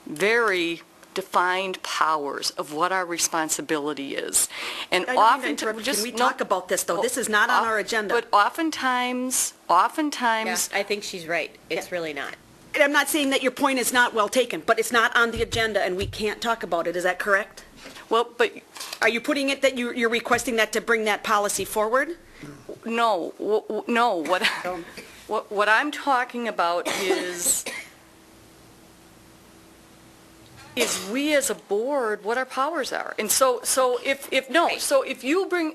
very defined powers of what our responsibility is. And I don't mean to interrupt. Can we talk about this, though? This is not on our agenda. But oftentimes, Yeah, I think she's right. It's really not. And I'm not saying that your point is not well taken, but it's not on the agenda, and we can't talk about it. Is that correct? well, but Are you putting it that you're requesting that to bring that policy forward? no, no. What I'm talking about is we as a board, what our powers are. And so if you bring,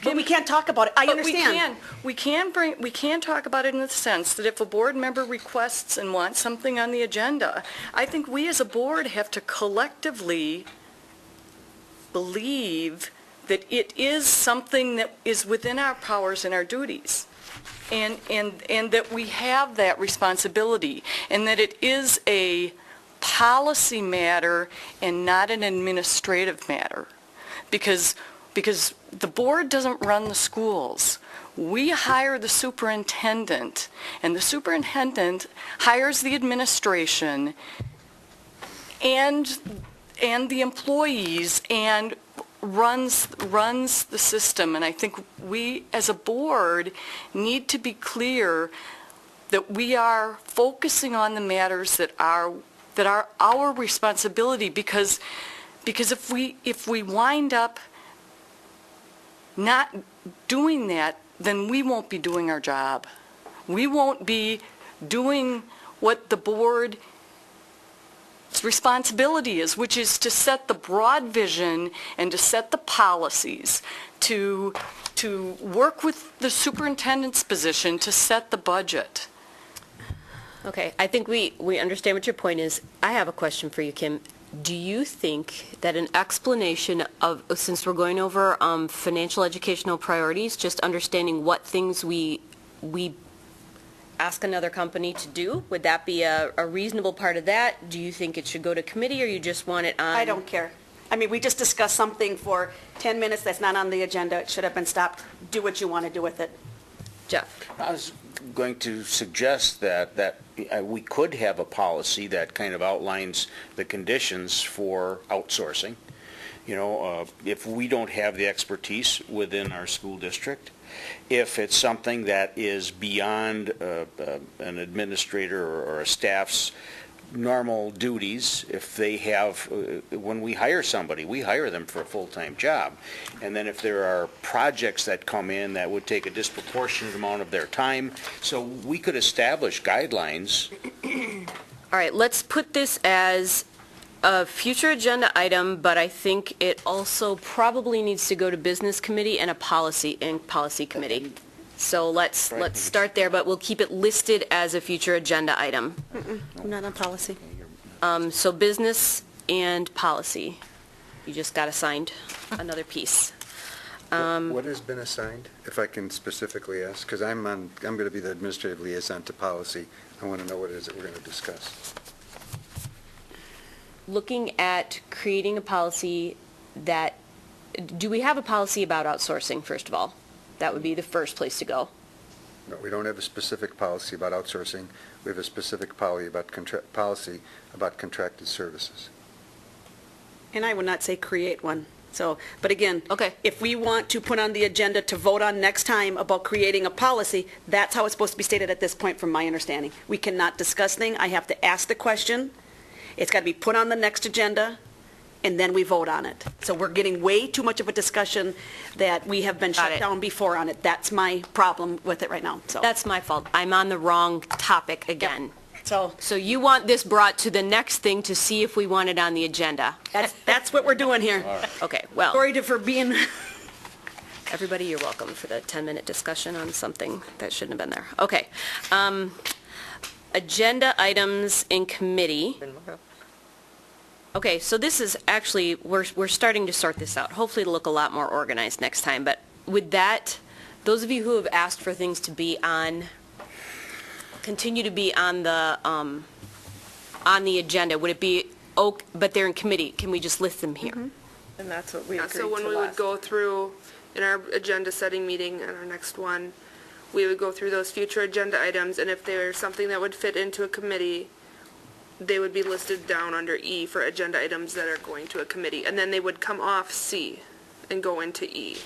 But we can't talk about it. I understand. We can talk about it in the sense that if a board member requests and wants something on the agenda, I think we as a board have to collectively believe that it is something that is within our powers and our duties. And that we have that responsibility, and that it is a policy matter and not an administrative matter. Because the board doesn't run the schools. we hire the superintendent, and the superintendent hires the administration and the employees and runs the system. And I think we, as a board, need to be clear that we are focusing on the matters that are our responsibility, because if we wind up not doing that, then we won't be doing our job. We won't be doing what the board's responsibility is, which is to set the broad vision and to set the policies, to work with the superintendent's position to set the budget. Okay, I think we understand what your point is. I have a question for you, Kim. Do you think that an explanation of, since we're going over financial educational priorities, just understanding what things we ask another company to do, would that be a reasonable part of that? Do you think it should go to committee, or you just want it on? I don't care. I mean, we just discussed something for 10 minutes that's not on the agenda. It should have been stopped. Do what you want to do with it. Jeff? I was going to suggest that we could have a policy that kind of outlines the conditions for outsourcing. You know, if we don't have the expertise within our school district, if it's something that is beyond an administrator or a staff's normal duties, if they have, when we hire somebody, we hire them for a full-time job. And then if there are projects that come in that would take a disproportionate amount of their time, so we could establish guidelines. All right, let's put this as a future agenda item, but I think it also probably needs to go to business committee and policy committee. So let's start there, but we'll keep it listed as a future agenda item. I'm not on policy. So business and policy. You just got assigned another piece. What has been assigned, if I can specifically ask? Because I'm going to be the administrative liaison to policy. I want to know what it is that we're going to discuss. Looking at creating a policy that, do we have a policy about outsourcing, first of all? That would be the first place to go. No, we don't have a specific policy about outsourcing. We have a specific policy about contracted services. And I would not say create one. So, but again, okay, if we want to put on the agenda to vote on next time about creating a policy, that's how it's supposed to be stated at this point from my understanding. We cannot discuss things. I have to ask the question. It's got to be put on the next agenda, and then we vote on it. So we're getting way too much of a discussion that we have been shut down before on it. That's my problem with it right now. So that's my fault. I'm on the wrong topic again. Yep. So you want this brought to the next thing to see if we want it on the agenda? That's what we're doing here. Okay, well. Sorry for being... Everybody, you're welcome for the 10-minute discussion on something that shouldn't have been there. Okay. Agenda items in committee. Okay, so this is actually, we're starting to sort this out. Hopefully it'll look a lot more organized next time. But with that, those of you who have asked for things to be on, continue to be on the agenda, would it be, but they're in committee, can we just list them here? Mm-hmm. And that's what we agreed to So when we would go through, in our agenda setting meeting and our next one, we would go through those future agenda items, and if there's something that would fit into a committee, they would be listed down under E for agenda items that are going to a committee, and then they would come off C and go into E.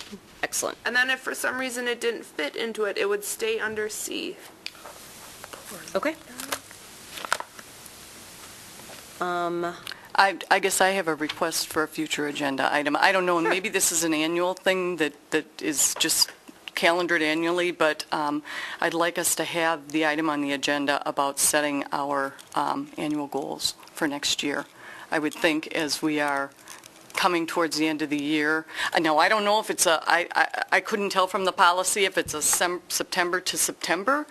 Excellent. And then if for some reason it didn't fit into it, it would stay under C. Okay. I guess I have a request for a future agenda item. I don't know, maybe this is an annual thing that is just calendared annually, but I'd like us to have the item on the agenda about setting our annual goals for next year. I would think as we are coming towards the end of the year. Now, I don't know if it's I couldn't tell from the policy if it's a September to September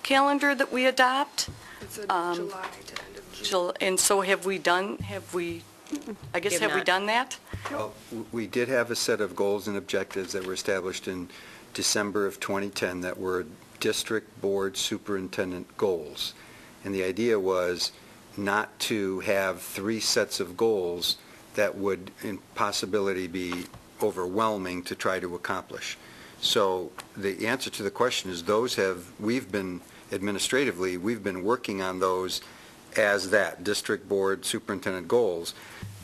calendar that we adopt. It's a July to end of June. And so have we done that? Well, we did have a set of goals and objectives that were established in December of 2010 that were district board superintendent goals. And the idea was not to have 3 sets of goals that would in possibility be overwhelming to try to accomplish. So the answer to the question is we've been working on those as that, district board superintendent goals.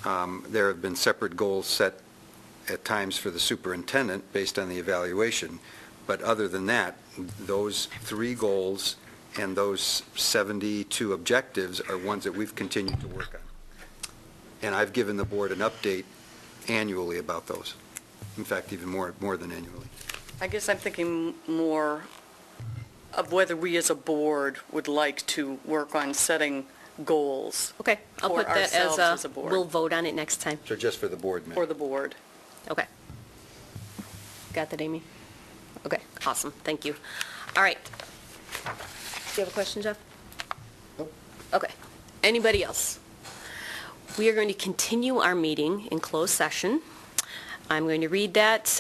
There have been separate goals set at times for the superintendent based on the evaluation. But other than that, those 3 goals and those 72 objectives are ones that we've continued to work on. And I've given the board an update annually about those. In fact, even more than annually. I guess I'm thinking more of whether we as a board would like to work on setting goals Okay, I'll for put that ourselves as as a board. we'll vote on it next time. So just for the board, For the board. Okay. Got that, Amy? Okay, awesome, thank you. All right. Do you have a question, Jeff? Nope. Okay. Anybody else? We are going to continue our meeting in closed session. I'm going to read that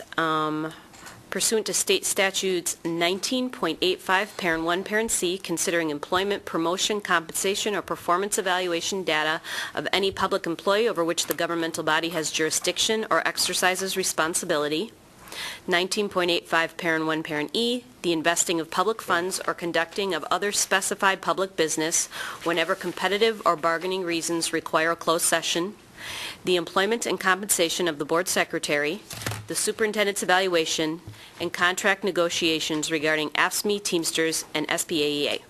pursuant to state statutes 19.85, parent 1, parent C, considering employment, promotion, compensation, or performance evaluation data of any public employee over which the governmental body has jurisdiction or exercises responsibility. 19.85, parent 1, parent E, the investing of public funds or conducting of other specified public business whenever competitive or bargaining reasons require a closed session. The employment and compensation of the board secretary, the superintendent's evaluation, and contract negotiations regarding AFSCME, Teamsters, and SPAEA.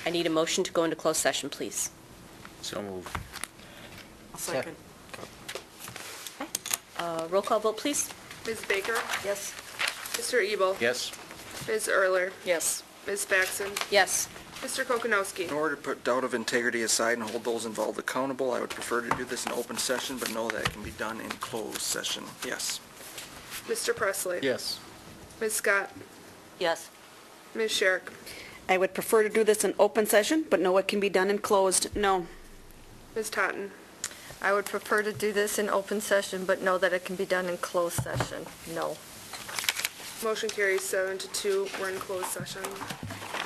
I need a motion to go into closed session, please. So moved. Second. Roll call vote, please. Ms. Baker? Yes. Mr. Ebel? Yes. Ms. Erler? Yes. Ms. Faxon? Yes. Mr. Kokonowski? In order to put doubt of integrity aside and hold those involved accountable, I would prefer to do this in open session, but know that it can be done in closed session. Yes. Mr. Presley? Yes. Ms. Scott? Yes. Ms. Sherrick? I would prefer to do this in open session, but know it can be done in closed. No. Ms. Totten? I would prefer to do this in open session, but know that it can be done in closed session. No. Motion carries 7-2. We're in closed session.